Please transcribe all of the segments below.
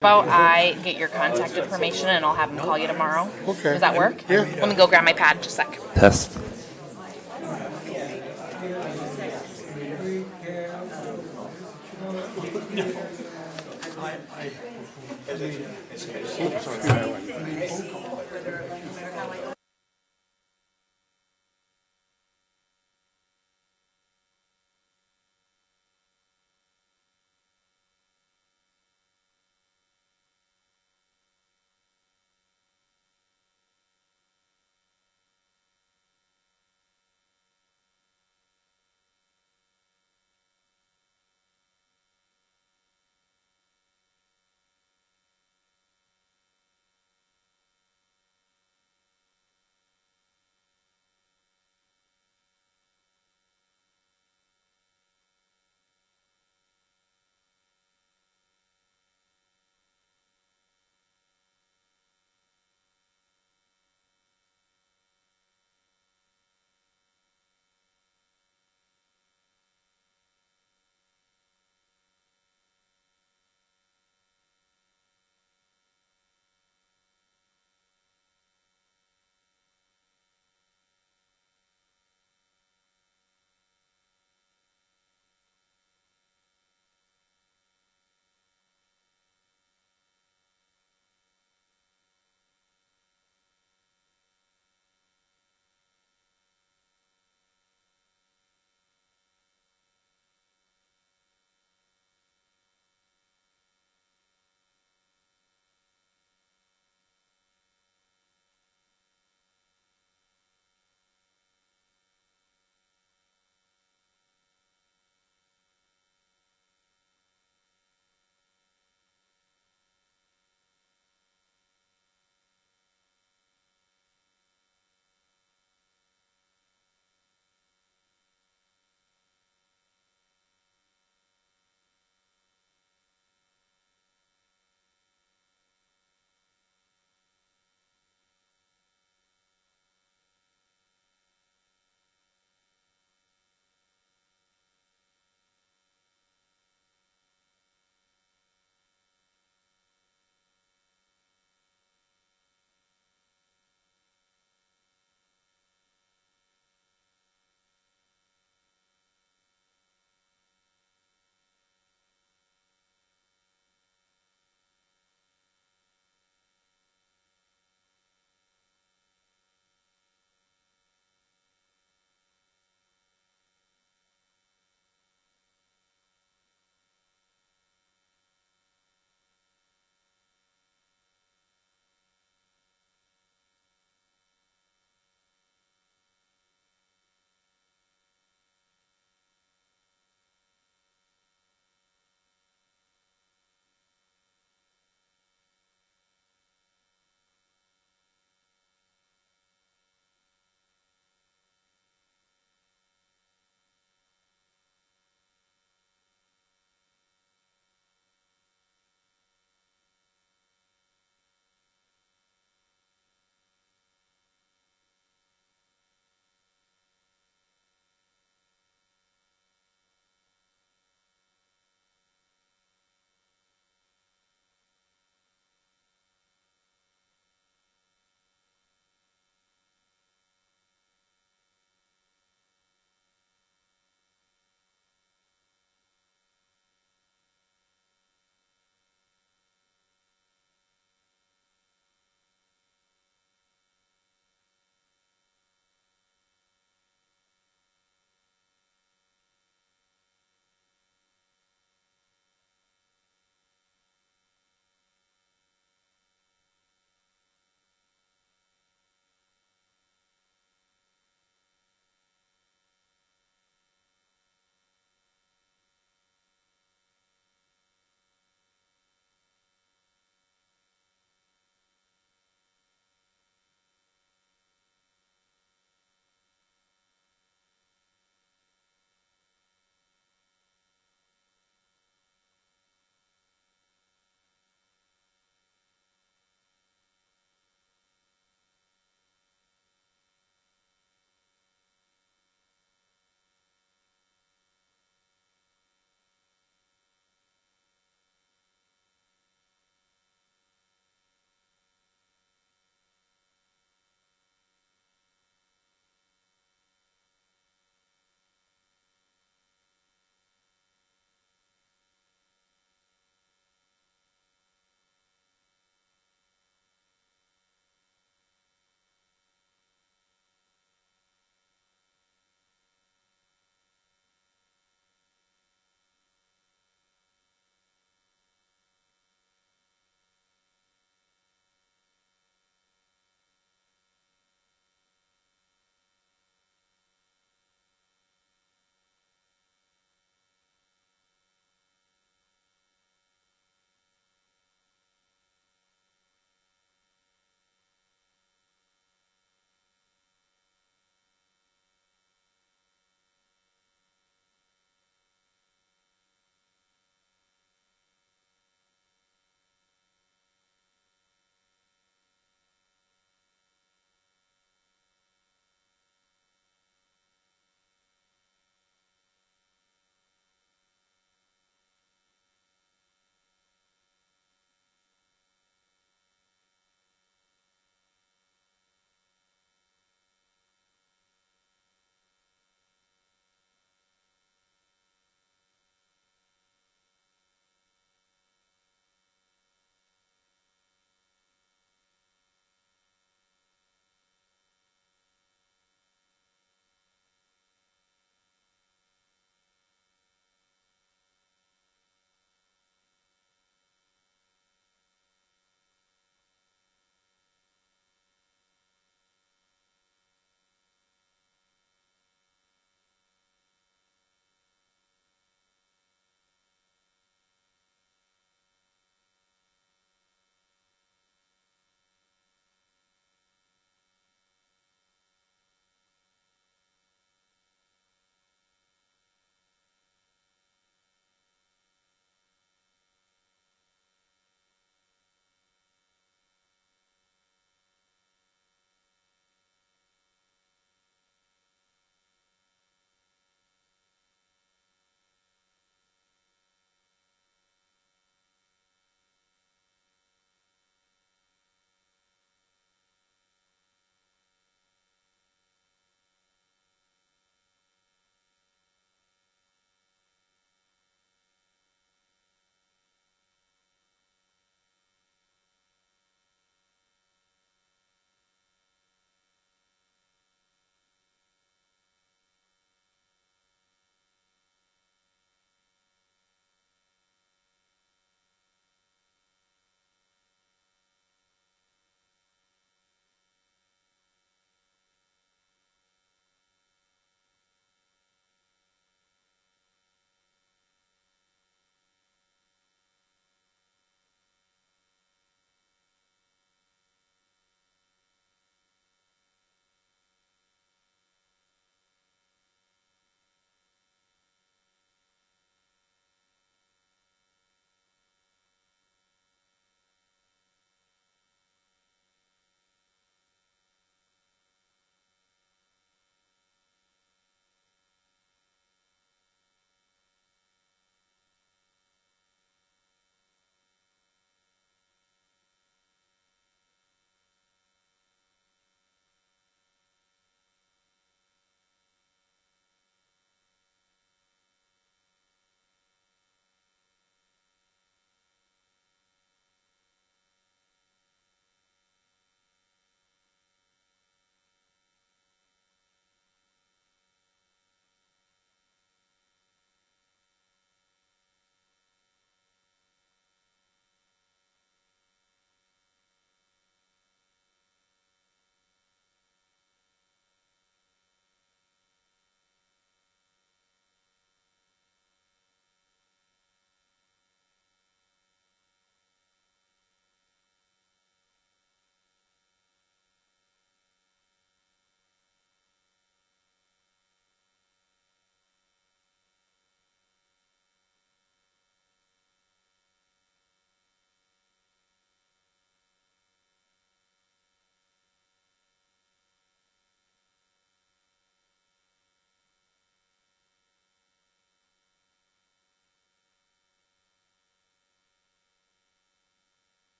About I get your contact information and I'll have him call you tomorrow. Okay. Does that work? Yeah. Let me go grab my pad just a sec. Test.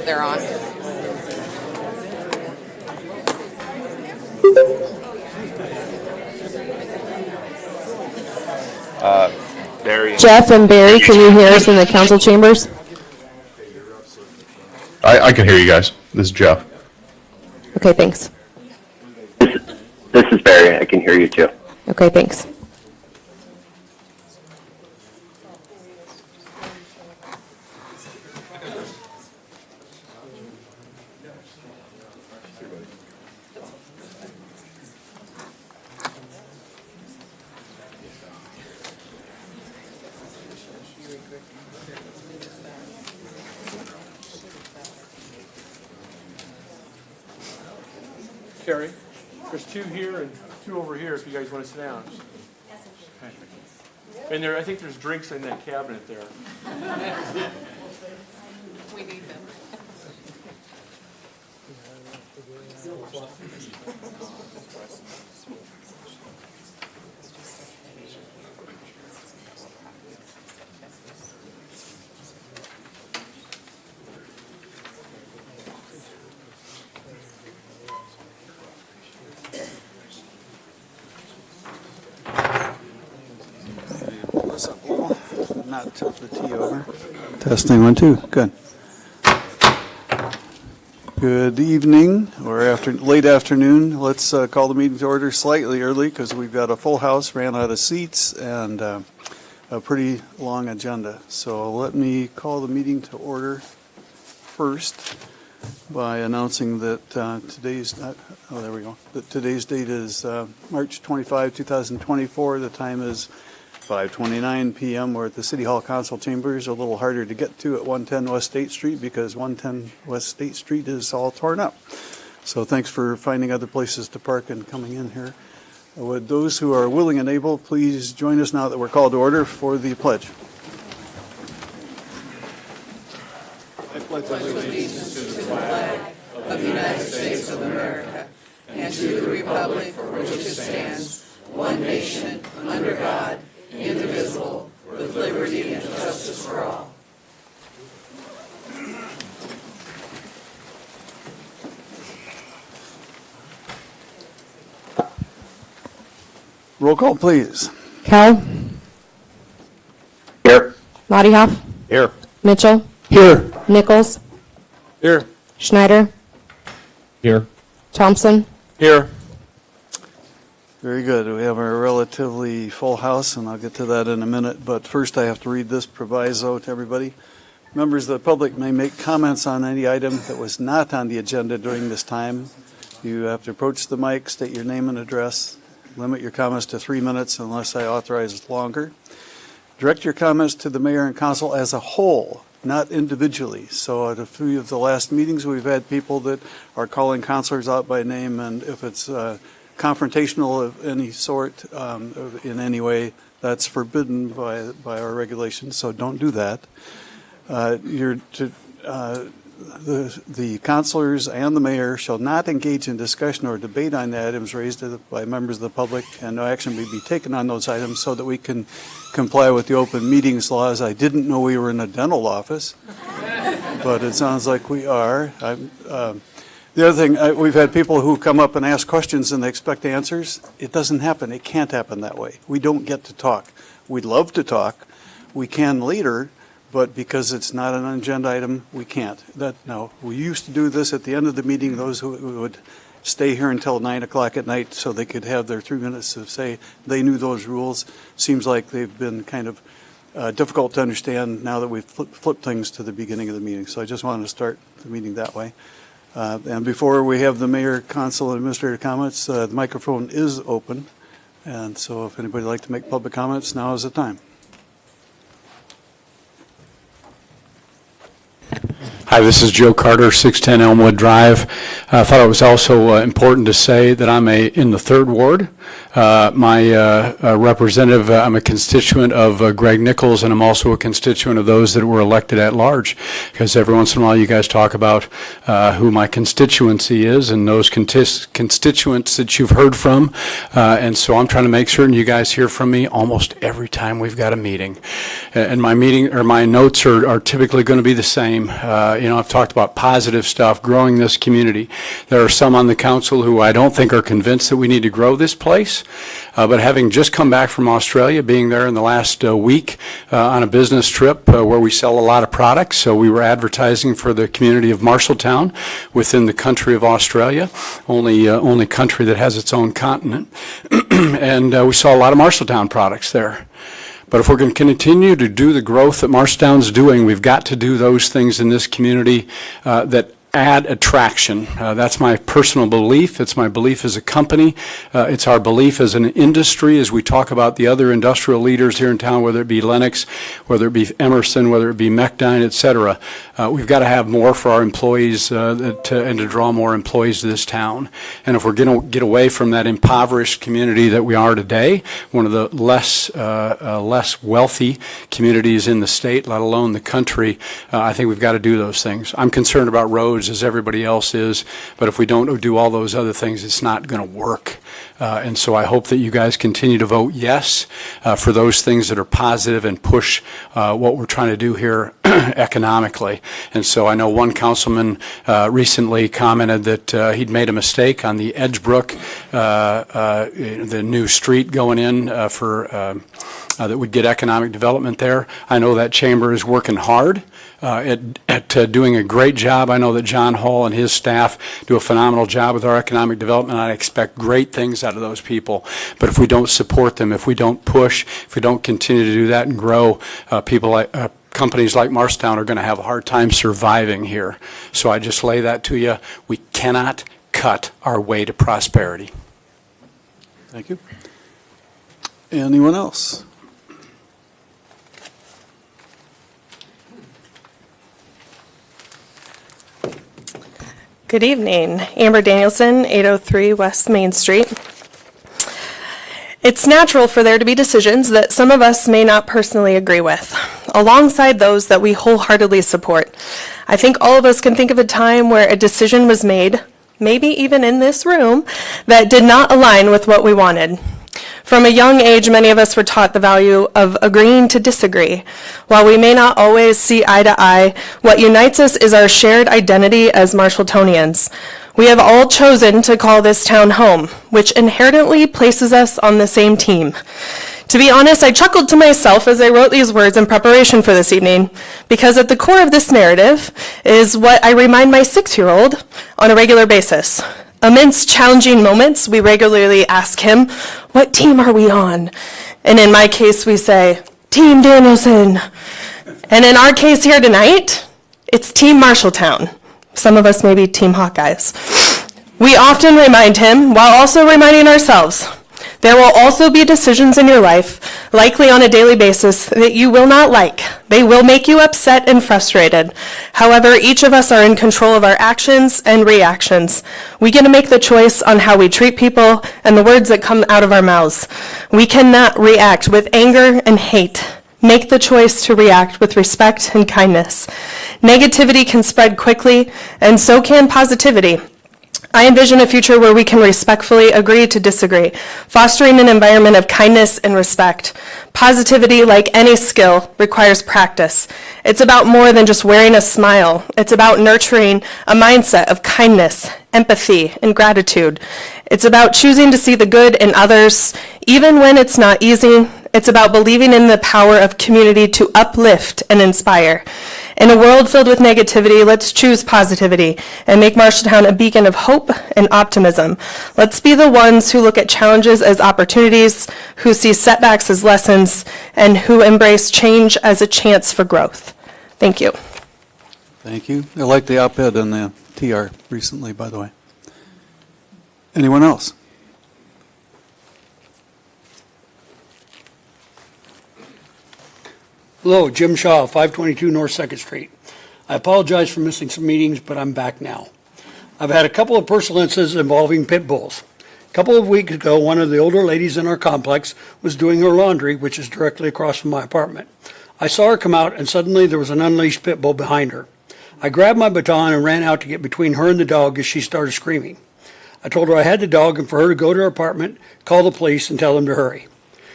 They're on. Barry. Jeff and Barry, can you hear us in the council chambers? I can hear you guys. This is Jeff. Okay, thanks. This is Barry. I can hear you too. Okay, thanks. Carrie, there's two here and two over here if you guys want to sit down. Okay. And there, I think there's drinks in that cabinet there. We need them. This up a little. Not tip the tea over. Testing 1, 2. Good. Good evening or late afternoon. Let's call the meeting to order slightly early because we've got a full house, ran out of seats, and a pretty long agenda. So let me call the meeting to order first by announcing that today's date is March 25, 2024. The time is 5:29 p.m. We're at the City Hall Council Chambers, a little harder to get to at 110 West State Street because 110 West State Street is all torn up. So thanks for finding other places to park and coming in here. Would those who are willing and able please join us now that we're called to order for the pledge. I pledge allegiance to the flag of the United States of America and to the republic for which it stands, one nation, under God, indivisible, with liberty and justice for all. Roll call, please. Cal? Here. Lottie Here. Mitchell? Here. Nichols? Here. Schneider? Here. Thompson? Here. Very good. We have a relatively full house, and I'll get to that in a minute. But first, I have to read this proviso to everybody. Members of the public may make comments on any item that was not on the agenda during this time. You have to approach the mic, state your name and address. Limit your comments to 3 minutes unless I authorize longer. Direct your comments to the mayor and council as a whole, not individually. So at a few of the last meetings, we've had people that are calling councilors out by name, and if it's confrontational of any sort, in any way, that's forbidden by our regulations, so don't do that. the councilors and the mayor shall not engage in discussion or debate on the items raised by members of the public, and no action may be taken on those items so that we can comply with the open meetings laws. I didn't know we were in a dental office, but it sounds like we are. The other thing, we've had people who come up and ask questions and they expect answers. It doesn't happen. It can't happen that way. We don't get to talk. We'd love to talk. We can later, but because it's not an agenda item, we can't. No, we used to do this at the end of the meeting, those who would stay here until 9 o'clock at night so they could have their 3 minutes to say they knew those rules. Seems like they've been kind of difficult to understand now that we've flipped things to the beginning of the meeting. So I just wanted to start the meeting that way. And before we have the mayor, council, and administrator comments, the microphone is open. And so if anybody would like to make public comments, now is the time. Hi, this is Joe Carter, 610 Elmwood Drive. I thought it was also important to say that I'm in the 3rd Ward. My representative, I'm a constituent of Greg Nichols, and I'm also a constituent of those that were elected at large, because every once in a while you guys talk about who my constituency is and those constituents that you've heard from. And so I'm trying to make certain you guys hear from me almost every time we've got a meeting. And my notes are typically going to be the same. I've talked about positive stuff, growing this community. There are some on the council who I don't think are convinced that we need to grow this place. But having just come back from Australia, being there in the last week on a business trip where we sell a lot of products, so we were advertising for the community of Marshalltown within the country of Australia, only country that has its own continent. And we saw a lot of Marshalltown products there. But if we're going to continue to do the growth that Marshalltown's doing, we've got to do those things in this community that add attraction. That's my personal belief. It's my belief as a company. It's our belief as an industry as we talk about the other industrial leaders here in town, whether it be Lennox, whether it be Emerson, whether it be Mechdyne, et cetera. We've got to have more for our employees and to draw more employees to this town. And if we're going to get away from that impoverished community that we are today, one of the less wealthy communities in the state, let alone the country, I think we've got to do those things. I'm concerned about roads as everybody else is, but if we don't do all those other things, it's not going to work. And so I hope that you guys continue to vote yes for those things that are positive and push what we're trying to do here economically. And so I know one councilman recently commented that he'd made a mistake on the Edgebrook, the new street going in that would get economic development there. I know that chamber is working hard at doing a great job. I know that John Hall and his staff do a phenomenal job with our economic development. I expect great things out of those people. But if we don't support them, if we don't push, if we don't continue to do that and grow, companies like Marshalltown are going to have a hard time surviving here. So I just lay that to you. We cannot cut our way to prosperity. Thank you. Anyone else? Good evening. Amber Danielson, 803 West Main Street. It's natural for there to be decisions that some of us may not personally agree with, alongside those that we wholeheartedly support. I think all of us can think of a time where a decision was made, maybe even in this room, that did not align with what we wanted. From a young age, many of us were taught the value of agreeing to disagree. While we may not always see eye to eye, what unites us is our shared identity as Marshalltonians. We have all chosen to call this town home, which inherently places us on the same team. To be honest, I chuckled to myself as I wrote these words in preparation for this evening, because at the core of this narrative is what I remind my 6-year-old on a regular basis. Amidst challenging moments, we regularly ask him, what team are we on? And in my case, we say, Team Danielson. And in our case here tonight, it's Team Marshalltown. Some of us may be Team Hawkeyes. We often remind him, while also reminding ourselves, there will also be decisions in your life, likely on a daily basis, that you will not like. They will make you upset and frustrated. However, each of us are in control of our actions and reactions. We get to make the choice on how we treat people and the words that come out of our mouths. We cannot react with anger and hate. Make the choice to react with respect and kindness. Negativity can spread quickly, and so can positivity. I envision a future where we can respectfully agree to disagree, fostering an environment of kindness and respect. Positivity, like any skill, requires practice. It's about more than just wearing a smile. It's about nurturing a mindset of kindness, empathy, and gratitude. It's about choosing to see the good in others, even when it's not easy. It's about believing in the power of community to uplift and inspire. In a world filled with negativity, let's choose positivity and make Marshalltown a beacon of hope and optimism. Let's be the ones who look at challenges as opportunities, who see setbacks as lessons, and who embrace change as a chance for growth. Thank you. Thank you. I like the op-ed on the TR recently, by the way. Anyone else? Hello, Jim Shaw, 522 North 2nd Street. I apologize for missing some meetings, but I'm back now. I've had a couple of personal incidents involving pit bulls. A couple of weeks ago, one of the older ladies in our complex was doing her laundry, which is directly across from my apartment. I saw her come out, and suddenly there was an unleashed pit bull behind her. I grabbed my baton and ran out to get between her and the dog as she started screaming. I told her I had the dog and for her to go to her apartment, call the police, and tell them to hurry.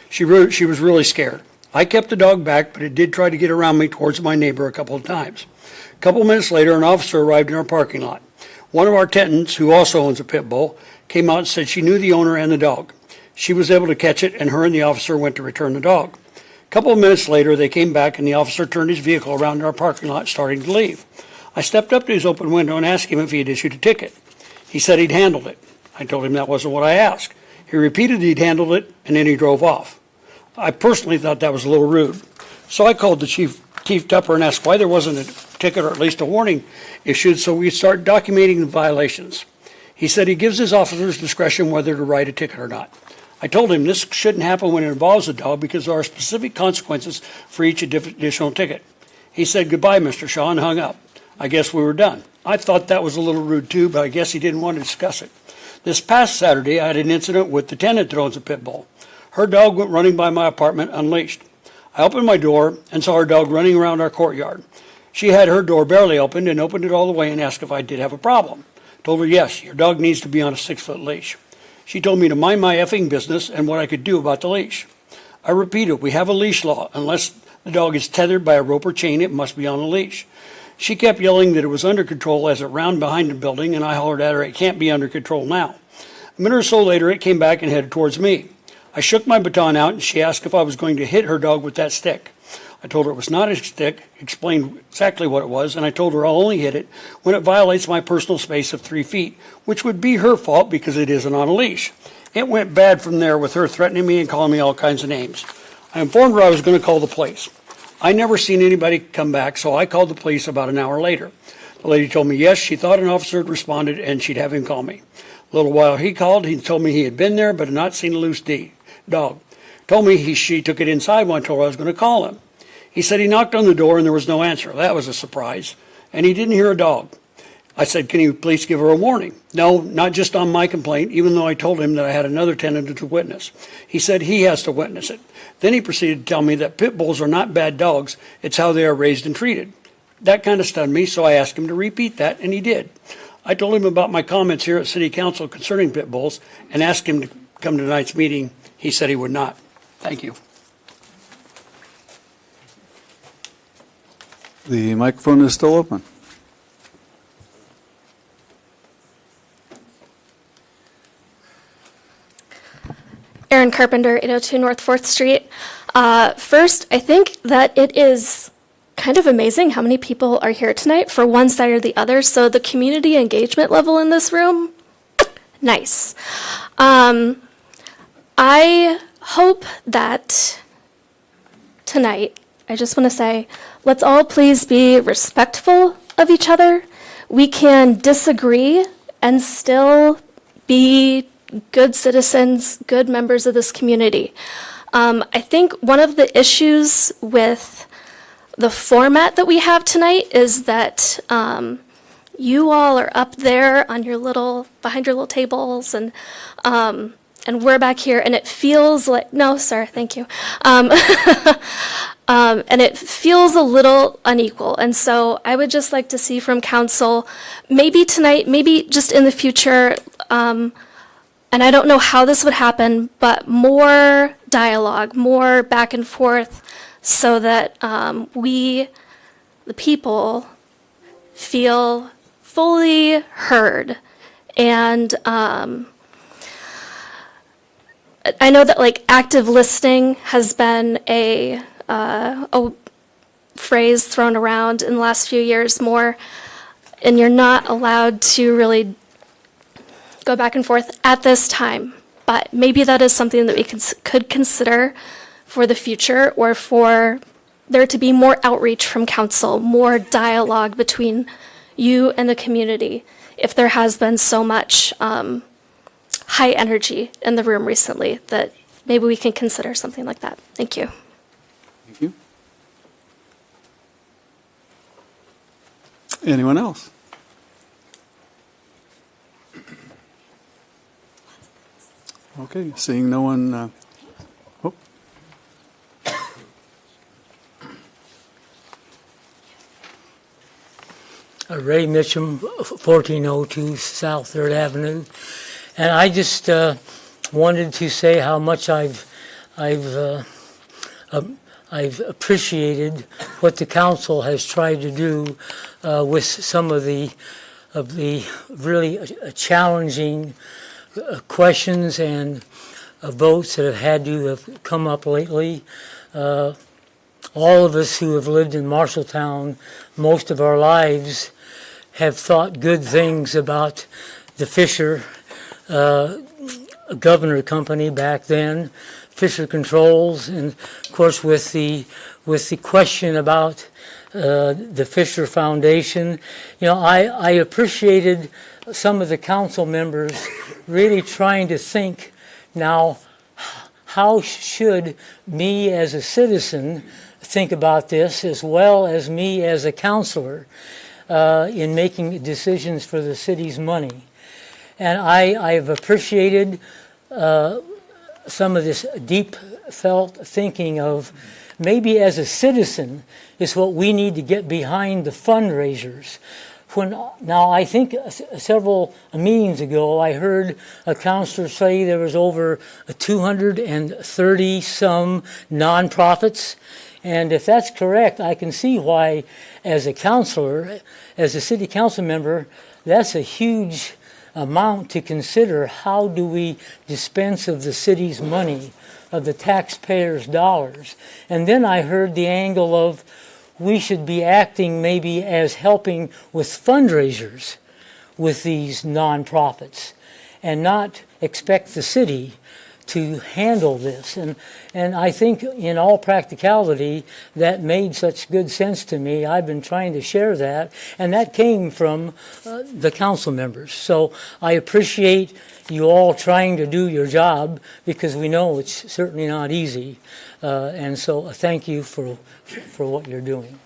She was really scared. I kept the dog back, but it did try to get around me towards my neighbor a couple of times. A couple of minutes later, an officer arrived in our parking lot. One of our tenants, who also owns a pit bull, came out and said she knew the owner and the dog. She was able to catch it, and her and the officer went to return the dog. A couple of minutes later, they came back, and the officer turned his vehicle around our parking lot, starting to leave. I stepped up to his open window and asked him if he had issued a ticket. He said he'd handled it. I told him that wasn't what I asked. He repeated he'd handled it, and then he drove off. I personally thought that was a little rude. So I called the Chief Tupper and asked why there wasn't a ticket or at least a warning issued so we start documenting the violations. He said he gives his officers discretion whether to write a ticket or not. I told him this shouldn't happen when it involves a dog because there are specific consequences for each additional ticket. He said goodbye, Mr. Shaw, and hung up. I guess we were done. I thought that was a little rude too, but I guess he didn't want to discuss it. This past Saturday, I had an incident with the tenant that owns a pit bull. Her dog went running by my apartment unleashed. I opened my door and saw her dog running around our courtyard. She had her door barely opened and opened it all the way and asked if I did have a problem. Told her, yes, your dog needs to be on a 6-foot leash. She told me to mind my effing business and what I could do about the leash. I repeated, we have a leash law. Unless the dog is tethered by a rope or chain, it must be on a leash. She kept yelling that it was under control as it ran behind the building, and I hollered at her, it can't be under control now. A minute or so later, it came back and headed towards me. I shook my baton out, and she asked if I was going to hit her dog with that stick. I told her it was not a stick, explained exactly what it was, and I told her I'll only hit it when it violates my personal space of 3 feet, which would be her fault because it isn't on a leash. It went bad from there with her threatening me and calling me all kinds of names. I informed her I was going to call the police. I never seen anybody come back, so I called the police about an hour later. The lady told me yes, she thought an officer had responded and she'd have him call me. A little while he called, he told me he had been there but had not seen a loose dog. Told me she took it inside when I told her I was going to call him. He said he knocked on the door and there was no answer. That was a surprise. And he didn't hear a dog. I said, can you please give her a warning? No, not just on my complaint, even though I told him that I had another tenant to witness. He said he has to witness it. Then he proceeded to tell me that pit bulls are not bad dogs. It's how they are raised and treated. That kind of stunned me, so I asked him to repeat that, and he did. I told him about my comments here at City Council concerning pit bulls and asked him to come to tonight's meeting. He said he would not. Thank you. The microphone is still open. Erin Carpenter, 802 North 4th Street. First, I think that it is kind of amazing how many people are here tonight for one side or the other. So the community engagement level in this room, nice. I hope that tonight, I just want to say, let's all please be respectful of each other. We can disagree and still be good citizens, good members of this community. I think one of the issues with the format that we have tonight is that you all are up there on your behind your little tables, and we're back here, and it feels like, no, sir, thank you. And it feels a little unequal. And so I would just like to see from council, maybe tonight, maybe just in the future, and I don't know how this would happen, but more dialogue, more back and forth, so that we, the people, feel fully heard. And I know that like active listening has been a phrase thrown around in the last few years more, and you're not allowed to really go back and forth at this time. But maybe that is something that we could consider for the future, or for there to be more outreach from council, more dialogue between you and the community, if there has been so much high energy in the room recently, that maybe we can consider something like that. Thank you. Thank you. Anyone else? Okay, seeing no one. Oh. Ray Mitchum, 1402 South 3rd Avenue. And I just wanted to say how much I've appreciated what the council has tried to do with some of the really challenging questions and votes that have come up lately. All of us who have lived in Marshalltown most of our lives have thought good things about the Fisher Governor Company back then, Fisher Controls, and of course with the question about the Fisher Foundation. You know, I appreciated some of the council members really trying to think now, how should me as a citizen think about this, as well as me as a counselor in making decisions for the city's money. And I have appreciated some of this deep felt thinking of maybe as a citizen is what we need to get behind the fundraisers. Now, I think several meetings ago, I heard a counselor say there was over 230 some nonprofits. And if that's correct, I can see why, as a counselor, as a city council member, that's a huge amount to consider. How do we dispense of the city's money, of the taxpayers' dollars? And then I heard the angle of we should be acting maybe as helping with fundraisers with these nonprofits and not expect the city to handle this. And I think in all practicality, that made such good sense to me. I've been trying to share that, and that came from the council members. So I appreciate you all trying to do your job, because we know it's certainly not easy. And so thank you for what you're doing.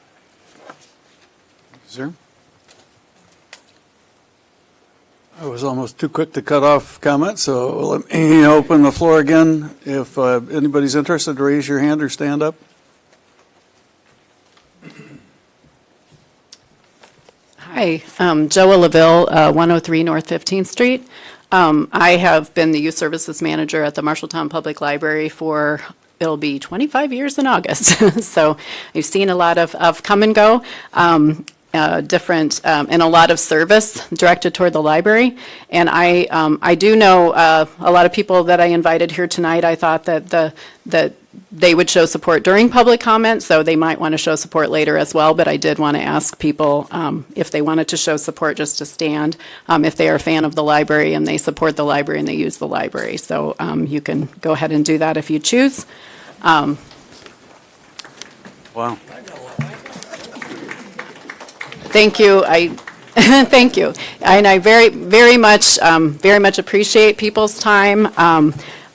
Sir? I was almost too quick to cut off comments, so let me open the floor again. If anybody's interested, raise your hand or stand up. Hi, Joa LaVille, 103 North 15th Street. I have been the youth services manager at the Marshalltown Public Library for, it'll be 25 years in August. So I've seen a lot of come and go. Different and a lot of service directed toward the library. And I do know a lot of people that I invited here tonight. I thought that they would show support during public comment, so they might want to show support later as well. But I did want to ask people if they wanted to show support, just to stand, if they are a fan of the library and they support the library and they use the library. So you can go ahead and do that if you choose. Wow. Thank you. Thank you. And I very much appreciate people's time.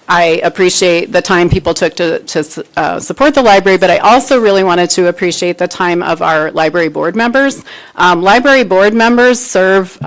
I appreciate the time people took to support the library, but I also really wanted to appreciate the time of our library board members. Library board members serve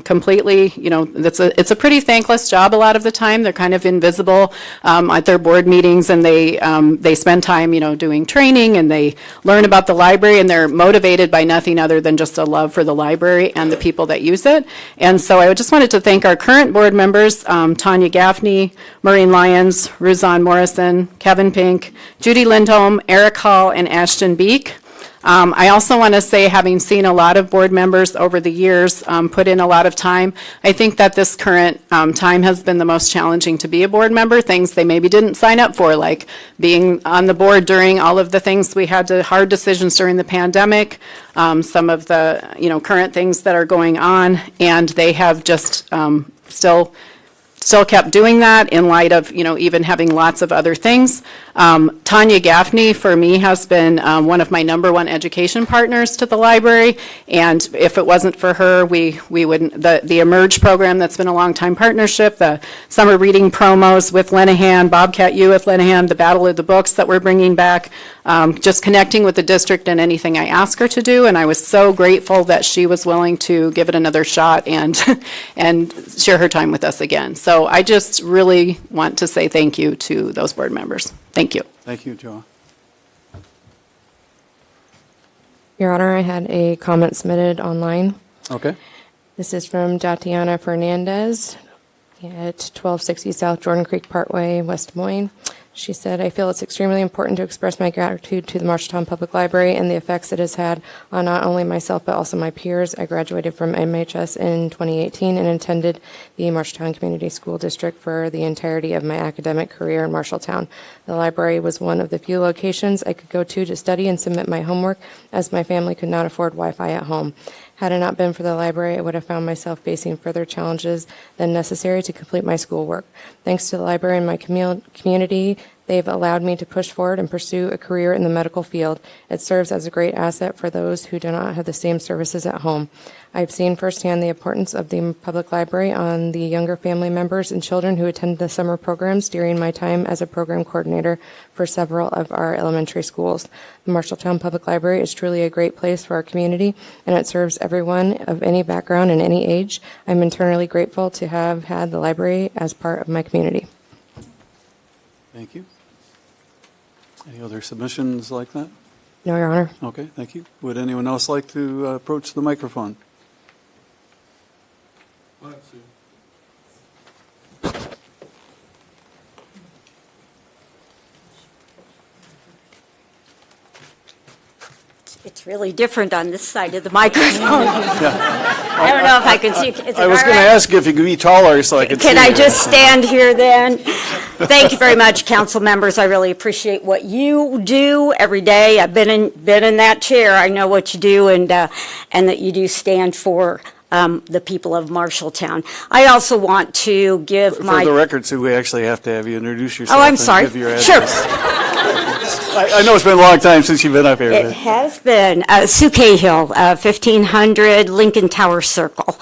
completely, it's a pretty thankless job a lot of the time. They're kind of invisible at their board meetings, and they spend time, doing training, and they learn about the library, and they're motivated by nothing other than just a love for the library and the people that use it. And so I just wanted to thank our current board members, Tanya Gaffney, Maureen Lyons, Ruzan Morrison, Kevin Pink, Judy Lindholm, Eric Hall, and Ashton Beek. I also want to say, having seen a lot of board members over the years put in a lot of time, I think that this current time has been the most challenging to be a board member, things they maybe didn't sign up for, like being on the board during all of the things we had to, hard decisions during the pandemic, some of the, current things that are going on, and they have just still kept doing that in light of, even having lots of other things. Tanya Gaffney, for me, has been one of my #1 education partners to the library, and if it wasn't for her, we wouldn't, the Emerge program that's been a long-time partnership, the summer reading promos with Lenahan, Bobcat U with Lenahan, the Battle of the Books that we're bringing back, just connecting with the district and anything I asked her to do, and I was so grateful that she was willing to give it another shot and share her time with us again. So I just really want to say thank you to those board members. Thank you. Thank you, Joe. Your Honor, I had a comment submitted online. Okay. This is from Tatiana Fernandez at 1260 South Jordan Creek Parkway, West Des Moines. She said, I feel it's extremely important to express my gratitude to the Marshalltown Public Library and the effects it has had on not only myself but also my peers. I graduated from MHS in 2018 and attended the Marshalltown Community School District for the entirety of my academic career in Marshalltown. The library was one of the few locations I could go to study and submit my homework, as my family could not afford Wi-Fi at home. Had it not been for the library, I would have found myself facing further challenges than necessary to complete my schoolwork. Thanks to the library and my community, they've allowed me to push forward and pursue a career in the medical field. It serves as a great asset for those who do not have the same services at home. I've seen firsthand the importance of the public library on the younger family members and children who attend the summer programs during my time as a program coordinator for several of our elementary schools. The Marshalltown Public Library is truly a great place for our community, and it serves everyone of any background and any age. I'm eternally grateful to have had the library as part of my community. Thank you. Any other submissions like that? No, Your Honor. Okay, thank you. Would anyone else like to approach the microphone? It's really different on this side of the microphone. I don't know if I can see. I was going to ask if you could be taller so I could see. Can I just stand here then? Thank you very much, council members. I really appreciate what you do every day. I've been in that chair. I know what you do, and that you do stand for the people of Marshalltown. I also want to give For the record, Sue, we actually have to have you introduce yourself. Oh, I'm sorry. Give your Sure. I know it's been a long time since you've been up here. It has been. Sue Cahill, 1500 Lincoln Tower Circle.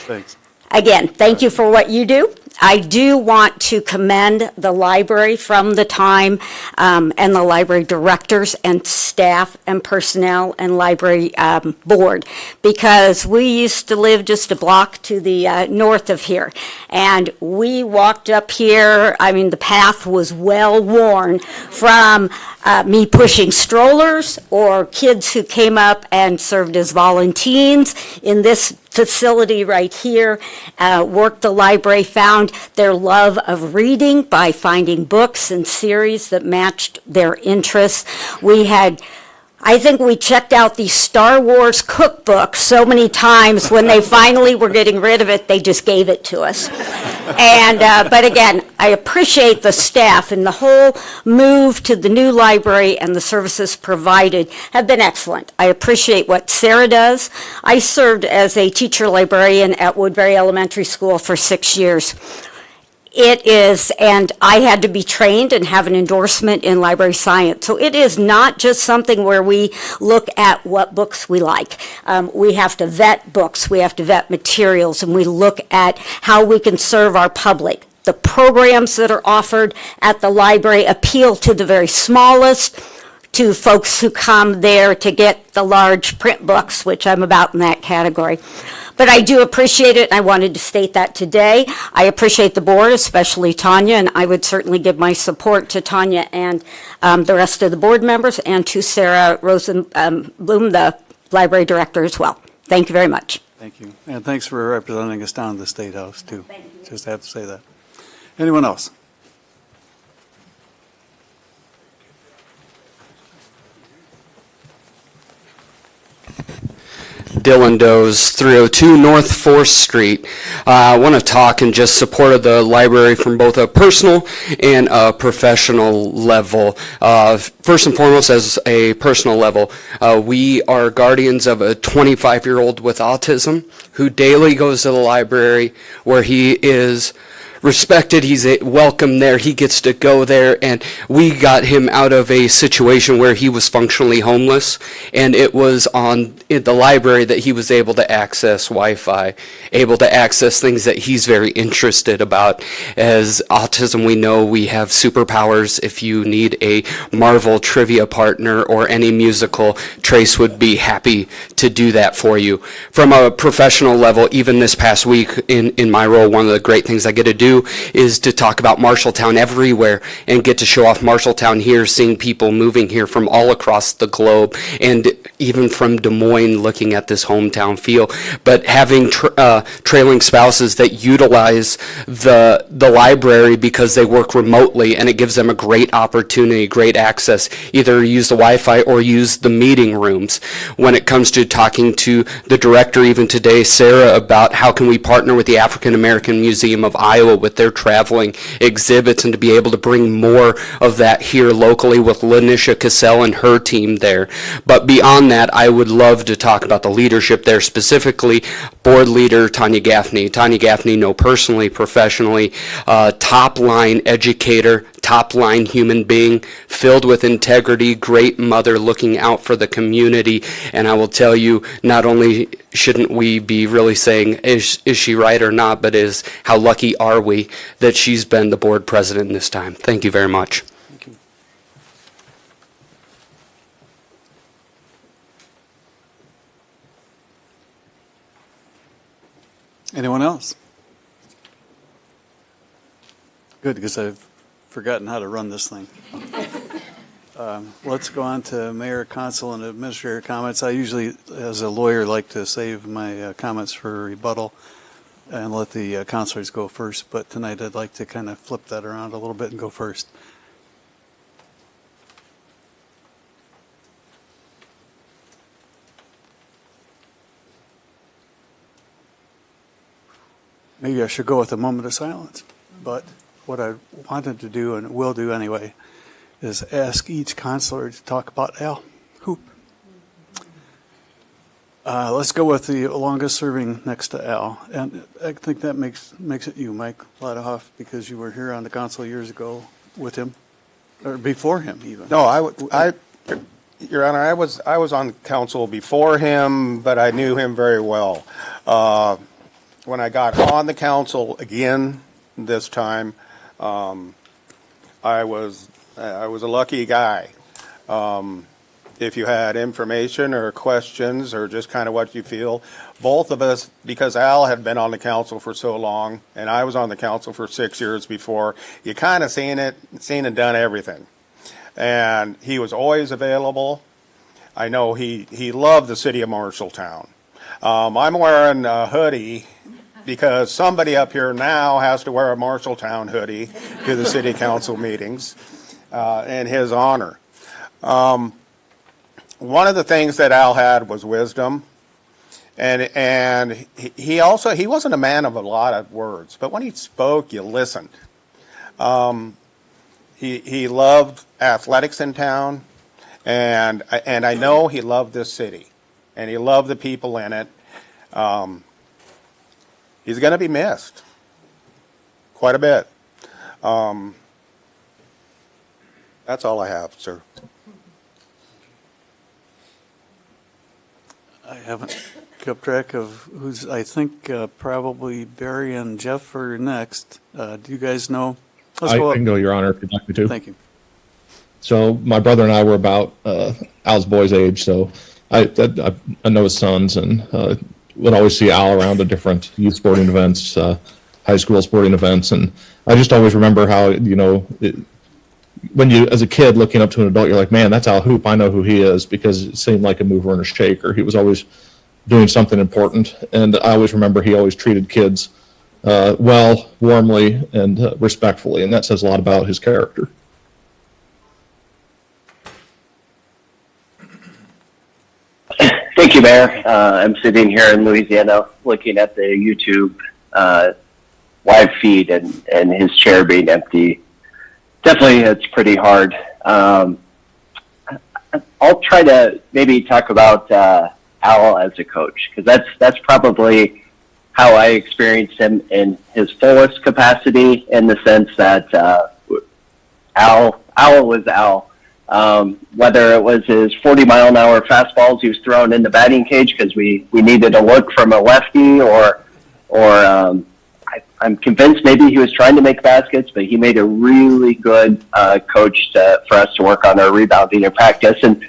Thanks. Again, thank you for what you do. I do want to commend the library from the time and the library directors and staff and personnel and library board, because we used to live just a block to the north of here, and we walked up here. I mean, the path was well worn from me pushing strollers or kids who came up and served as volunteers in this facility right here, worked the library, found their love of reading by finding books and series that matched their interests. I think we checked out the Star Wars cookbook so many times. When they finally were getting rid of it, they just gave it to us. But again, I appreciate the staff, and the whole move to the new library and the services provided have been excellent. I appreciate what Sarah does. I served as a teacher librarian at Woodbury Elementary School for 6 years. It is, and I had to be trained and have an endorsement in library science. So it is not just something where we look at what books we like. We have to vet books, we have to vet materials, and we look at how we can serve our public. the programs that are offered at the library appeal to the very smallest, to folks who come there to get the large print books, which I'm about in that category. But I do appreciate it, and I wanted to state that today. I appreciate the board, especially Tanya, and I would certainly give my support to Tanya and the rest of the board members, and to Sarah Rosenblum, the library director, as well. Thank you very much. Thank you. And thanks for representing us down at the State House, too. Thank you. Just have to say that. Anyone else? Dylan Doe's 302 North 4th Street. I want to talk in just support of the library from both a personal and a professional level. First and foremost, as a personal level, we are guardians of a 25-year-old with autism who daily goes to the library where he is respected, he's welcome there, he gets to go there, and we got him out of a situation where he was functionally homeless, and it was in the library that he was able to access Wi-Fi, able to access things that he's very interested about. As autism, we know we have superpowers. If you need a Marvel trivia partner or any musical, Trace would be happy to do that for you. From a professional level, even this past week in my role, one of the great things I get to do is to talk about Marshalltown everywhere and get to show off Marshalltown here, seeing people moving here from all across the globe and even from Des Moines looking at this hometown feel. But having trailing spouses that utilize the library because they work remotely, and it gives them a great opportunity, great access, either use the Wi-Fi or use the meeting rooms. When it comes to talking to the director even today, Sarah, about how can we partner with the African American Museum of Iowa with their traveling exhibits, and to be able to bring more of that here locally with Lanisha Cassell and her team there. But beyond that, I would love to talk about the leadership there, specifically board leader Tanya Gaffney. Tanya Gaffney, know personally, professionally, top line educator, top line human being, filled with integrity, great mother looking out for the community. And I will tell you, not only shouldn't we be really saying, is she right or not, but is how lucky are we that she's been the board president this time. Thank you very much. Thank you. Anyone else? Good, because I've forgotten how to run this thing. Let's go on to mayor, council, and administrator comments. I usually, as a lawyer, like to save my comments for rebuttal and let the councilors go first, but tonight I'd like to kind of flip that around a little bit and go first. Maybe I should go with a moment of silence, but what I wanted to do, and will do anyway, is ask each councilor to talk about Al Hoop. Let's go with the longest serving next to Al, and I think that makes it you, Mike Ladehoff, because you were here on the council years ago with him, or before him even. No, Your Honor, I was on council before him, but I knew him very well. When I got on the council again this time, I was a lucky guy. If you had information or questions or just kind of what you feel, both of us, because Al had been on the council for so long, and I was on the council for 6 years before, you kind of seen and done everything. And he was always available. I know he loved the city of Marshalltown. I'm wearing a hoodie because somebody up here now has to wear a Marshalltown hoodie to the city council meetings in his honor. One of the things that Al had was wisdom, and he wasn't a man of a lot of words, but when he spoke, you listened. He loved athletics in town, and I know he loved this city, and he loved the people in it. He's going to be missed quite a bit. That's all I have, sir. I haven't kept track of who's, I think, probably Barry and Jeff are next. Do you guys know? Let's I go up. can go, Your Honor, if you'd like me to. Thank you. So my brother and I were about Al's boy's age, so I know his sons and would always see Al around at different youth sporting events, high school sporting events, and I just always remember how, when you, as a kid, looking up to an adult, you're like, man, that's Al Hoop. I know who he is, because it seemed like a mover and a shaker. He was always doing something important, and I always remember he always treated kids well, warmly, and respectfully, and that says a lot about his character. Thank you, Mayor. I'm sitting here in Louisiana looking at the YouTube live feed and his chair being empty. Definitely, it's pretty hard. I'll try to maybe talk about Al as a coach, because that's probably how I experienced him in his fullest capacity, in the sense that Al was Al. Whether it was his 40-mile-an-hour fastballs he was throwing in the batting cage because we needed a look from a lefty, or I'm convinced maybe he was trying to make baskets, but he made a really good coach for us to work on our rebounding in practice. And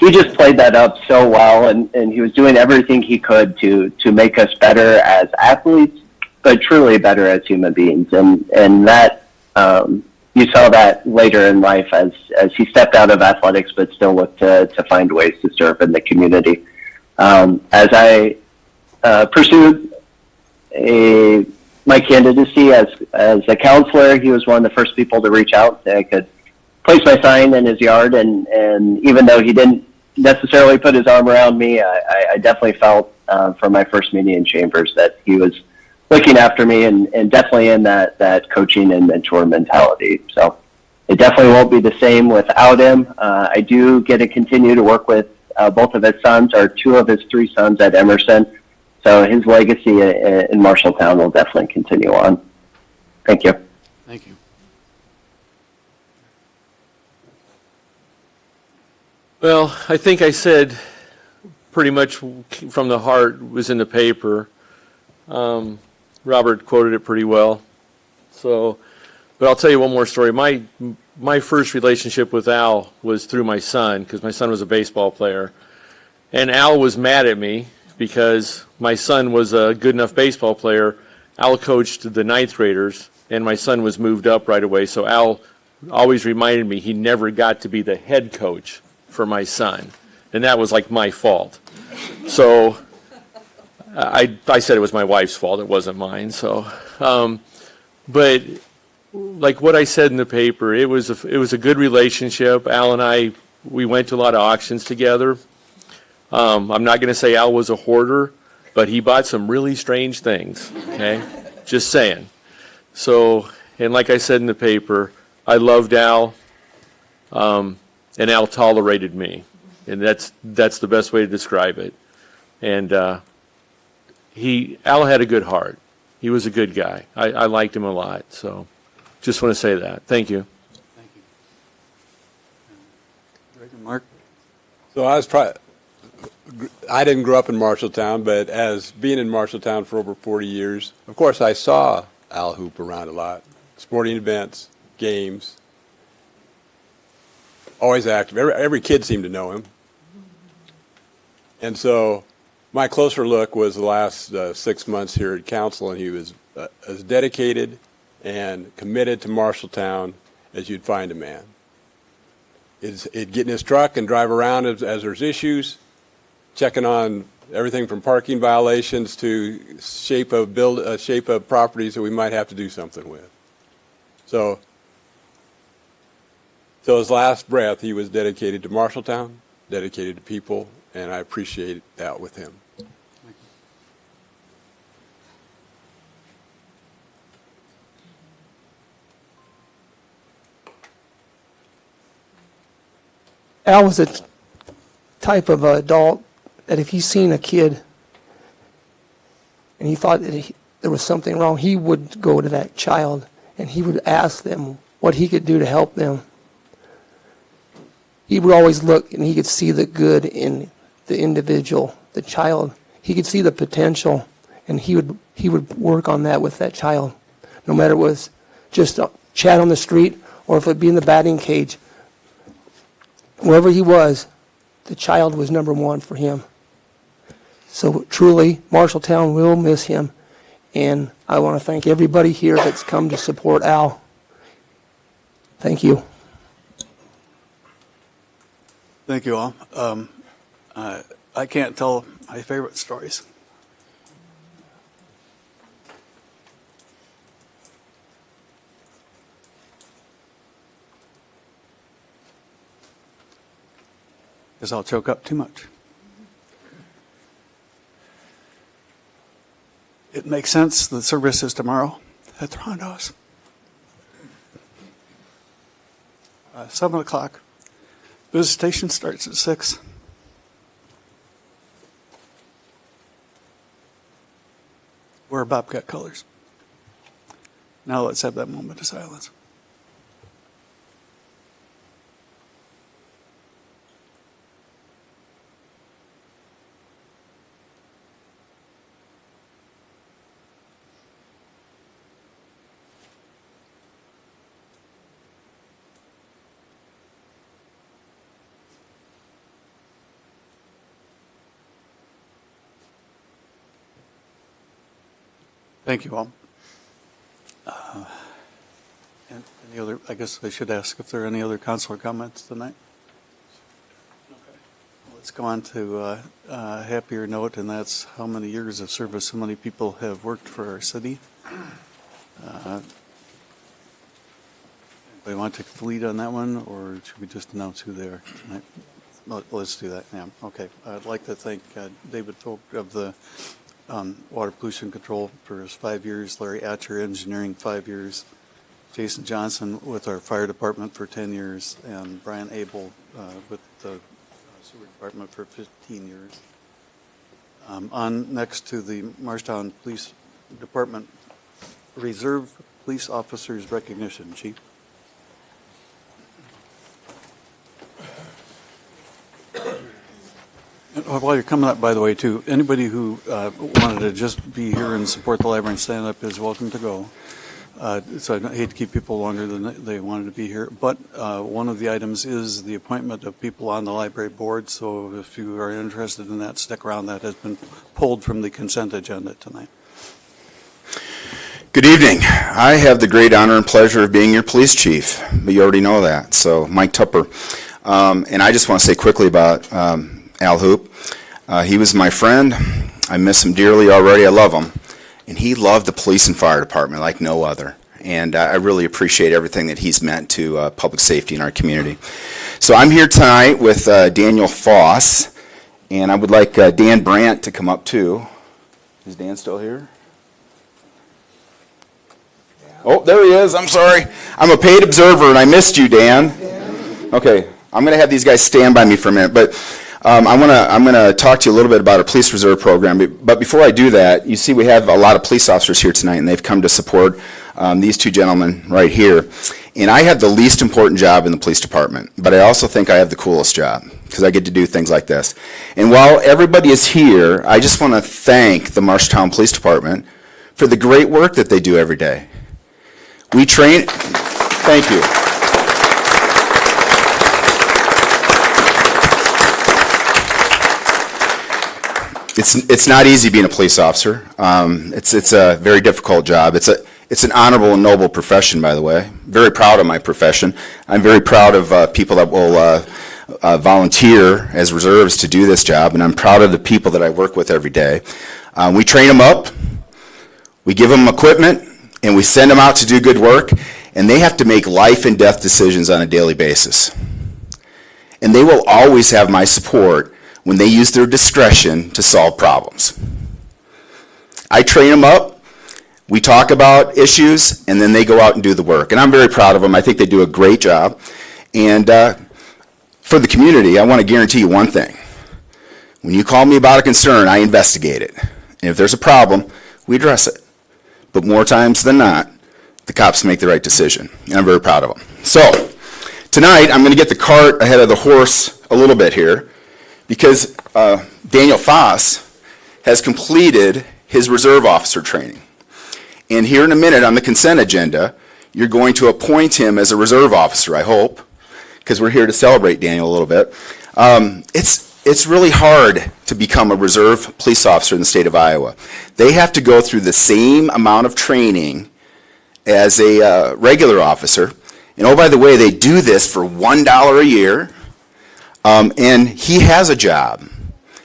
he just played that up so well, and he was doing everything he could to make us better as athletes, but truly better as human beings. And that you saw that later in life as he stepped out of athletics, but still looked to find ways to serve in the community. As I pursued my candidacy as a counselor, he was one of the first people to reach out. I could place my sign in his yard, and even though he didn't necessarily put his arm around me, I definitely felt from my first meeting in Chambers that he was looking after me, and definitely in that coaching and mentor mentality. So it definitely won't be the same without him. I do get to continue to work with both of his sons, or two of his three sons at Emerson. So his legacy in Marshalltown will definitely continue on. Thank you. Thank you. Well, I think I said pretty much from the heart was in the paper. Robert quoted it pretty well. So, but I'll tell you one more story. My first relationship with Al was through my son, because my son was a baseball player. And Al was mad at me because my son was a good enough baseball player. Al coached the ninth graders, and my son was moved up right away. So Al always reminded me he never got to be the head coach for my son. And that was like my fault. So I said it was my wife's fault. It wasn't mine. So, but like what I said in the paper, it was a good relationship. Al and I, we went to a lot of auctions together. I'm not going to say Al was a hoarder, but he bought some really strange things. Okay, just saying. So, and like I said in the paper, I loved Al, and Al tolerated me, and that's the best way to describe it. And Al had a good heart. He was a good guy. I liked him a lot. So, just want to say that. Thank you. Thank you. Greg and Mark? So I didn't grow up in Marshalltown, but as being in Marshalltown for over 40 years, of course I saw Al hoop around a lot. Sporting events, games, always active. Every kid seemed to know him. And so my closer look was the last 6 months here at council, and he was as dedicated and committed to Marshalltown as you'd find a man. It'd get in his truck and drive around as there's issues, checking on everything from parking violations to shape of properties that we might have to do something with. So his last breath, he was dedicated to Marshalltown, dedicated to people, and I appreciate that with him. Al was a type of adult that if he seen a kid and he thought that there was something wrong, he would go to that child and he would ask them what he could do to help them. He would always look and he could see the good in the individual, the child. he could see the potential, and he would work on that with that child, no matter it was just a chat on the street or if it be in the batting cage. Wherever he was, the child was number one for him. So truly, Marshalltown will miss him, and I want to thank everybody here that's come to support Al. Thank you. Thank you all. I can't tell my favorite stories. Because I'll choke up too much. It makes sense. The service is tomorrow at Rondo's. 7 o'clock. Visitation starts at 6. Wear Bobcat colors. Now let's have that moment of silence. Thank you all. And any other, I guess I should ask if there are any other councilor comments tonight? Okay. Let's go on to a happier note, and that's how many years of service so many people have worked for our city. Anybody want to take the lead on that one, or should we just announce who they are tonight? Let's do that now. Okay. I'd like to thank David Folk of the Water Pollution Control for his 5 years, Larry Atcher, Engineering, 5 years, Jason Johnson with our Fire Department for 10 years, and Brian Abel with the Sewer Department for 15 years. On next to the Marshalltown Police Department Reserve Police Officers Recognition. Chief. While you're coming up, by the way, too, anybody who wanted to just be here and support the library and stand up is welcome to go. So I hate to keep people longer than they wanted to be here. But one of the items is the appointment of people on the library board. So if you are interested in that, stick around. That has been pulled from the consent agenda tonight. Good evening. I have the great honor and pleasure of being your police chief, but you already know that. So Mike Tupper. And I just want to say quickly about Al Hoop. He was my friend. I miss him dearly already. I love him. And he loved the police and fire department like no other. And I really appreciate everything that he's meant to public safety in our community. So I'm here tonight with Daniel Foss, and I would like Dan Brandt to come up too. Is Dan still here? Oh, there he is. I'm sorry. I'm a paid observer, and I missed you, Dan. Okay, I'm going to have these guys stand by me for a minute, but I'm going to talk to you a little bit about our police reserve program. But before I do that, you see we have a lot of police officers here tonight, and they've come to support these two gentlemen right here. And I have the least important job in the police department, but I also think I have the coolest job because I get to do things like this. And while everybody is here, I just want to thank the Marshalltown Police Department for the great work that they do every day. We train, thank you. It's not easy being a police officer. It's a very difficult job. It's an honorable and noble profession, by the way. Very proud of my profession. I'm very proud of people that will volunteer as reserves to do this job, and I'm proud of the people that I work with every day. We train them up, we give them equipment, and we send them out to do good work, and they have to make life and death decisions on a daily basis. And they will always have my support when they use their discretion to solve problems. I train them up, we talk about issues, and then they go out and do the work. And I'm very proud of them. I think they do a great job. And for the community, I want to guarantee you one thing. When you call me about a concern, I investigate it. And if there's a problem, we address it. But more times than not, the cops make the right decision. And I'm very proud of them. So, tonight, I'm going to get the cart ahead of the horse a little bit here, because Daniel Foss has completed his reserve officer training. And here in a minute on the consent agenda, you're going to appoint him as a reserve officer, I hope, because we're here to celebrate Daniel a little bit. It's really hard to become a reserve police officer in the state of Iowa. They have to go through the same amount of training as a regular officer. And oh, by the way, they do this for $1 a year. And he has a job.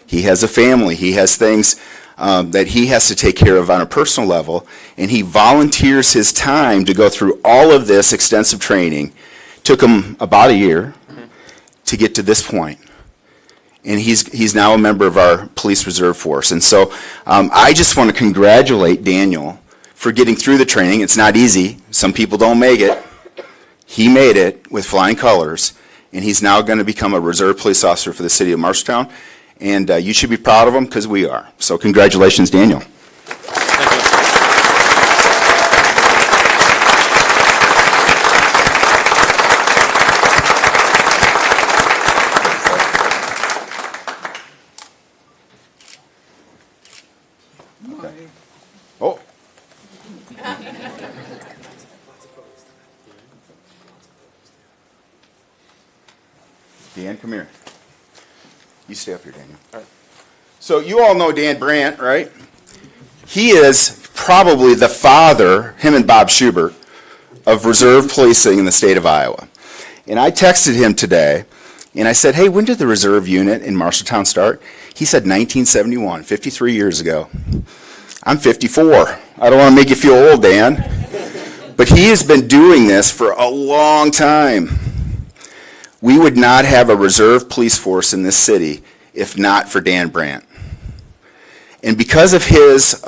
He has a family. He has things that he has to take care of on a personal level. And he volunteers his time to go through all of this extensive training. Took him about a year to get to this point. And he's now a member of our police reserve force. And so I just want to congratulate Daniel for getting through the training. It's not easy. Some people don't make it. He made it with flying colors, and he's now going to become a reserve police officer for the city of Marshalltown. And you should be proud of him, because we are. So congratulations, Daniel. Oh. Dan, come here. You stay up here, Daniel. All right. So you all know Dan Brandt, right? He is probably the father, him and Bob Schubert, of reserve policing in the state of Iowa. And I texted him today, and I said, hey, when did the reserve unit in Marshalltown start? He said 1971, 53 years ago. I'm 54. I don't want to make you feel old, Dan. But he has been doing this for a long time. We would not have a reserve police force in this city if not for Dan Brandt. And because of his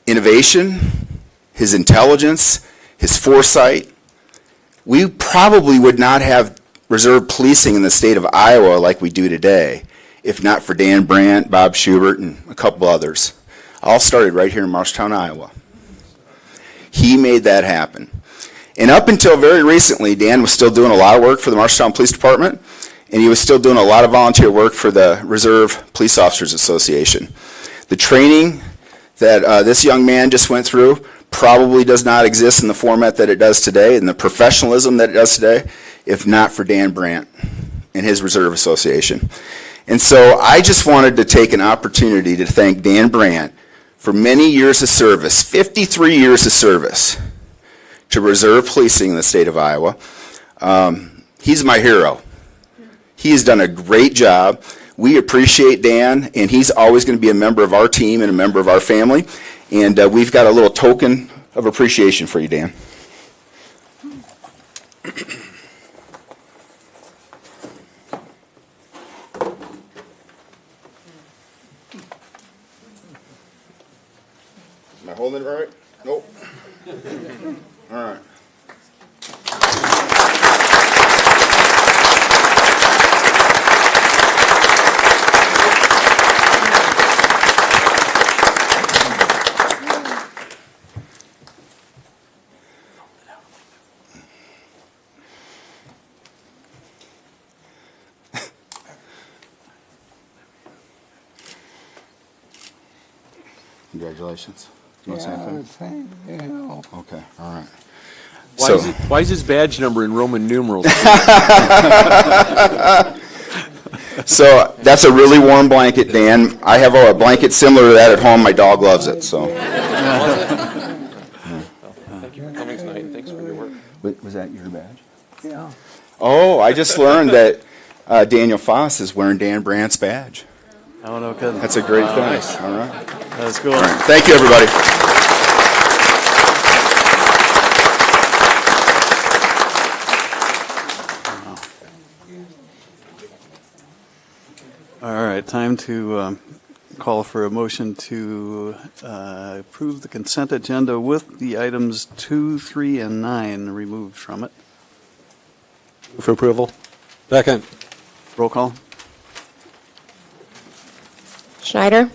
innovation, his intelligence, his foresight, we probably would not have reserve policing in the state of Iowa like we do today if not for Dan Brandt, Bob Schubert, and a couple others. All started right here in Marshalltown, Iowa. He made that happen. And up until very recently, Dan was still doing a lot of work for the Marshalltown Police Department, and he was still doing a lot of volunteer work for the Reserve Police Officers Association. The training that this young man just went through probably does not exist in the format that it does today and the professionalism that it does today if not for Dan Brandt and his Reserve Association. And so I just wanted to take an opportunity to thank Dan Brandt for many years of service, 53 years of service to reserve policing in the state of Iowa. He's my hero. He has done a great job. We appreciate Dan, and he's always going to be a member of our team and a member of our family. And we've got a little token of appreciation for you, Dan. Am I holding it right? Nope. All right. Congratulations. You want to say anything? Okay, all right. Why is his badge number in Roman numerals? So that's a really warm blanket, Dan. I have a blanket similar to that at home. My dog loves it, so. Thank you for coming tonight, and thanks for your work. Was that your badge? Yeah. Oh, I just learned that Daniel Foss is wearing Dan Brandt's badge. Oh, no kidding. That's a great thing. Nice. All right. That's cool. All right. Thank you, everybody. All right, time to call for a motion to approve the consent agenda with the items 2, 3, and 9 removed from it. For approval. Second. Roll call. Schneider,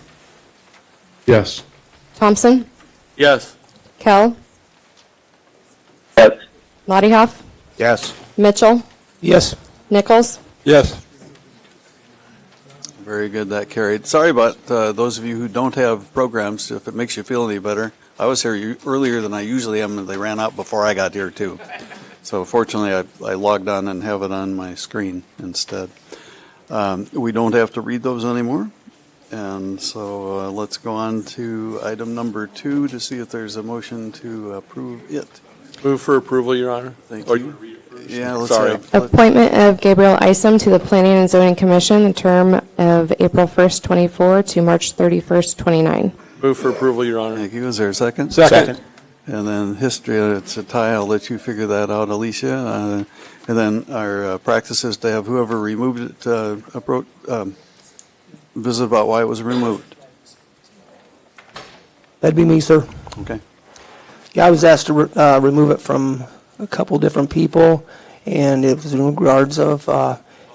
Yes. Thompson, Yes. Kell, Yes. Lottiehoff, Yes. Mitchell, Yes. Nichols, Yes. Very good, that carried. Sorry about those of you who don't have programs, if it makes you feel any better. I was here earlier than I usually am, and they ran out before I got here, too. So fortunately, I logged on and have it on my screen instead. We don't have to read those anymore. And so let's go on to item number 2 to see if there's a motion to approve it. Move for approval, Your Honor. Thank Or you. Yeah, let's Sorry. Appointment of Gabriel Isom to the Planning and Zoning Commission, the term of April 1st, 24 to March 31st, 29. Move for approval, Your Honor. Thank you. Is there a second? Second. And then history, it's a tie. I'll let you figure that out, Alicia. And then our practice is to have whoever removed it visit about why it was removed. That'd be me, sir. Okay. Yeah, I was asked to remove it from a couple different people, and it was in regards of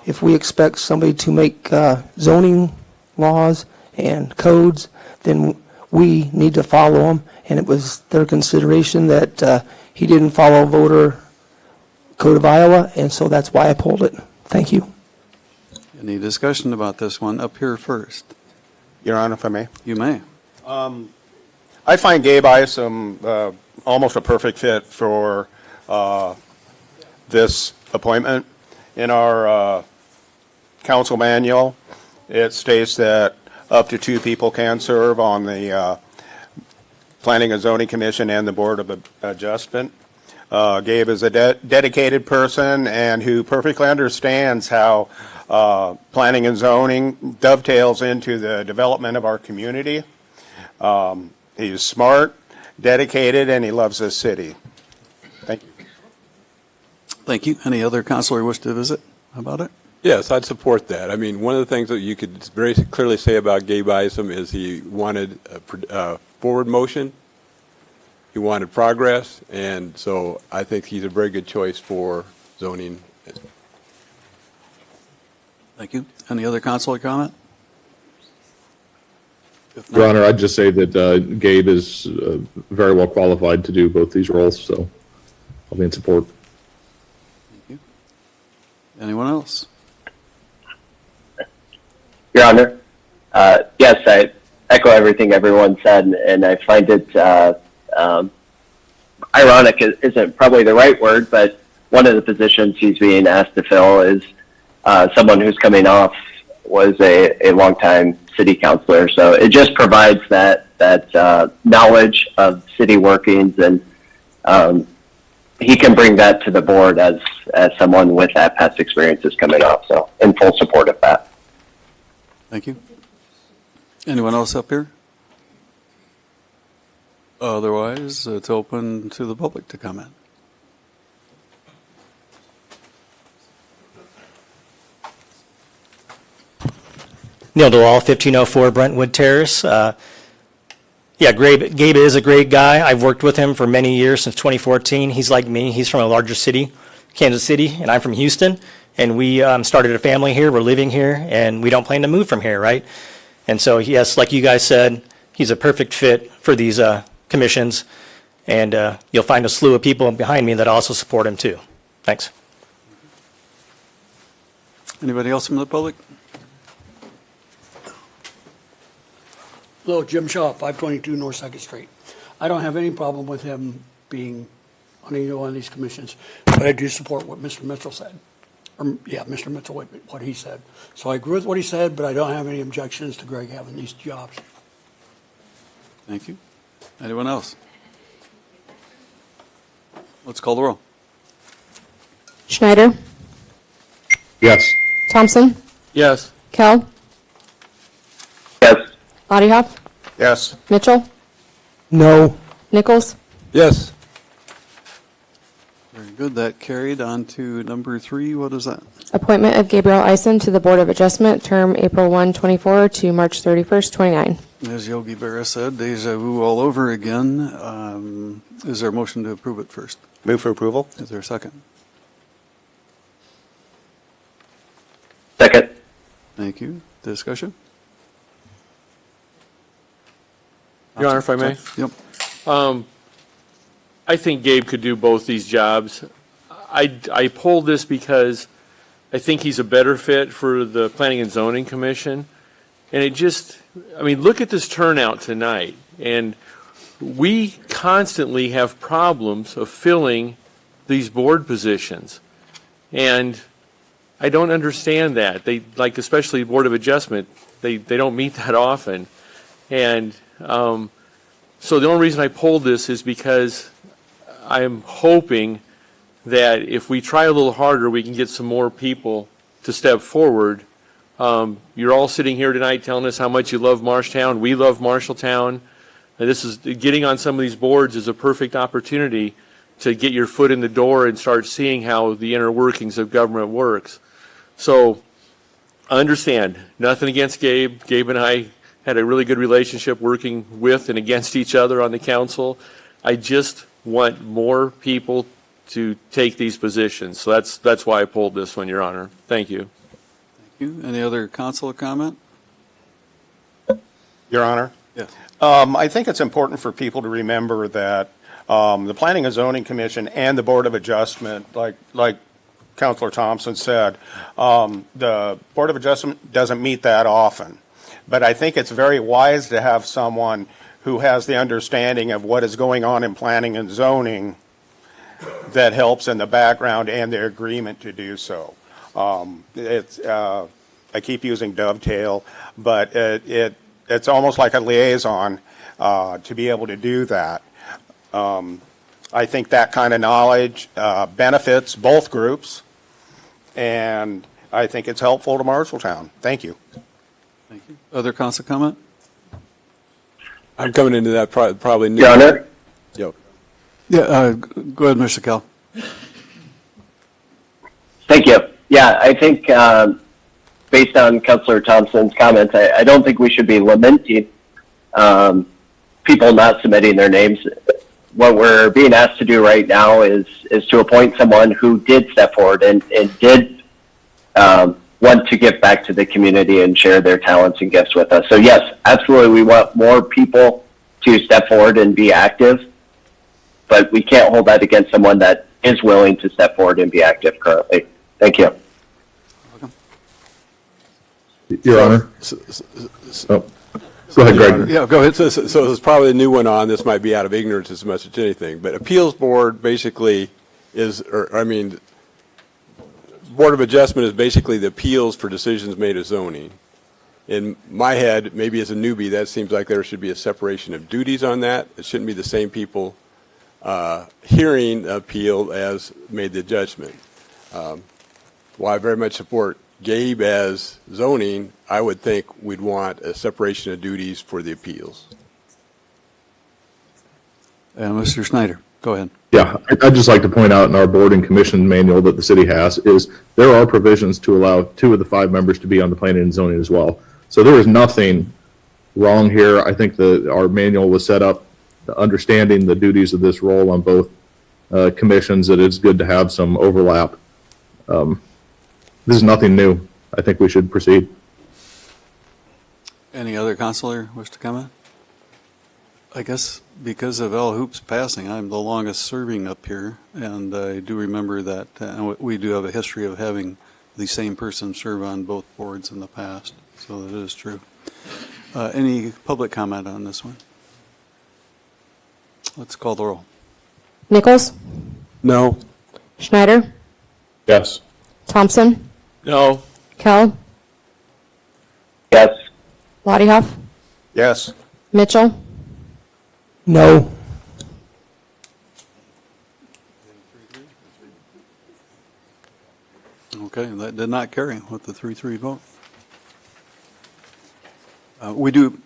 if we expect somebody to make zoning laws and codes, then we need to follow them, and it was their consideration that he didn't follow voter code of Iowa, and so that's why I pulled it. Thank you. Any discussion about this one up here first? Your Honor, if I may. You may. I find Gabe Isom almost a perfect fit for this appointment. In our council manual, it states that up to 2 people can serve on the Planning and Zoning Commission and the Board of Adjustment. Gabe is a dedicated person and who perfectly understands how planning and zoning dovetails into the development of our community. He's smart, dedicated, and he loves this city. Thank you. Thank you. Any other counselor wish to visit about it? Yes, I'd support that. I mean, one of the things that you could very clearly say about Gabe Isom is he wanted a forward motion. He wanted progress, and so I think he's a very good choice for zoning. Thank you. Any other counselor comment? Your Honor, I'd just say that Gabe is very well qualified to do both these roles, so I'll be in support. Thank you. Anyone else? Your Honor, yes, I echo everything everyone said, and I find it ironic isn't probably the right word, but one of the positions he's being asked to fill is someone who's coming off was a longtime city councilor. So it just provides that knowledge of city workings, and he can bring that to the board as someone with that past experience is coming off. So in full support of that. Thank you. Anyone else up here? Otherwise, it's open to the public to comment. Neil DeWall, 1504 Brentwood Terrace. Gabe is a great guy. I've worked with him for many years, since 2014. He's like me. He's from a larger city, Kansas City, and I'm from Houston. And we started a family here. We're living here, and we don't plan to move from here, right? And so, yes, like you guys said, he's a perfect fit for these commissions. And you'll find a slew of people behind me that also support him, too. Thanks. Anybody else from the public? Hello, Jim Shaw, 522 North 2nd Street. I don't have any problem with him being on either one of these commissions, but I do support what Mr. Mitchell said. Mr. Mitchell, what he said. So I agree with what he said, but I don't have any objections to Greg having these jobs. Thank you. Anyone else? Let's call the roll. Schneider? Yes. Thompson? Yes. Kell? Yes. Bodyhoff? Yes. Mitchell? No. Nichols? Yes. Very good. That carried on to number 3. What is that? Appointment of Gabriel Isom to the Board of Adjustment, term April 1, 24 to March 31st, 29. As Yogi Berra said, deja vu all over again. Is there a motion to approve it first? Move for approval. Is there a second? Second. Thank you. Discussion? Your Honor, if I may? Yep. I think Gabe could do both these jobs. I pulled this because I think he's a better fit for the Planning and Zoning Commission. And it just, I mean, look at this turnout tonight. And we constantly have problems of filling these board positions. And I don't understand that. They, like, especially Board of Adjustment, they don't meet that often. And so the only reason I pulled this is because I'm hoping that if we try a little harder, we can get some more people to step forward. You're all sitting here tonight telling us how much you love Marshalltown. We love Marshalltown. And this is, getting on some of these boards is a perfect opportunity to get your foot in the door and start seeing how the inner workings of government works. So I understand, nothing against Gabe. Gabe and I had a really good relationship working with and against each other on the council. I just want more people to take these positions. So that's why I pulled this one, Your Honor. Thank you. Thank you. Any other council comment? Your Honor? Yes. I think it's important for people to remember that the Planning and Zoning Commission and the Board of Adjustment, like Councilor Thompson said, the Board of Adjustment doesn't meet that often. But I think it's very wise to have someone who has the understanding of what is going on in planning and zoning that helps in the background and the agreement to do so. I keep using dovetail, but it's almost like a liaison to be able to do that. I think that kind of knowledge benefits both groups, and I think it's helpful to Marshalltown. Thank you. Thank you. Other council comment? I'm coming into that probably new. Your Honor? Yo. Yeah, go ahead, Mr. Kell. Thank you. Yeah, I think based on Councilor Thompson's comments, I don't think we should be lamenting people not submitting their names. What we're being asked to do right now is to appoint someone who did step forward and did want to give back to the community and share their talents and gifts with us. So yes, absolutely, we want more people to step forward and be active, but we can't hold that against someone that is willing to step forward and be active currently. Thank you. Your Honor. Go ahead, Greg. Yeah, go ahead. So there's probably a new one on. This might be out of ignorance as much as anything, but appeals board basically is, Board of Adjustment is basically the appeals for decisions made of zoning. In my head, maybe as a newbie, that seems like there should be a separation of duties on that. It shouldn't be the same people hearing the appeal as made the judgment. While I very much support Gabe as zoning, I would think we'd want a separation of duties for the appeals. Mr. Snyder, go ahead. Yeah, I'd just like to point out in our board and commission manual that the city has is there are provisions to allow 2 of the 5 members to be on the planning and zoning as well. So there is nothing wrong here. I think our manual was set up understanding the duties of this role on both commissions, that it's good to have some overlap. This is nothing new. I think we should proceed. Any other councilor wish to comment? I guess because of Al Hoop's passing, I'm the longest serving up here, and I do remember that we do have a history of having the same person serve on both boards in the past, so that is true. Any public comment on this one? Let's call the roll. Nichols? No. Schneider? Yes. Thompson? No. Kell? Yes. Lottiehoff? Yes. Mitchell? No. Okay, that did not carry with the 3-3 vote. We do,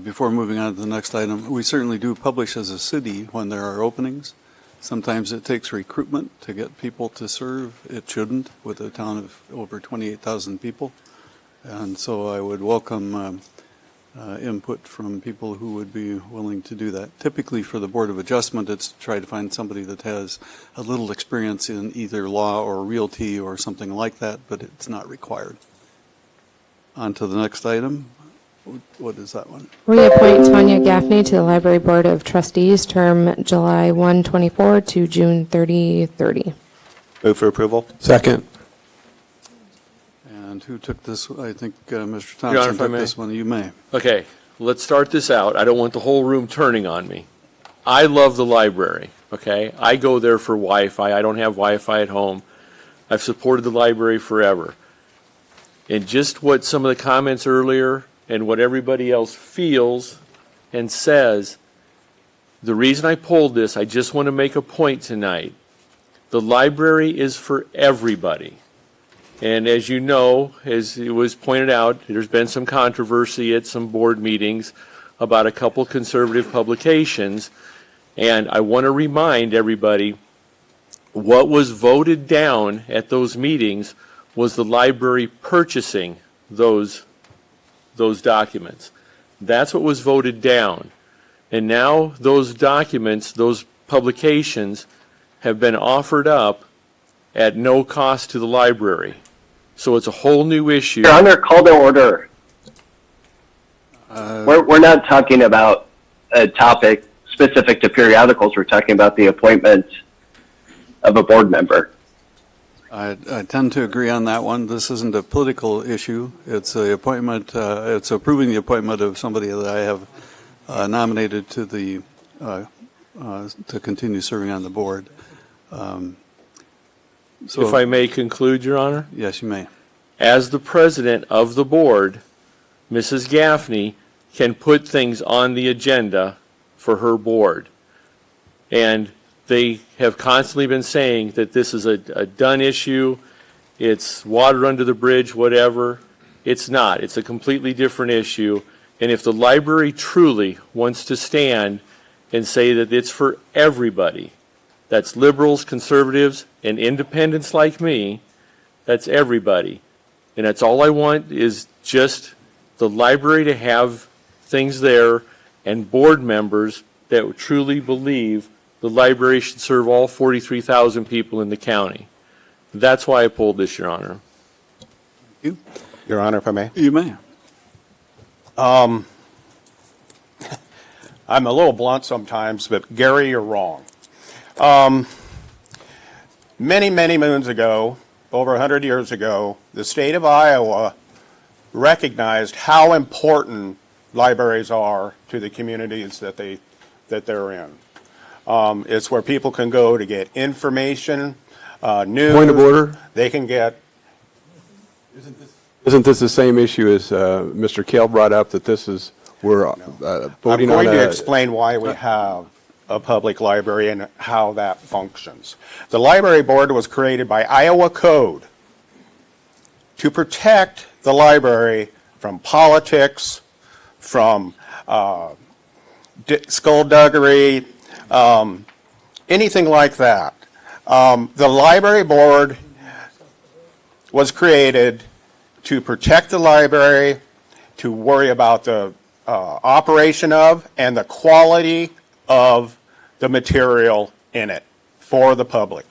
before moving on to the next item, we certainly do publish as a city when there are openings. Sometimes it takes recruitment to get people to serve. It shouldn't with a town of over 28,000 people. And so I would welcome input from people who would be willing to do that. Typically for the Board of Adjustment, it's to try to find somebody that has a little experience in either law or realty or something like that, but it's not required. On to the next item. What is that one? Reappoint Tanya Gaffney to the Library Board of Trustees, term July 1, 24 to June 30, 30. Move for approval. Second. And who took this? I think Mr. Honor, Thompson if I took may. this one. You may. Okay, let's start this out. I don't want the whole room turning on me. I love the library, okay? I go there for Wi-Fi. I don't have Wi-Fi at home. I've supported the library forever. And just what some of the comments earlier and what everybody else feels and says, the reason I pulled this, I just want to make a point tonight. The library is for everybody. And as you know, as it was pointed out, there's been some controversy at some board meetings about a couple conservative publications. And I want to remind everybody, what was voted down at those meetings was the library purchasing those documents. That's what was voted down. And now those documents, those publications, have been offered up at no cost to the library. So it's a whole new issue. Your Honor, call to order. We're not talking about a topic specific to periodicals. We're talking about the appointment of a board member. I tend to agree on that one. This isn't a political issue. It's a appointment. It's approving the appointment of somebody that I have nominated to the to continue serving on the board. So, if I may conclude, Your Honor? Yes, you may. As the president of the board, Mrs. Gaffney can put things on the agenda for her board. And they have constantly been saying that this is a done issue, it's water under the bridge, whatever. It's not. It's a completely different issue. And if the library truly wants to stand and say that it's for everybody, that's liberals, conservatives, and independents like me, that's everybody. And that's all I want, is just the library to have things there and board members that truly believe the library should serve all 43,000 people in the county. That's why I pulled this, Your Honor. You? Your Honor, if I may. You may. I'm a little blunt sometimes, but Gary, you're wrong. Many, many moons ago, over 100 years ago, the state of Iowa recognized how important libraries are to the communities that they're in. It's where people can go to get information, news. Point of order. They can get. Isn't this the same issue as Mr. Kale brought up, that this is, we're voting on I'm going to explain why we have a public library and how that functions. The library board was created by Iowa code to protect the library from politics, from skullduggery, anything like that. The library board was created to protect the library, to worry about the operation of and the quality of the material in it for the public.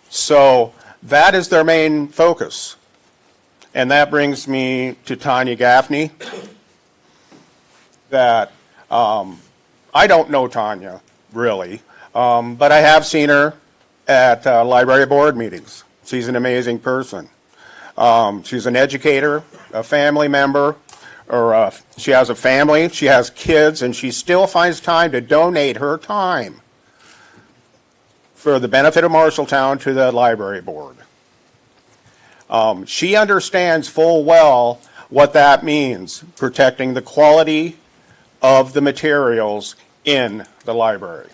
So that is their main focus. And that brings me to Tanya Gaffney, that I don't know Tanya, really, but I have seen her at library board meetings. She's an amazing person. She's an educator, a family member, or she has a family, she has kids, and she still finds time to donate her time for the benefit of Marshalltown to the library board. She understands full well what that means, protecting the quality of the materials in the library.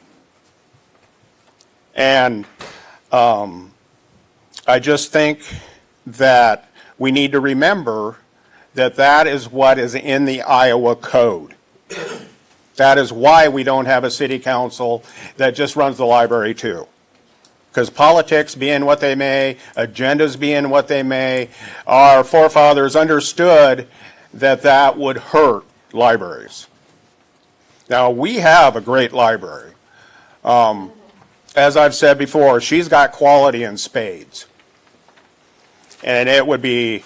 And I just think that we need to remember that that is what is in the Iowa code. That is why we don't have a city council that just runs the library too. Because politics being what they may, agendas being what they may, our forefathers understood that that would hurt libraries. Now, we have a great library. As I've said before, she's got quality in spades. And it would be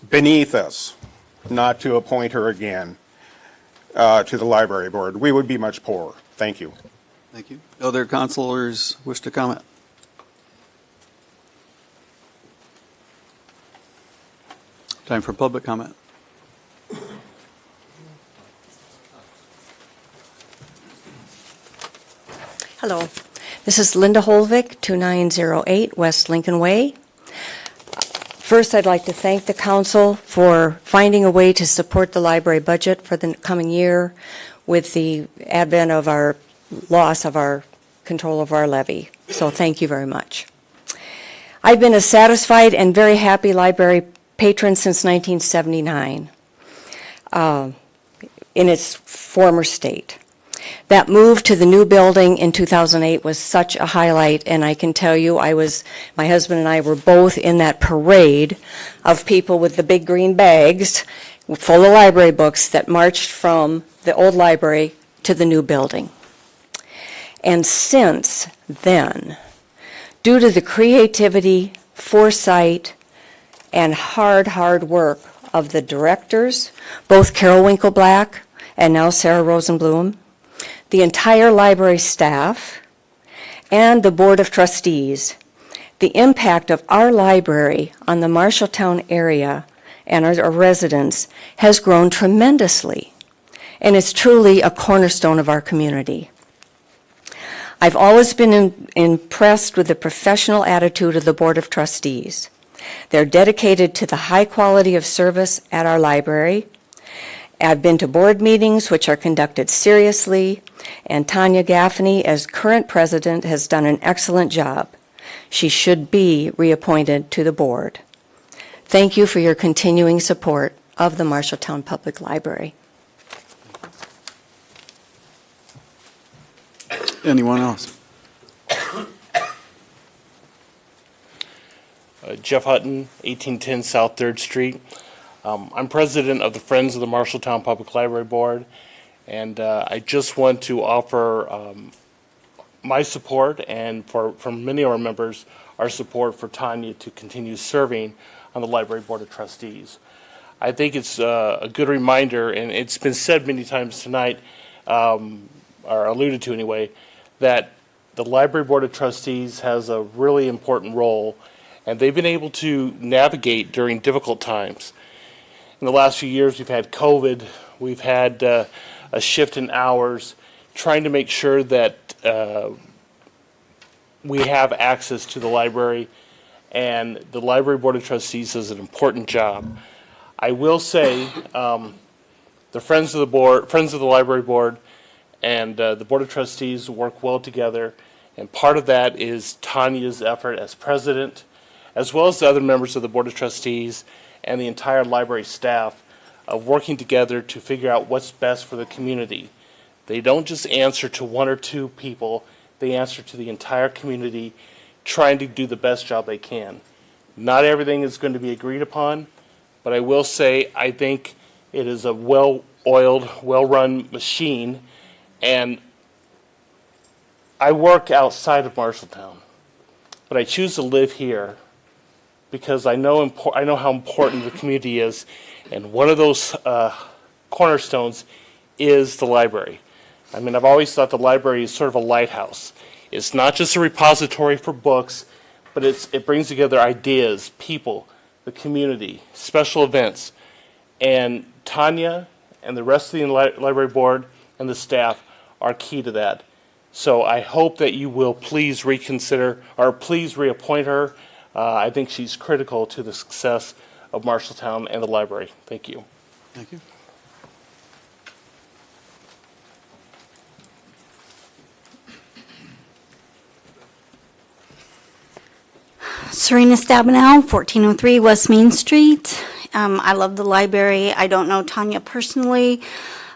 beneath us not to appoint her again to the library board. We would be much poorer. Thank you. Thank you. Other councilors wish to comment? Time for public comment. Hello, this is Linda Holvik, 2908 West Lincoln Way. First, I'd like to thank the council for finding a way to support the library budget for the coming year with the advent of our loss of our control of our levy. So thank you very much. I've been a satisfied and very happy library patron since 1979 in its former state. That move to the new building in 2008 was such a highlight, and I can tell you, my husband and I were both in that parade of people with the big green bags full of library books that marched from the old library to the new building. And since then, due to the creativity, foresight, and hard work of the directors, both Carol Winkleblack and now Sarah Rosenblum, the entire library staff, and the Board of Trustees, the impact of our library on the Marshalltown area and our residents has grown tremendously, and it's truly a cornerstone of our community. I've always been impressed with the professional attitude of the Board of Trustees. They're dedicated to the high quality of service at our library. I've been to board meetings which are conducted seriously, and Tanya Gaffney, as current president, has done an excellent job. She should be reappointed to the board. Thank you for your continuing support of the Marshalltown Public Library. Anyone else? Jeff Hutton, 1810 South 3rd Street. I'm president of the Friends of the Marshalltown Public Library Board, and I just want to offer my support and from many of our members, our support for Tanya to continue serving on the Library Board of Trustees. I think it's a good reminder, and it's been said many times tonight, or alluded to anyway, that the Library Board of Trustees has a really important role, and they've been able to navigate during difficult times. In the last few years, we've had COVID, we've had a shift in hours, trying to make sure that we have access to the library, and the Library Board of Trustees does an important job. I will say, the Friends of the Library Board and the Board of Trustees work well together, and part of that is Tanya's effort as president, as well as the other members of the Board of Trustees and the entire library staff of working together to figure out what's best for the community. They don't just answer to one or two people, they answer to the entire community, trying to do the best job they can. Not everything is going to be agreed upon, but I will say I think it is a well-oiled, well-run machine, and I work outside of Marshalltown, but I choose to live here because I know how important the community is, and one of those cornerstones is the library. I mean, I've always thought the library is sort of a lighthouse. It's not just a repository for books, but it brings together ideas, people, the community, special events, and Tanya and the rest of the library board and the staff are key to that. So I hope that you will please reconsider, or please reappoint her. I think she's critical to the success of Marshalltown and the library. Thank you. Thank you. Serena Stabenow, 1403 West Main Street. I love the library. I don't know Tanya personally.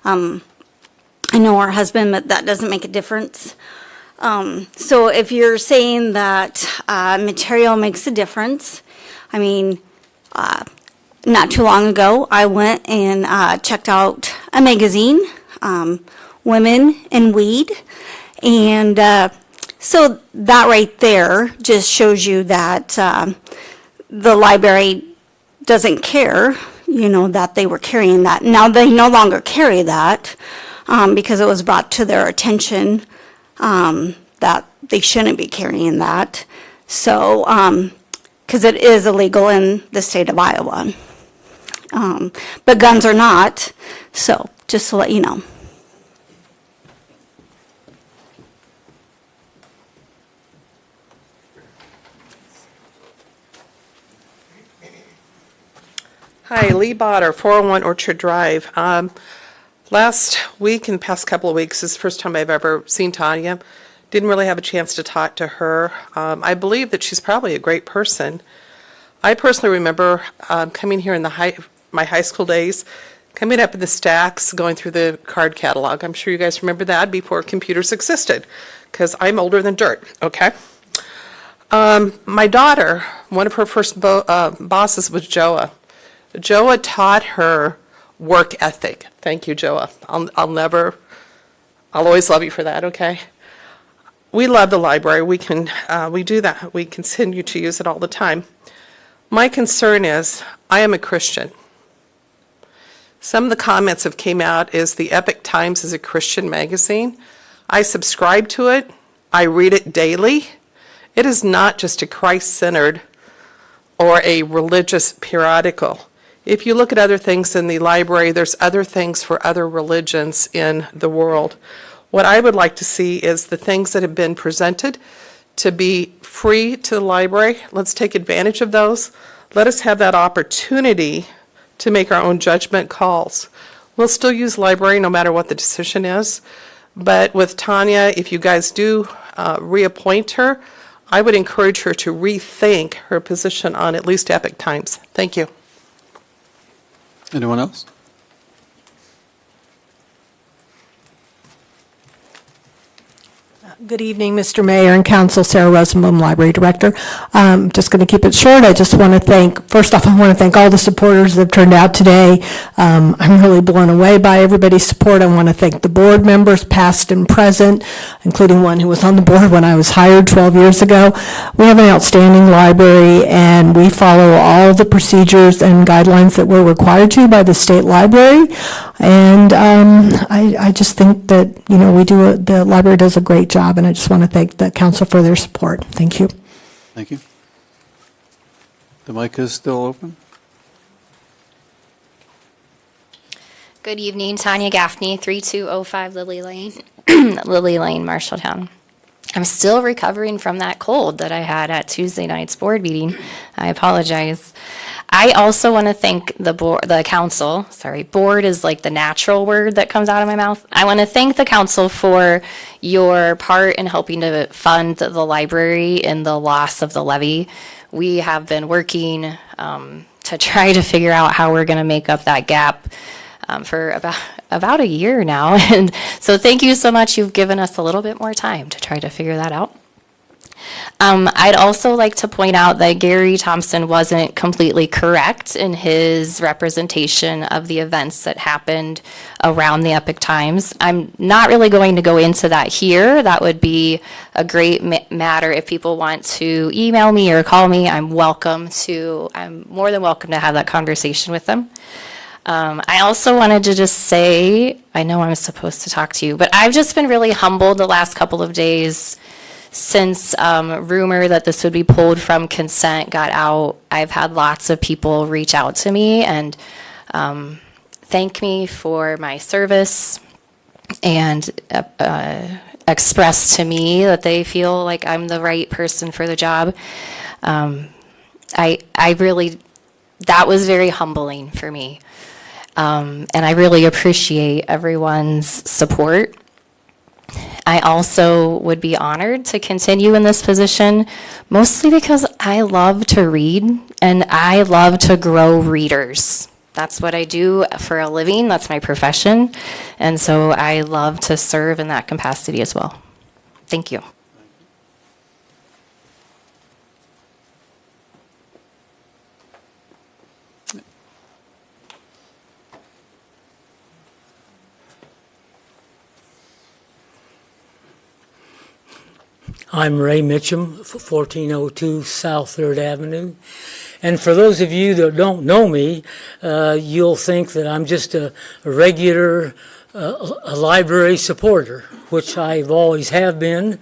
I know her husband, but that doesn't make a difference. So if you're saying that material makes a difference, I mean, not too long ago, I went and checked out a magazine, Women in Weed, and so that right there just shows you that the library doesn't care, you know, that they were carrying that. Now they no longer carry that because it was brought to their attention that they shouldn't be carrying that. So, because it is illegal in the state of Iowa. but guns are not. So just to let you know. Hi, Lee Botter, 401 Orchard Drive. Last week and the past couple of weeks is the first time I've ever seen Tanya. Didn't really have a chance to talk to her. I believe that she's probably a great person. I personally remember coming here in my high school days, coming up in the stacks, going through the card catalog. I'm sure you guys remember that before computers existed, because I'm older than dirt, okay? My daughter, one of her first bosses was Joa. Joa taught her work ethic. Thank you, Joa. I'll always love you for that, okay? We love the library. We do that. We continue to use it all the time. My concern is, I am a Christian. Some of the comments have came out is the Epoch Times is a Christian magazine. I subscribe to it. I read it daily. It is not just a Christ-centered or a religious periodical. If you look at other things in the library, there's other things for other religions in the world. What I would like to see is the things that have been presented to be free to the library. Let's take advantage of those. Let us have that opportunity to make our own judgment calls. We'll still use library no matter what the decision is. But with Tanya, if you guys do reappoint her, I would encourage her to rethink her position on at least Epoch Times. Thank you. Anyone else? Good evening, Mr. Mayor and Council. Sarah Rosenblum, Library Director. Just going to keep it short. I just want to first off, I want to thank all the supporters that have turned out today. I'm really blown away by everybody's support. I want to thank the board members, past and present, including one who was on the board when I was hired 12 years ago. We have an outstanding library, and we follow all the procedures and guidelines that we're required to by the state library. And I just think that, the library does a great job, and I just want to thank the council for their support. Thank you. Thank you. The mic is still open. Good evening, Tanya Gaffney, 3205 Lily Lane, Lily Lane, Marshalltown. I'm still recovering from that cold that I had at Tuesday night's board meeting. I apologize. I also want to thank the council. Sorry, board is like the natural word that comes out of my mouth. I want to thank the council for your part in helping to fund the library in the loss of the levy. We have been working to try to figure out how we're going to make up that gap for about a year now. And so thank you so much. You've given us a little bit more time to try to figure that out. I'd also like to point out that Gary Thompson wasn't completely correct in his representation of the events that happened around the Epoch Times. I'm not really going to go into that here. That would be a great matter if people want to email me or call me. I'm more than welcome to have that conversation with them. I also wanted to just say, I know I'm supposed to talk to you, but I've just been really humbled the last couple of days since rumor that this would be pulled from consent got out. I've had lots of people reach out to me and thank me for my service and express to me that they feel like I'm the right person for the job. That was very humbling for me. And I really appreciate everyone's support. I also would be honored to continue in this position, mostly because I love to read and I love to grow readers. That's what I do for a living. That's my profession. And so I love to serve in that capacity as well. Thank you. I'm Ray Mitchum, 1402 South 3rd Avenue. And for those of you that don't know me, you'll think that I'm just a regular a library supporter, which I've always have been.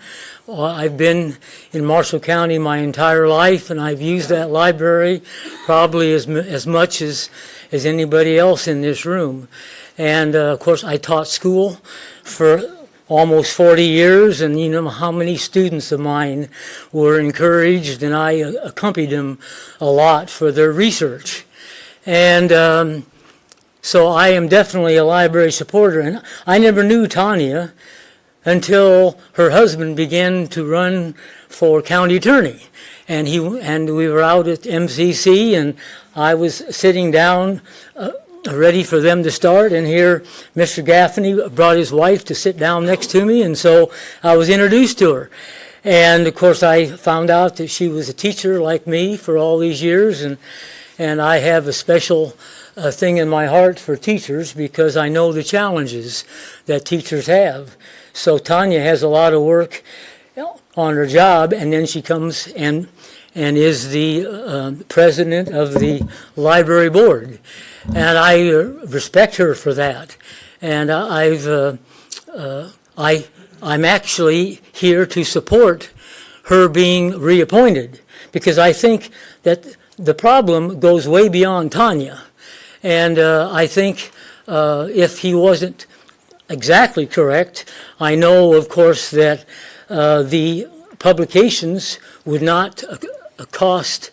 I've been in Marshall County my entire life, and I've used that library probably as much as anybody else in this room. And of course, I taught school for almost 40 years, and you know how many students of mine were encouraged, and I accompanied them a lot for their research. And so I am definitely a library supporter, and I never knew Tanya until her husband began to run for county attorney. And we were out at MCC, and I was sitting down ready for them to start, and here Mr. Gaffney brought his wife to sit down next to me, and so I was introduced to her. And of course I found out that she was a teacher like me for all these years, and I have a special thing in my heart for teachers because I know the challenges that teachers have. So Tanya has a lot of work on her job, and then she comes and is the president of the library board. And I respect her for that. And I'm actually here to support her being reappointed because I think that the problem goes way beyond Tanya. And I think if he wasn't exactly correct, I know, of course, that the publications would not cost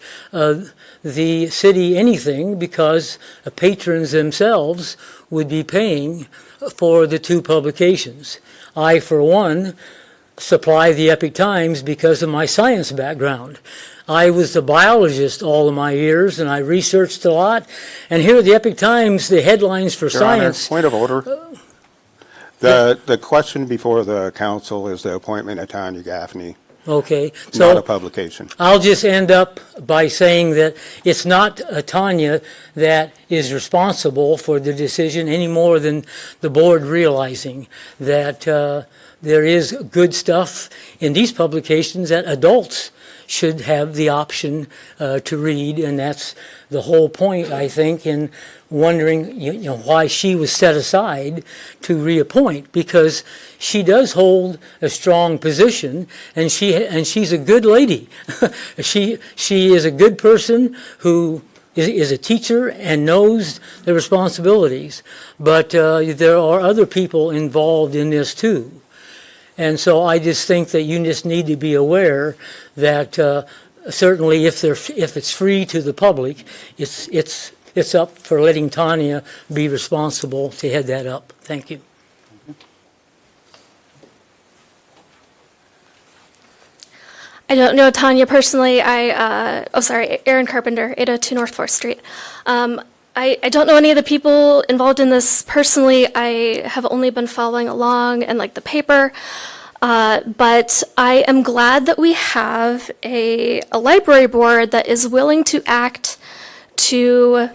the city anything because patrons themselves would be paying for the two publications. I, for one, supply the Epic Times because of my science background. I was a biologist all of my years, and I researched a lot. And here at the Epic Times, the headlines for Your Honor, science... point of order. The question before the council is the appointment of Tanya Gaffney, Okay, not a so publication. I'll just end up by saying that it's not Tanya that is responsible for the decision any more than the board realizing that there is good stuff in these publications that adults should have the option to read, and that's the whole point, I think, in wondering why she was set aside to reappoint, because she does hold a strong position, and she's a good lady. She is a good person who is a teacher and knows the responsibilities, but there are other people involved in this too. And so I just think that you just need to be aware that certainly if it's free to the public, it's up for letting Tanya be responsible to head that up. Thank you. I don't know Tanya personally. Erin Carpenter, 802 North 4th Street. I don't know any of the people involved in this personally. I have only been following along and like the paper. But I am glad that we have a library board that is willing to act to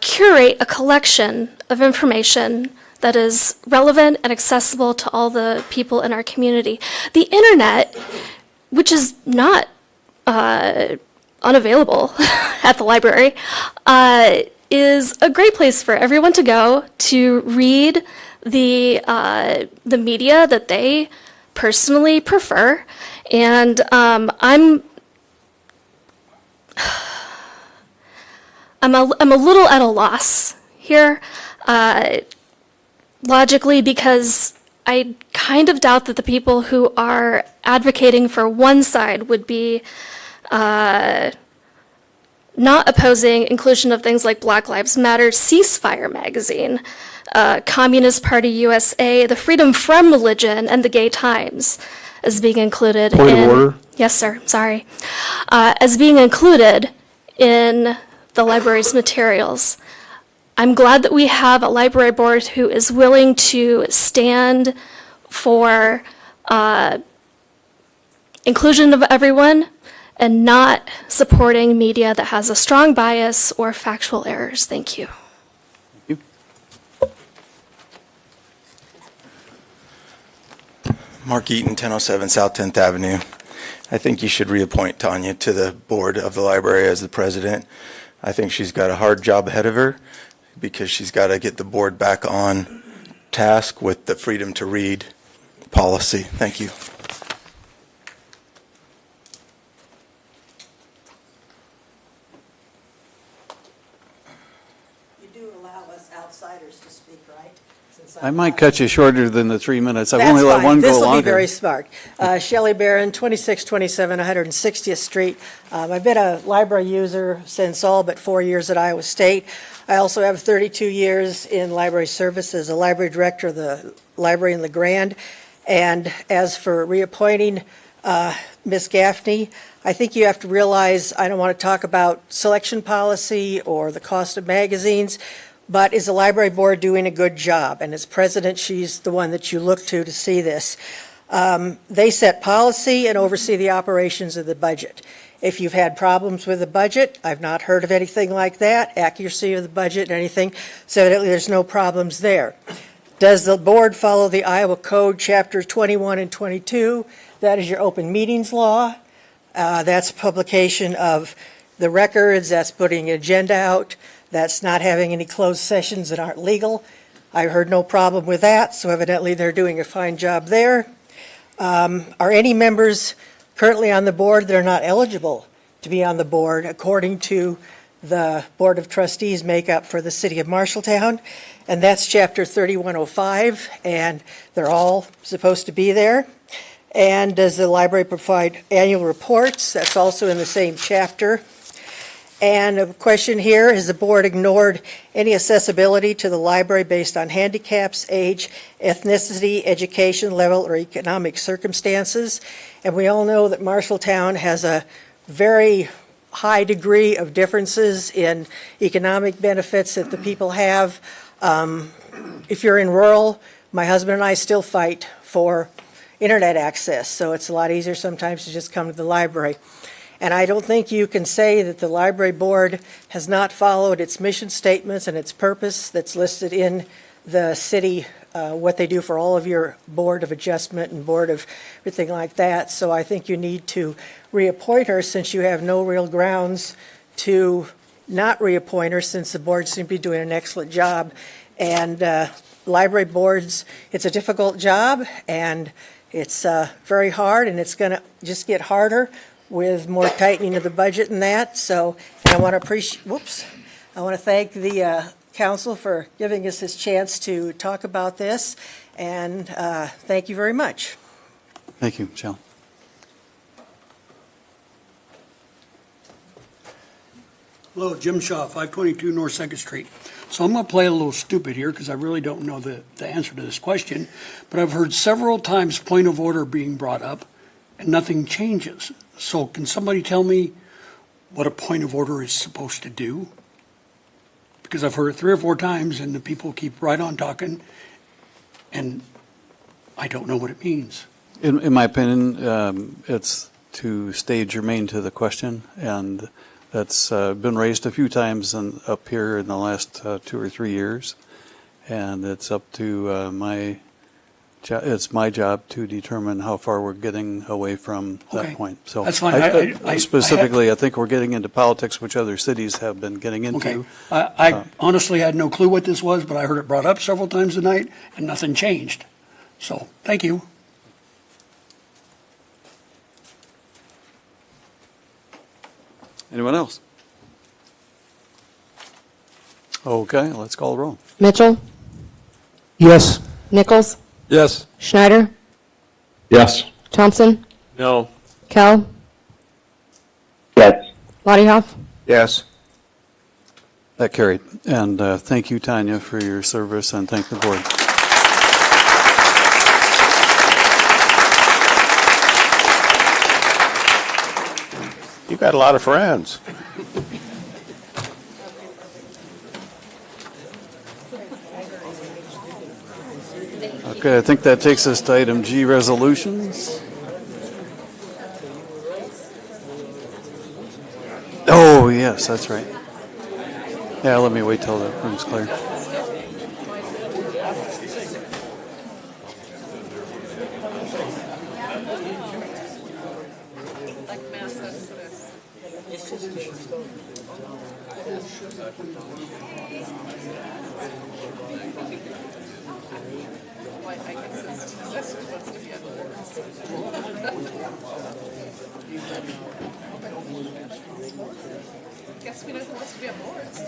curate a collection of information that is relevant and accessible to all the people in our community. The internet, which is not unavailable at the library, is a great place for everyone to go to read the media that they personally prefer. And I'm a little at a loss here, logically, because I kind of doubt that the people who are advocating for one side would be not opposing inclusion of things like Black Lives Matter, Ceasefire magazine, Communist Party USA, the Freedom from Religion, and the Gay Times as being included Point of order. Yes, sir, sorry. As being included in the library's materials. I'm glad that we have a library board who is willing to stand for inclusion of everyone and not supporting media that has a strong bias or factual errors. Thank you. Mark Eaton, 1007 South 10th Avenue. I think you should reappoint Tanya to the board of the library as the president. I think she's got a hard job ahead of her because she's got to get the board back on task with the freedom to read policy. Thank you. You do allow us outsiders to speak, right? I might cut you shorter than the 3 minutes. I've That's only let fine. one go This will be longer. very smart. Shelley Barron, 2627 160th Street. I've been a library user since all but 4 years at Iowa State. I also have 32 years in library service as a library director of the library in LeGrand. And as for reappointing Ms. Gaffney, I think you have to realize, I don't want to talk about selection policy or the cost of magazines, but is the library board doing a good job? And as president, she's the one that you look to see this. They set policy and oversee the operations of the budget. If you've had problems with the budget, I've not heard of anything like that, accuracy of the budget and anything, so evidently there's no problems there. Does the board follow the Iowa Code, Chapters 21 and 22? That is your open meetings law. That's publication of the records, that's putting an agenda out, that's not having any closed sessions that aren't legal. I heard no problem with that, so evidently they're doing a fine job there. Are any members currently on the board that are not eligible to be on the board according to the Board of Trustees makeup for the city of Marshalltown? And that's Chapter 3105, and they're all supposed to be there. And does the library provide annual reports? That's also in the same chapter. And a question here, has the board ignored any accessibility to the library based on handicaps, age, ethnicity, education level, or economic circumstances? And we all know that Marshalltown has a very high degree of differences in economic benefits that the people have. If you're in rural, my husband and I still fight for internet access, so it's a lot easier sometimes to just come to the library. And I don't think you can say that the library board has not followed its mission statements and its purpose that's listed in the city, what they do for all of your board of adjustment and board of everything like that. So I think you need to reappoint her, since you have no real grounds to not reappoint her, since the board seems to be doing an excellent job. And library boards, it's a difficult job, and it's very hard, and it's going to just get harder with more tightening of the budget and that. So, and I want to thank the council for giving us this chance to talk about this, and thank you very much. Thank you, Michelle. Hello, Jim Shaw, 522 North 2nd Street. So I'm going to play a little stupid here because I really don't know the answer to this question, but I've heard several times point of order being brought up and nothing changes. So can somebody tell me what a point of order is supposed to do? Because I've heard it 3 or 4 times and the people keep right on talking and I don't know what it means. In my opinion, it's to stay germane to the question, and that's been raised a few times up here in the last 2 or 3 years, and it's up to it's my job to determine how far we're getting away from that point. So that's fine. I think we're getting into politics, which other cities have been getting into. Okay. I honestly had no clue what this was, but I heard it brought up several times tonight, and nothing changed. So, thank you. Anyone else? Okay, let's call the roll. Mitchell? Yes. Nichols? Yes. Schneider? Yes. Thompson? No. Kell? Yes. Lottiehoff? Yes. That carried. And thank you, Tanya, for your service, and thank the board. You got a lot of friends. Okay, I think that takes us to item G, resolutions. Oh, yes, that's right. Yeah, let me wait till the room's clear. Guess we know who wants to be on boards.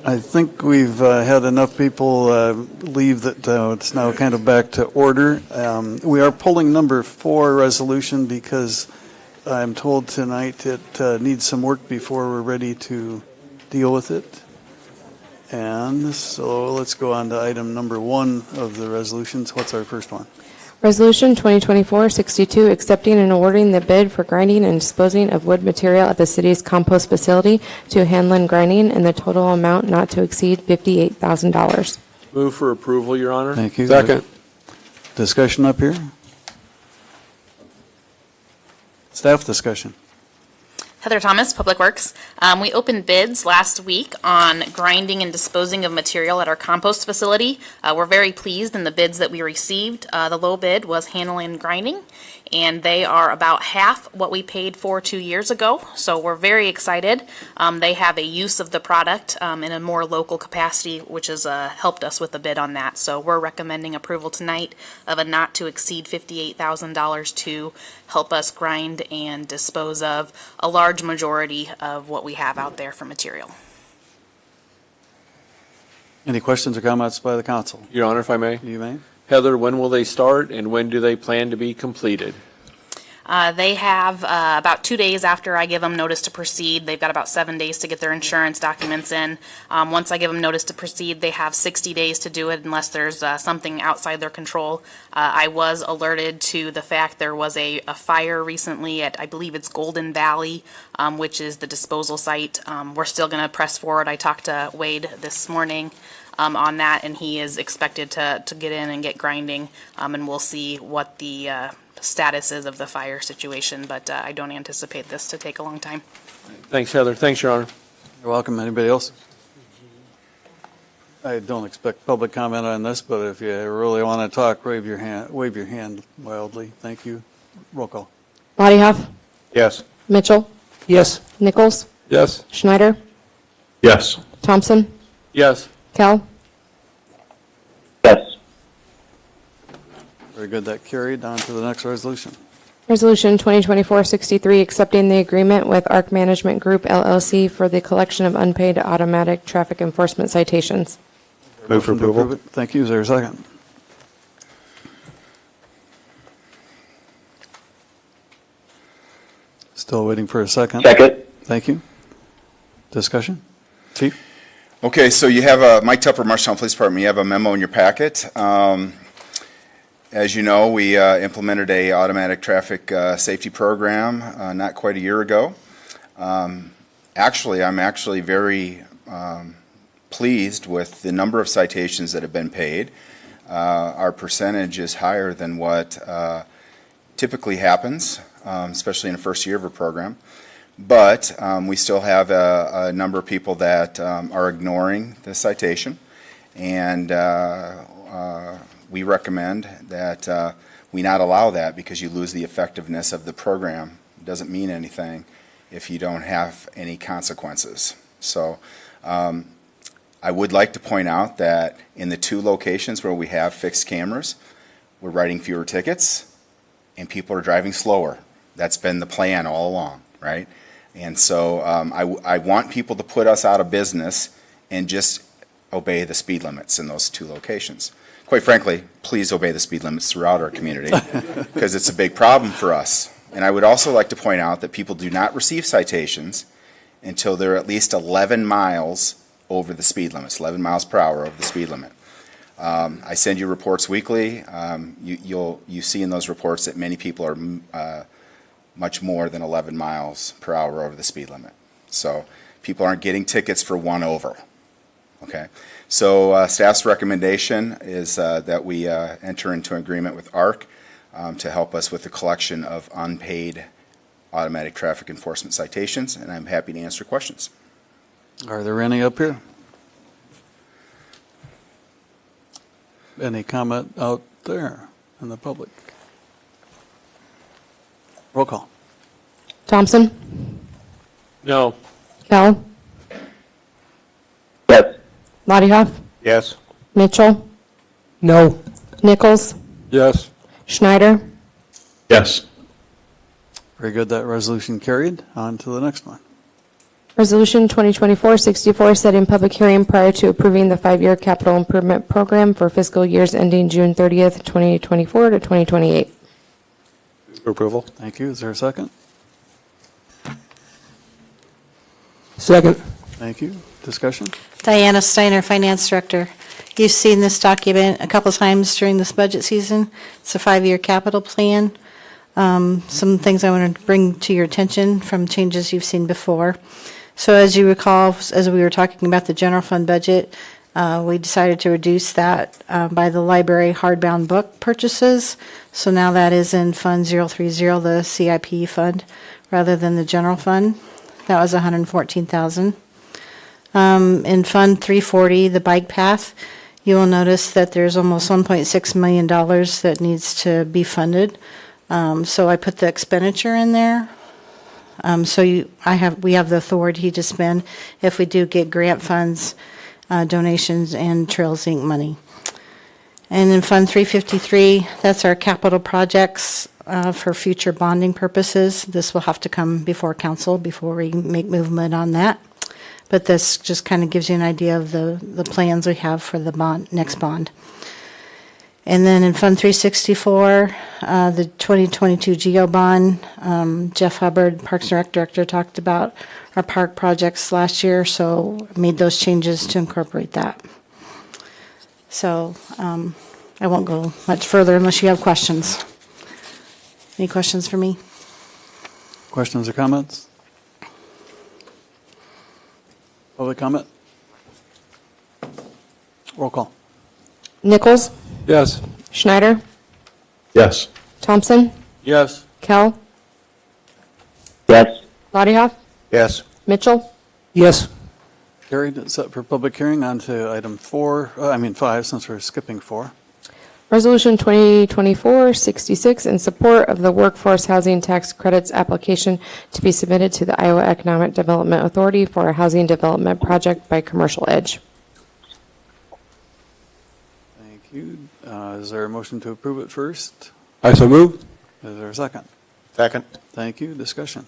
I think we've had enough people leave that it's now kind of back to order. We are pulling number 4 resolution because I'm told tonight it needs some work before we're ready to deal with it. And so let's go on to item number 1 of the resolutions. What's our first one? Resolution 2024-62, accepting and awarding the bid for grinding and disposing of wood material at the city's compost facility to Hanlon Grinding in the total amount not to exceed $58,000. Move for approval, Your Honor. Thank you. Second. Discussion up here? Staff discussion. Heather Thomas, Public Works. We opened bids last week on grinding and disposing of material at our compost facility. We're very pleased in the bids that we received. The low bid was Hanlon Grinding, and they are about half what we paid for 2 years ago. So we're very excited. They have a use of the product in a more local capacity, which has helped us with the bid on that. So we're recommending approval tonight of a not to exceed $58,000 to help us grind and dispose of a large majority of what we have out there for material. Any questions or comments by the council? Your Honor, if I may. You may. Heather, when will they start and when do they plan to be completed? They have about 2 days after I give them notice to proceed. They've got about 7 days to get their insurance documents in. Once I give them notice to proceed, they have 60 days to do it unless there's something outside their control. I was alerted to the fact there was a fire recently at, I believe it's Golden Valley, which is the disposal site. We're still going to press forward. I talked to Wade this morning on that, and he is expected to get in and get grinding, and we'll see what the status is of the fire situation, but I don't anticipate this to take a long time. Thanks, Heather. Thanks, Your Honor. You're welcome. Anybody else? I don't expect public comment on this, but if you really want to talk, wave your hand wildly. Thank you. Roll call. Bodyhoff, Yes. Mitchell, Yes. Nichols, Yes. Schneider, Yes. Thompson, Yes. Kell. Yes. Very good. That carried. On to the next resolution. Resolution 2024-63, accepting the agreement with ARC Management Group LLC for the collection of unpaid automatic traffic enforcement citations. Move for Motion to approval. approve it. Thank you. Is there a second? Still waiting for a second. Second. Thank you. Discussion? Chief? Okay, so you have Mike Tupper, Marshalltown Police Department, you have a memo in your packet. As you know, we implemented a automatic traffic safety program not quite a year ago. Actually, I'm actually very pleased with the number of citations that have been paid. Our percentage is higher than what typically happens, especially in the first year of a program. But we still have a number of people that are ignoring the citation, and we recommend that we not allow that because you lose the effectiveness of the program. It doesn't mean anything if you don't have any consequences. So I would like to point out that in the 2 locations where we have fixed cameras, we're writing fewer tickets and people are driving slower. That's been the plan all along, right? And so I want people to put us out of business and just obey the speed limits in those 2 locations. Quite frankly, please obey the speed limits throughout our community because it's a big problem for us. And I would also like to point out that people do not receive citations until they're at least 11 miles over the speed limits, 11 miles per hour over the speed limit. I send you reports weekly. You see in those reports that many people are much more than 11 miles per hour over the speed limit. So people aren't getting tickets for one over. Okay, so staff's recommendation is that we enter into an agreement with ARC to help us with the collection of unpaid automatic traffic enforcement citations, and I'm happy to answer questions. Are there any up here? Any comment out there in the public? Roll call. Thompson? No. Kell? Yes. Lottiehoff? Yes. Mitchell? No. Nichols? Yes. Schneider? Yes. Very good. That resolution carried. On to the next one. Resolution 2024-64, setting public hearing prior to approving the 5-year capital improvement program for fiscal years ending June 30th, 2024 to 2028. For approval. Thank you. Is there a second? Second. Thank you. Discussion? Diana Steiner, Finance Director. You've seen this document a couple times during this budget season. It's a 5-year capital plan. Some things I want to bring to your attention from changes you've seen before. So as you recall, as we were talking about the general fund budget, we decided to reduce that by the library hardbound book purchases. So now that is in Fund 030, the CIP fund, rather than the general fund. That was $114,000. In Fund 340, the bike path, you will notice that there's almost $1.6 million that needs to be funded. So I put the expenditure in there. So we have the authority to spend if we do get grant funds, donations, and Trails Inc. money. And in Fund 353, that's our capital projects for future bonding purposes. This will have to come before council before we make movement on that. But this just kind of gives you an idea of the plans we have for the next bond. And then in Fund 364, the 2022 GEO bond, Jeff Hubbard, Parks and Rec Director, talked about our park projects last year, so made those changes to incorporate that. So I won't go much further unless you have questions. Any questions for me? Questions or comments? Public comment? Roll call. Nichols? Yes. Schneider? Yes. Thompson? Yes. Kell? Yes. Lottiehoff? Yes. Mitchell? Yes. Carried. It's set for public hearing. On to item 5, since we're skipping 4. Resolution 2024-66 in support of the Workforce Housing Tax Credits application to be submitted to the Iowa Economic Development Authority for a housing development project by Commercial Edge. Thank you. Is there a motion to approve it first? I so move. Is there a second? Second. Thank you. Discussion.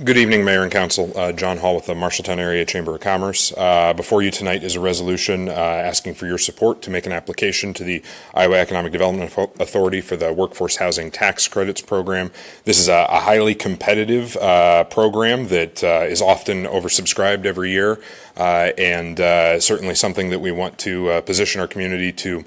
Good evening, Mayor and Council. John Hall with the Marshalltown Area Chamber of Commerce. Before you tonight is a resolution asking for your support to make an application to the Iowa Economic Development Authority for the Workforce Housing Tax Credits Program. This is a highly competitive program that is often oversubscribed every year, and certainly something that we want to position our community to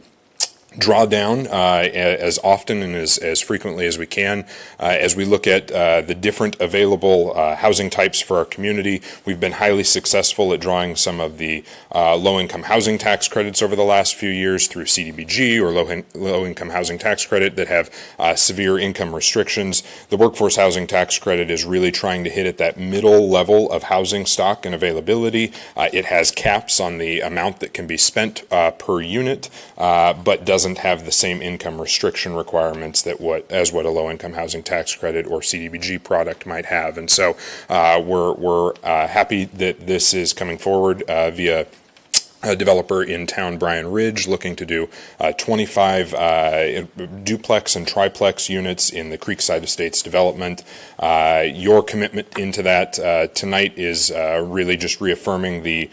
draw down as often and as frequently as we can. As we look at the different available housing types for our community, we've been highly successful at drawing some of the low-income housing tax credits over the last few years through CDBG or low-income housing tax credit that have severe income restrictions. The workforce housing tax credit is really trying to hit at that middle level of housing stock and availability. It has caps on the amount that can be spent per unit, but doesn't have the same income restriction requirements as what a low-income housing tax credit or CDBG product might have. And so we're happy that this is coming forward via developer in town, Brian Ridge, looking to do 25 duplex and triplex units in the Creekside Estates development. Your commitment into that tonight is really just reaffirming the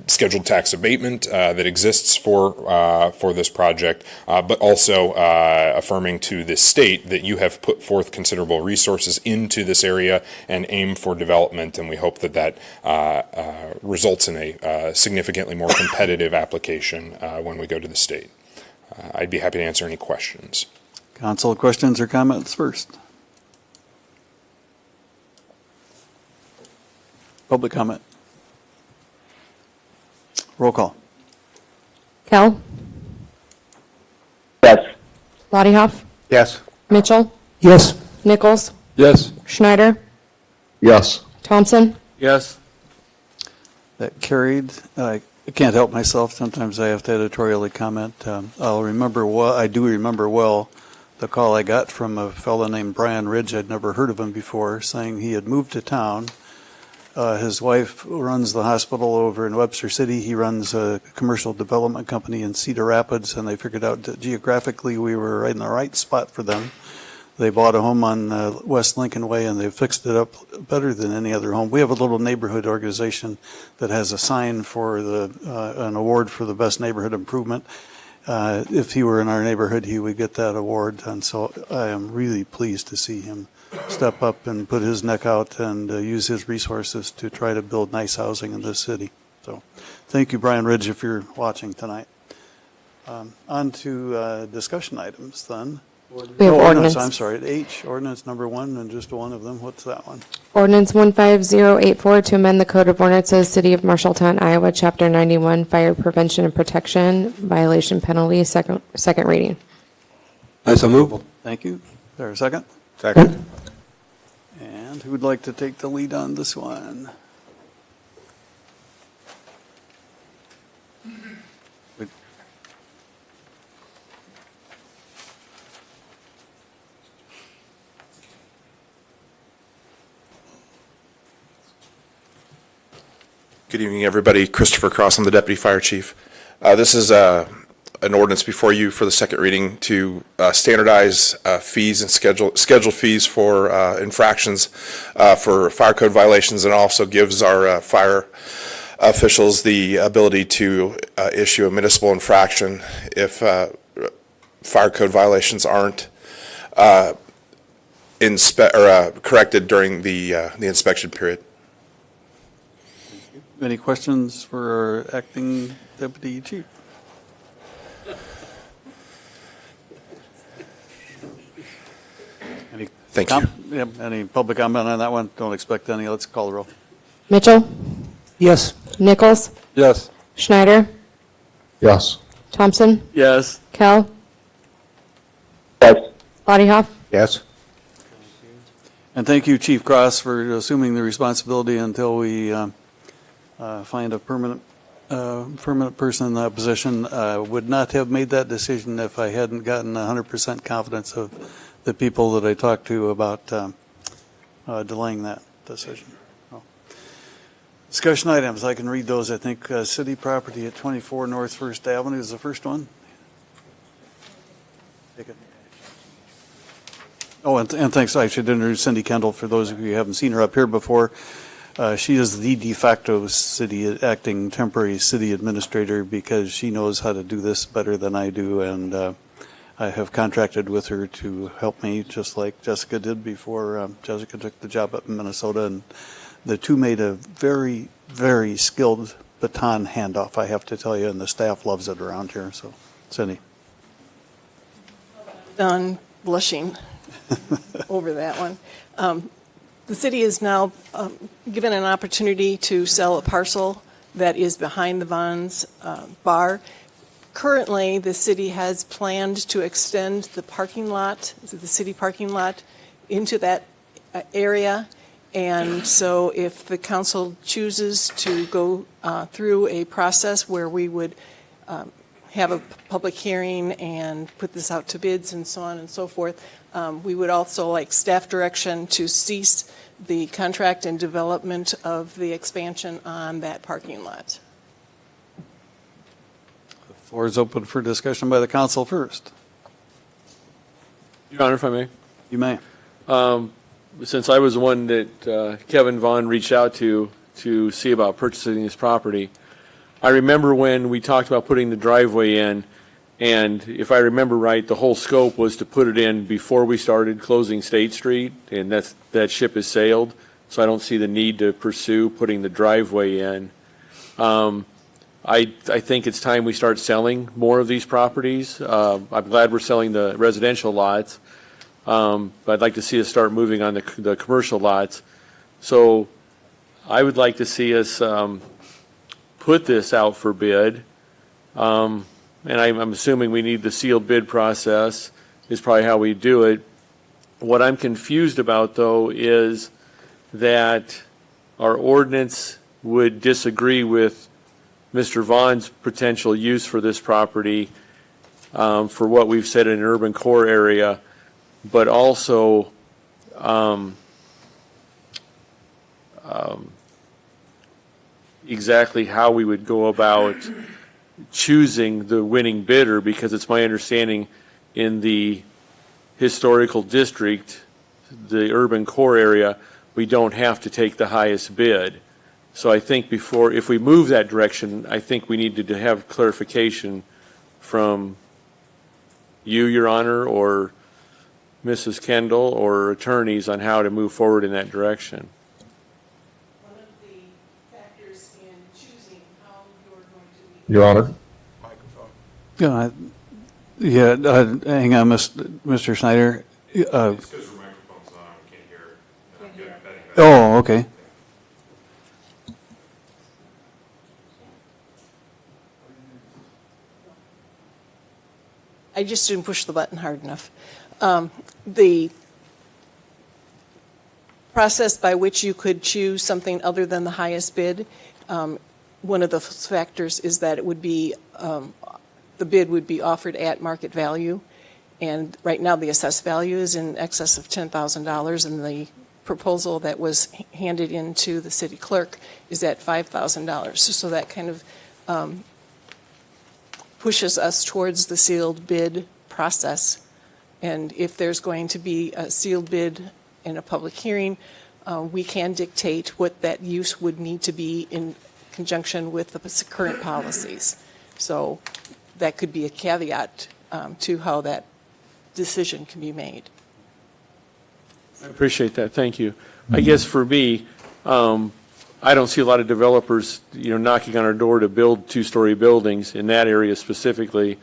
scheduled tax abatement that exists for this project, but also affirming to the state that you have put forth considerable resources into this area and aim for development, and we hope that that results in a significantly more competitive application when we go to the state. I'd be happy to answer any questions. Council, questions or comments first? Public comment. Roll call. Kell? Yes. Lottie Hoff? Yes. Mitchell? Yes. Nichols? Yes. Schneider? Yes. Thompson? Yes. That carried. I can't help myself. Sometimes I have to editorially comment. I do remember well the call I got from a fellow named Brian Ridge. I'd never heard of him before, saying he had moved to town. His wife runs the hospital over in Webster City. He runs a commercial development company in Cedar Rapids, and they figured out that geographically we were right in the right spot for them. They bought a home on West Lincoln Way, and they fixed it up better than any other home. We have a little neighborhood organization that has a sign for an award for the best neighborhood improvement. If he were in our neighborhood, he would get that award, and so I am really pleased to see him step up and put his neck out and use his resources to try to build nice housing in this city. So thank you, Brian Ridge, if you're watching tonight. On to discussion items then. We have ordinance. I'm sorry, H, ordinance number 1, and just one of them. What's that one? Ordinance 15084 to amend the Code of Ordinances, City of Marshalltown, Iowa, Chapter 91, Fire Prevention and Protection, Violation Penalty, second reading. I so move. Thank you. Is there a second? Second. And who would like to take the lead on this one? Good evening, everybody. Christopher Cross, I'm the Deputy Fire Chief. This is an ordinance before you for the second reading to standardize fees and schedule fees for infractions for fire code violations, and also gives our fire officials the ability to issue a municipal infraction if fire code violations aren't corrected during the inspection period. Any questions for our acting deputy chief? Thank you. Yep, any public comment on that one? Don't expect any. Let's call the roll. Mitchell? Yes. Nichols? Yes. Schneider? Yes. Thompson? Yes. Kell? Yes. Lottie Hoff? Yes. And thank you, Chief Cross, for assuming the responsibility until we find a permanent person in that position. Would not have made that decision if I hadn't gotten 100% confidence of the people that I talked to about delaying that decision. So, discussion items, I can read those. I think city property at 24 North First Avenue is the first one. Take it. Oh, and thanks. I should introduce Cindy Kendall for those of you who haven't seen her up here before. She is the de facto acting temporary city administrator because she knows how to do this better than I do, and I have contracted with her to help me, just like Jessica did before Jessica took the job up in Minnesota, and the two made a very, very skilled baton handoff, I have to tell you, and the staff loves it around here. So, Cindy. Done blushing over that one. The city is now given an opportunity to sell a parcel that is behind the Vons bar. Currently, the city has planned to extend the parking lot, the city parking lot, into that area. And so if the council chooses to go through a process where we would have a public hearing and put this out to bids and so on and so forth, we would also like staff direction to cease the contract and development of the expansion on that parking lot. Floor is open for discussion by the council first. Your Honor, if I may. You may. Since I was the one that Kevin Vaughn reached out to see about purchasing this property, I remember when we talked about putting the driveway in, and if I remember right, the whole scope was to put it in before we started closing State Street, and that ship has sailed, so I don't see the need to pursue putting the driveway in. I think it's time we start selling more of these properties. I'm glad we're selling the residential lots, but I'd like to see us start moving on the commercial lots. So I would like to see us put this out for bid. And I'm assuming we need the sealed bid process is probably how we do it. What I'm confused about, though, is that our ordinance would disagree with Mr. Vaughn's potential use for this property for what we've said in an urban core area, but also exactly how we would go about choosing the winning bidder, because it's my understanding in the historical district, the urban core area, we don't have to take the highest bid. So I think if we move that direction, I think we need to have clarification from you, Your Honor, or Mrs. Kendall, or attorneys on how to move forward in that direction. One of the factors in choosing how you're going to Your Honor. Hang on, Mr. Snyder. It's because your microphone's on, we can't hear. Oh, okay. I just didn't push the button hard enough. The process by which you could choose something other than the highest bid, one of the factors is that it would be, the bid would be offered at market value. And right now, the assessed value is in excess of $10,000, and the proposal that was handed in to the city clerk is at $5,000. So that kind of pushes us towards the sealed bid process. And if there's going to be a sealed bid in a public hearing, we can dictate what that use would need to be in conjunction with the current policies. So that could be a caveat to how that decision can be made. I appreciate that. Thank you. I guess for me, I don't see a lot of developers, knocking on our door to build two-story buildings in that area specifically.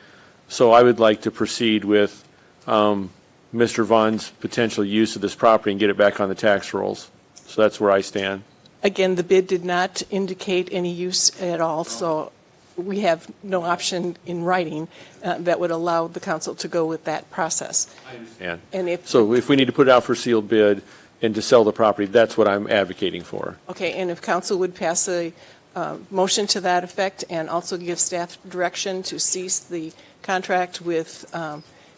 So I would like to proceed with Mr. Vaughn's potential use of this property and get it back on the tax rolls. So that's where I stand. Again, the bid did not indicate any use at all, so we have no option in writing that would allow the council to go with that process. I understand. And So if we need to put it out for sealed bid and to sell the property, that's what I'm advocating for. Okay, and if council would pass a motion to that effect and also give staff direction to cease the contract with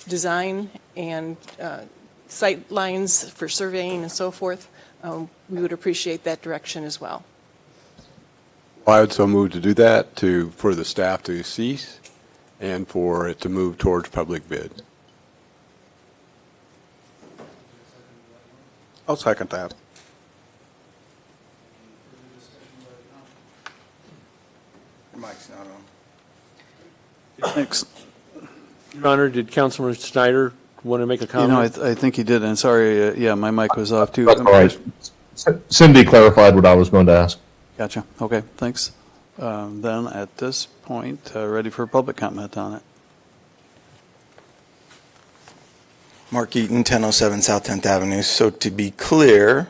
design and sight lines for surveying and so forth, we would appreciate that direction as well. I would so move to do that, for the staff to cease and for it to move towards public bid. I'll second that. Your mic's not on. Thanks. Your Honor, did Councilman Snyder want to make a comment? I think he did, and sorry, my mic was off too. That's all right. Cindy clarified what I was going to ask. Gotcha. Okay, thanks. Then at this point, ready for public comment on it. Mark Eaton, 1007 South 10th Avenue. So to be clear,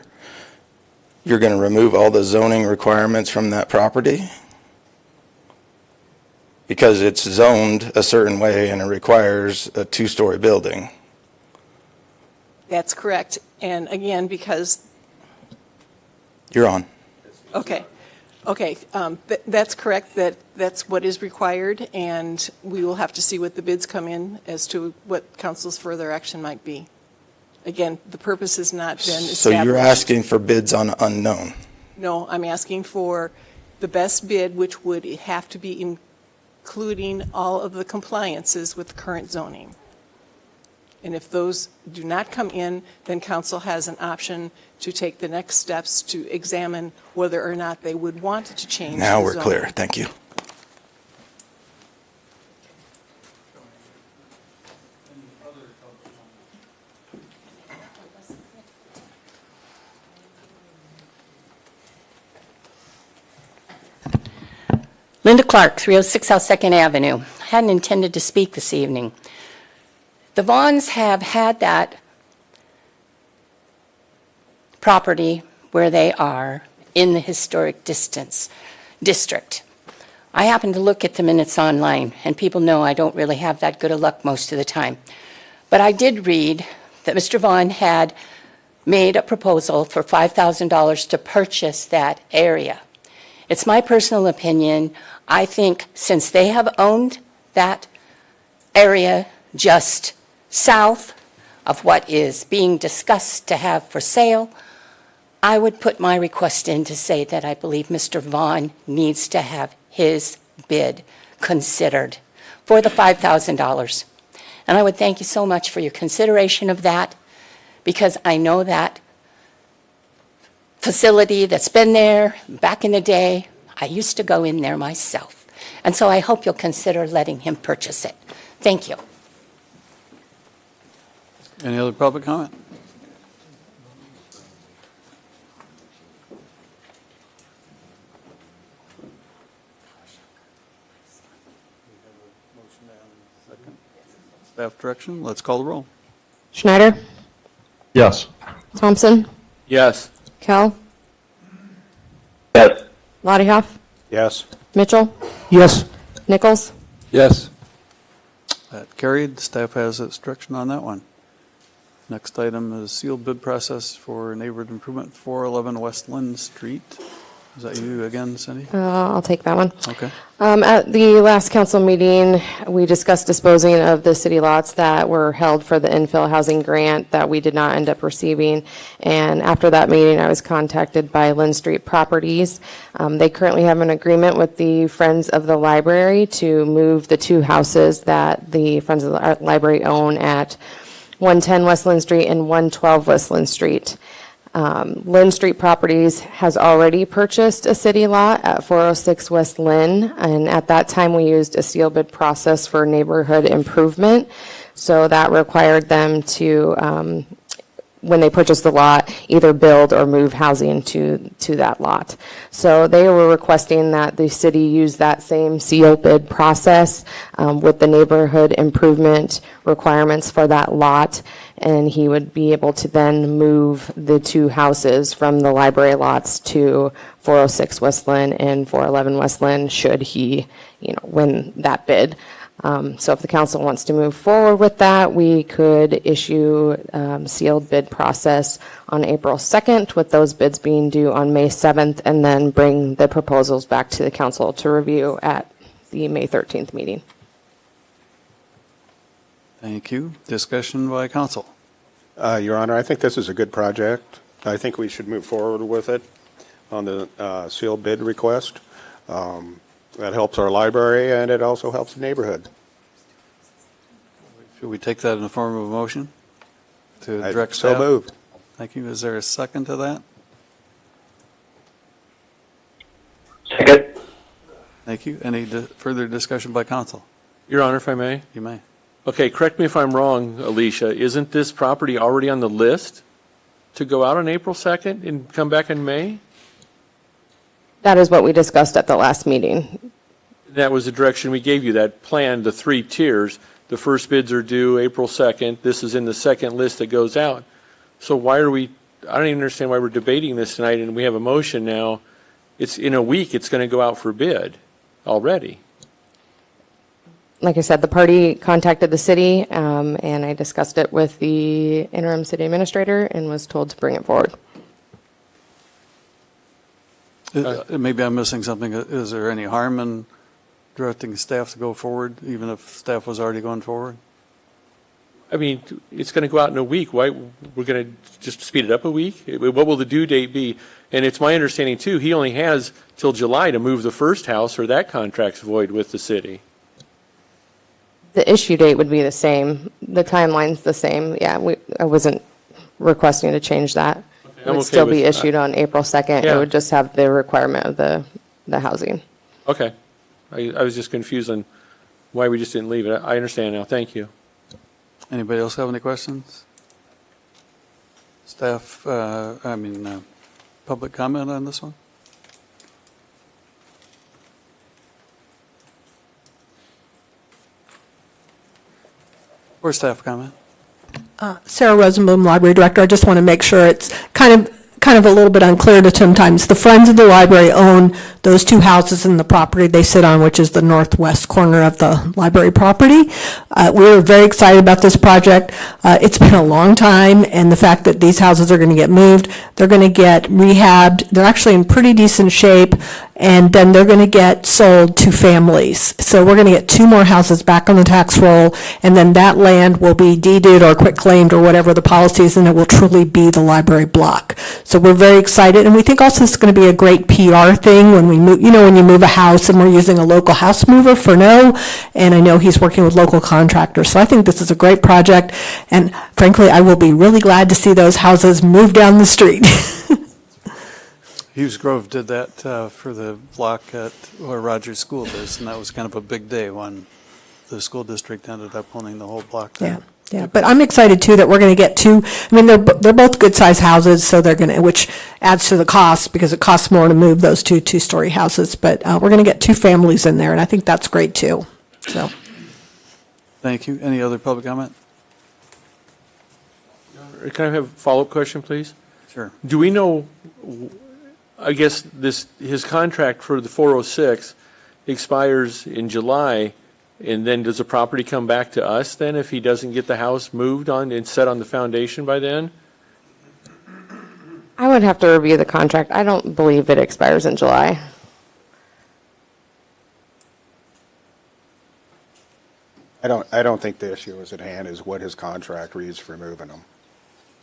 you're going to remove all the zoning requirements from that property? Because it's zoned a certain way and it requires a two-story building. That's correct. And again, because... You're on. Okay. That's correct. That's what is required, and we will have to see what the bids come in as to what council's further action might be. Again, the purpose has not been established. So you're asking for bids on unknown? No, I'm asking for the best bid, which would have to be including all of the compliances with current zoning. And if those do not come in, then council has an option to take the next steps to examine whether or not they would want to change Now the we're zoning. clear. Thank you. Linda Clark, 306 South 2nd Avenue. I hadn't intended to speak this evening. The Vaughns have had that property where they are in the historic district. I happened to look at the minutes online, and people know I don't really have that good of luck most of the time. But I did read that Mr. Vaughn had made a proposal for $5,000 to purchase that area. It's my personal opinion. I think since they have owned that area just south of what is being discussed to have for sale, I would put my request in to say that I believe Mr. Vaughn needs to have his bid considered for the $5,000. And I would thank you so much for your consideration of that, because I know that facility that's been there back in the day. I used to go in there myself. And so I hope you'll consider letting him purchase it. Thank you. Any other public comment? Staff direction, let's call the roll. Schneider, Yes. Thompson, Yes. Kell, Yes. Lottiehoff, Yes. Mitchell, Yes. Nichols, Yes. That carried. Staff has its direction on that one. Next item is sealed bid process for neighborhood improvement 411 West Lynn Street. Is that you again, Cindy? I'll take that one. Okay. At the last council meeting, we discussed disposing of the city lots that were held for the infill housing grant that we did not end up receiving. And after that meeting, I was contacted by Lynn Street Properties. They currently have an agreement with the Friends of the Library to move the two houses that the Friends of the Library own at 110 West Lynn Street and 112 West Lynn Street. Lynn Street Properties has already purchased a city lot at 406 West Lynn, and at that time we used a seal bid process for neighborhood improvement. So that required them to, when they purchased the lot, either build or move housing to that lot. So they were requesting that the city use that same seal bid process with the neighborhood improvement requirements for that lot, and he would be able to then move the two houses from the library lots to 406 West Lynn and 411 West Lynn should he, win that bid. So if the council wants to move forward with that, we could issue sealed bid process on April 2nd, with those bids being due on May 7th, and then bring the proposals back to the council to review at the May 13th meeting. Thank you. Discussion by council. Your Honor, I think this is a good project. I think we should move forward with it on the sealed bid request. That helps our library, and it also helps the neighborhood. Should we take that in the form of a motion to direct So staff? moved. Thank you. Is there a second to that? Second. Thank you. Any further discussion by council? Your Honor, if I may? You may. Okay, correct me if I'm wrong, Alicia. Isn't this property already on the list to go out on April 2nd and come back in May? That is what we discussed at the last meeting. That was the direction we gave you, that plan, the 3 tiers. The first bids are due April 2nd. This is in the second list that goes out. So why are we, I don't even understand why we're debating this tonight, and we have a motion now. It's in a week, it's going to go out for bid already. Like I said, the party contacted the city, and I discussed it with the interim city administrator and was told to bring it forward. Maybe I'm missing something. Is there any harm in directing staff to go forward, even if staff was already going forward? I mean, it's going to go out in a week. Why, we're going to just speed it up a week? What will the due date be? And it's my understanding, too, he only has till July to move the first house, or that contract's void with the city. The issue date would be the same. The timeline's the same. Yeah, I wasn't requesting to change that. It I'm would okay still be with that. issued on April 2nd. Yeah. It would just have the requirement of the housing. Okay. I was just confused on why we just didn't leave it. I understand now. Thank you. Anybody else have any questions? Staff, public comment on this one? Or staff comment? Sarah Rosenblum, Library Director. I just want to make sure it's kind of a little bit unclear to sometimes. The Friends of the Library own those two houses in the property they sit on, which is the northwest corner of the library property. We were very excited about this project. It's been a long time, and the fact that these houses are going to get moved, they're going to get rehabbed. They're actually in pretty decent shape, and then they're going to get sold to families. So we're going to get two more houses back on the tax roll, and then that land will be deeded or quitclaimed or whatever the policy is, and it will truly be the library block. So we're very excited, and we think also it's going to be a great PR thing when we move, when you move a house, and we're using a local house mover for and I know he's working with local contractors. So I think this is a great project, and frankly, I will be really glad to see those houses move down the street. Hughes Grove did that for the block at where Rogers School is, and that was kind of a big day when the school district ended up owning the whole block there. Yeah, but I'm excited too that we're going to get two. I mean, they're both good-sized houses, so they're going to, which adds to the cost because it costs more to move those two-story houses. But we're going to get two families in there, and I think that's great too. So, thank you. Any other public comment? Can I have a follow-up question, please? Sure. Do we know, I guess his contract for the 406 expires in July, and then does the property come back to us then if he doesn't get the house moved on and set on the foundation by then? I would have to review the contract. I don't believe it expires in July. I don't think the issue is at hand is what his contract reads for moving them.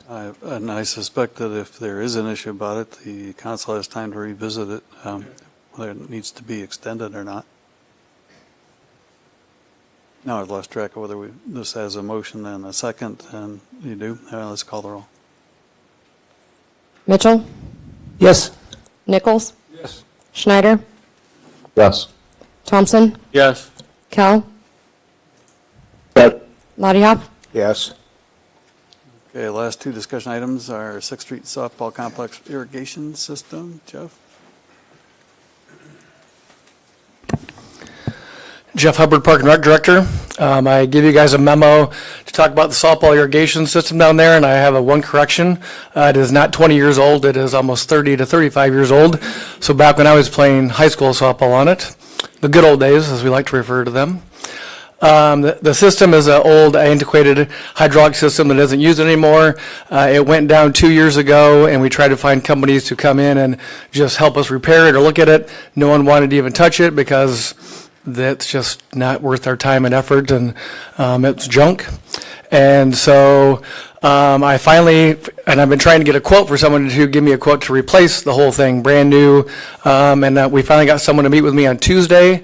And I suspect that if there is an issue about it, the council has time to revisit it, whether it needs to be extended or not. Now I've lost track of whether this has a motion and a second, and you do? Let's call the roll. Mitchell? Yes. Nichols? Yes. Schneider? Yes. Thompson? Yes. Kell? Yes. Lottie Yes. Okay, last two discussion items are 6th Street Softball Complex Irrigation System. Jeff? Jeff Hubbard, Park and Rec Director. I give you guys a memo to talk about the softball irrigation system down there, and I have one correction. It is not 20 years old. It is almost 30 to 35 years old. So back when I was playing high school softball on it, the good old days, as we like to refer to them. The system is an old, antiquated hydraulic system that isn't used anymore. It went down 2 years ago, and we tried to find companies to come in and just help us repair it or look at it. No one wanted to even touch it because that's just not worth our time and effort, and it's junk. And so I finally, and I've been trying to get a quote for someone to give me a quote to replace the whole thing, brand new. And we finally got someone to meet with me on Tuesday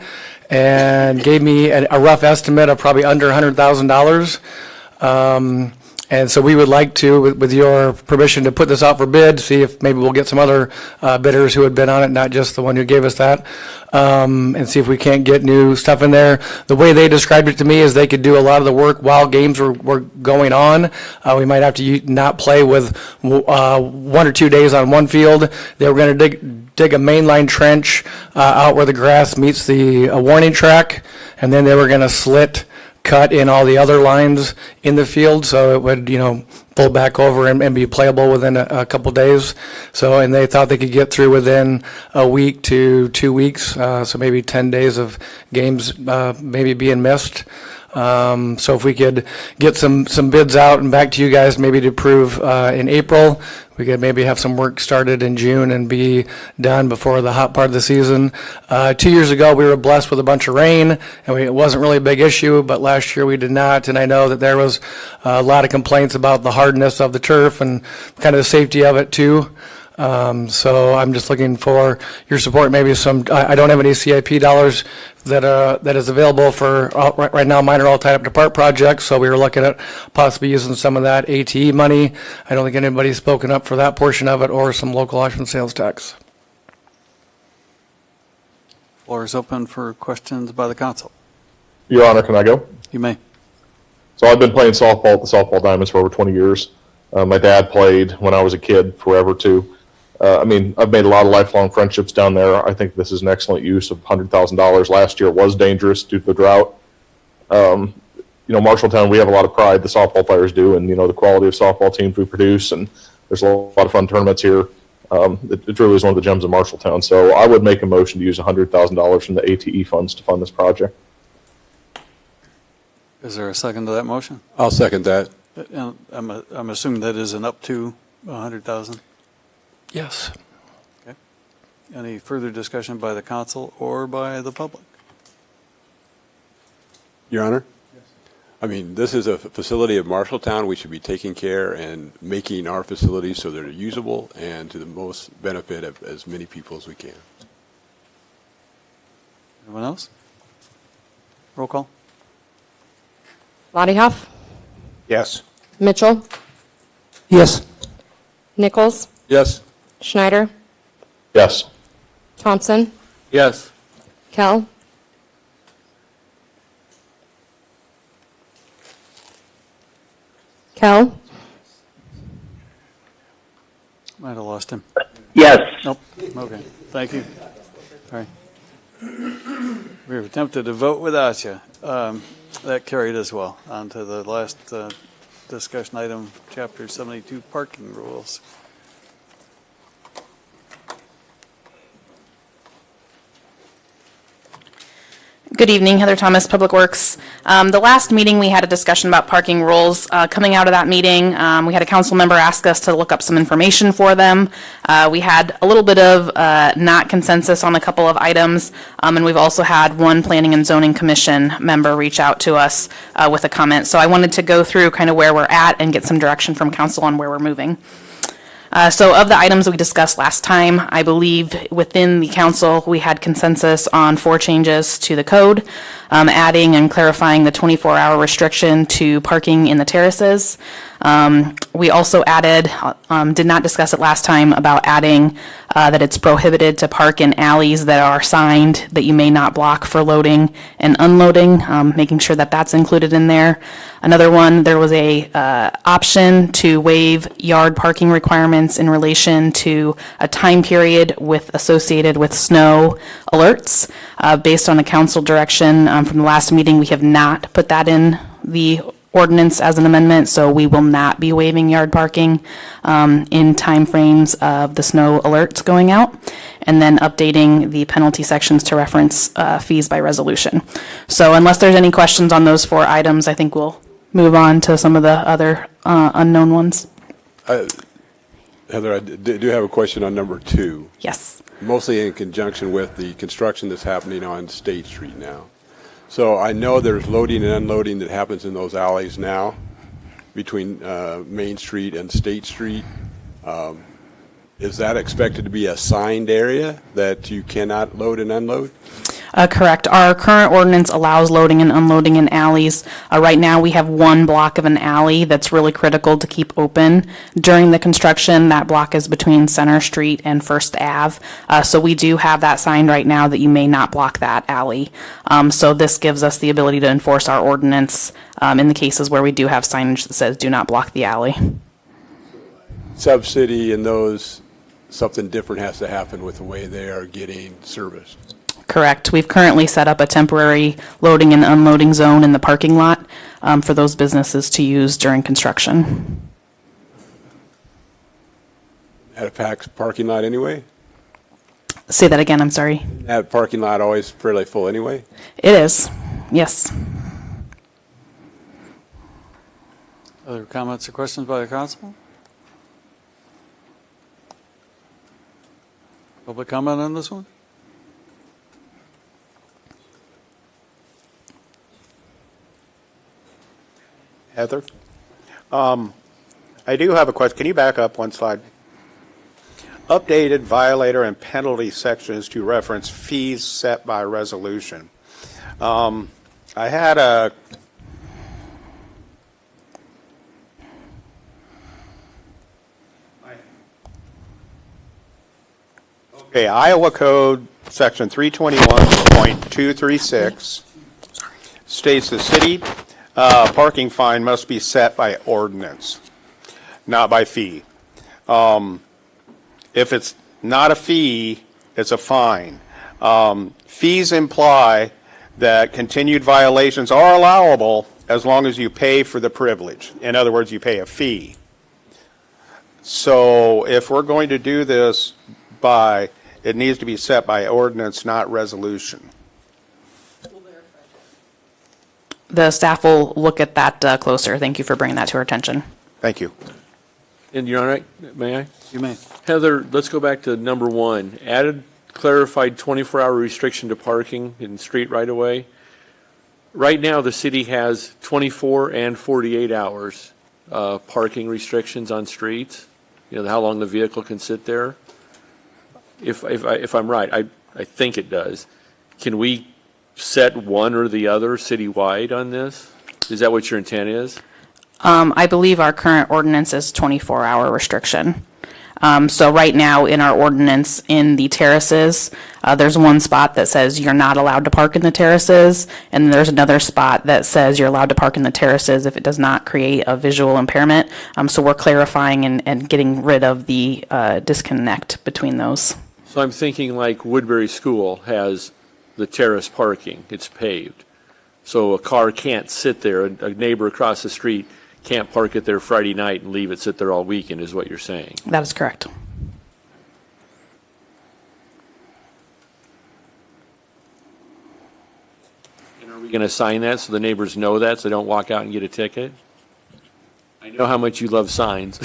and gave me a rough estimate of probably under $100,000. And so we would like to, with your permission, to put this out for bid, see if maybe we'll get some other bidders who had bid on it, not just the one who gave us that, and see if we can't get new stuff in there. The way they described it to me is they could do a lot of the work while games were going on. We might have to not play with 1 or 2 days on one field. They were going to dig a mainline trench out where the grass meets the warning track, and then they were going to cut in all the other lines in the field, so it would, fold back over and be playable within a couple days. So, and they thought they could get through within a week to 2 weeks, so maybe 10 days of games maybe being missed. So if we could get some bids out and back to you guys, maybe to approve in April, we could maybe have some work started in June and be done before the hot part of the season. 2 years ago, we were blessed with a bunch of rain, and it wasn't really a big issue, but last year we did not, and I know that there was a lot of complaints about the hardness of the turf and kind of the safety of it too. So I'm just looking for your support, maybe some, I don't have any CIP dollars that is available for, right now mine are all tied up to park projects, so we were looking at possibly using some of that ATE money. I don't think anybody's spoken up for that portion of it, or some local option sales tax. Floor is open for questions by the council. Your Honor, can I go? You may. So I've been playing softball at the Softball Diamonds for over 20 years. My dad played when I was a kid, forever too. I've made a lot of lifelong friendships down there. I think this is an excellent use of $100,000. Last year was dangerous due to the drought. Marshalltown, we have a lot of pride, the softball players do, and, the quality of softball teams we produce, and there's a lot of fun tournaments here. It really is one of the gems of Marshalltown. So I would make a motion to use $100,000 from the ATE funds to fund this project. Is there a second to that motion? I'll second that. I'm assuming that is an up to 100,000. Yes. Okay. Any further discussion by the council or by the public? Your Honor? This is a facility of Marshalltown. We should be taking care and making our facilities so they're usable and to the most benefit of as many people as we can. Anyone else? Roll call. Lottie Huff, Yes. Mitchell, Yes. Nichols, Yes. Schneider, Yes. Thompson, Yes. Kell, Kell, Might have lost him. Yes. Nope. Okay. Thank you. Sorry. We were tempted to vote without you. That carried as well. On to the last discussion item, Chapter 72, parking rules. Good evening, Heather Thomas, Public Works. The last meeting, we had a discussion about parking rules. Coming out of that meeting, we had a council member ask us to look up some information for them. We had a little bit of not consensus on a couple of items, and we've also had one Planning and Zoning Commission member reach out to us with a comment. So I wanted to go through kind of where we're at and get some direction from council on where we're moving. So of the items we discussed last time, I believe within the council, we had consensus on 4 changes to the code, adding and clarifying the 24-hour restriction to parking in the terraces. We also added, did not discuss it last time, about adding that it's prohibited to park in alleys that are signed that you may not block for loading and unloading, making sure that that's included in there. Another one, there was a option to waive yard parking requirements in relation to a time period associated with snow alerts. Based on the council direction from the last meeting, we have not put that in the ordinance as an amendment, so we will not be waiving yard parking in timeframes of the snow alerts going out, and then updating the penalty sections to reference fees by resolution. So unless there's any questions on those 4 items, I think we'll move on to some of the other unknown ones. Heather, I do have a question on number 2. Yes. Mostly in conjunction with the construction that's happening on State Street now. So I know there's loading and unloading that happens in those alleys now between Main Street and State Street. Is that expected to be a signed area that you cannot load and unload? Correct. Our current ordinance allows loading and unloading in alleys. Right now, we have one block of an alley that's really critical to keep open during the construction. That block is between Center Street and First Ave. So we do have that signed right now that you may not block that alley. So this gives us the ability to enforce our ordinance in the cases where we do have signage that says do not block the alley. Sub-city and those, something different has to happen with the way they are getting serviced. Correct. We've currently set up a temporary loading and unloading zone in the parking lot for those businesses to use during construction. At a packed parking lot anyway? Say that again, I'm sorry. That parking lot always fairly full anyway? It is, yes. Other comments or questions by the council? Public comment on this one? Heather? I do have a question. Can you back up one slide? updated violator and penalty sections to reference fees set by resolution. I had a Okay, Iowa Code, Section 321.236 states the city parking fine must be set by ordinance, not by fee. If it's not a fee, it's a fine. Fees imply that continued violations are allowable as long as you pay for the privilege. In other words, you pay a fee. So if we're going to do this it needs to be set by ordinance, not resolution. The staff will look at that closer. Thank you for bringing that to our attention. Thank you. And you're all right? May I? You may. Heather, let's go back to number 1. Added clarified 24-hour restriction to parking in street right-of-way. Right now, the city has 24 and 48 hours parking restrictions on streets. You know, how long the vehicle can sit there. If I'm right, I think it does. Can we set one or the other citywide on this? Is that what your intent is? I believe our current ordinance is 24-hour restriction. So right now in our ordinance in the terraces, there's one spot that says you're not allowed to park in the terraces, and there's another spot that says you're allowed to park in the terraces if it does not create a visual impairment. So we're clarifying and getting rid of the disconnect between those. So I'm thinking like Woodbury School has the terrace parking. It's paved. So a car can't sit there. A neighbor across the street can't park it there Friday night and leave it sit there all weekend, is what you're saying. That is correct. And are we going to sign that so the neighbors know that, so they don't walk out and get a ticket? I know how much you love signs.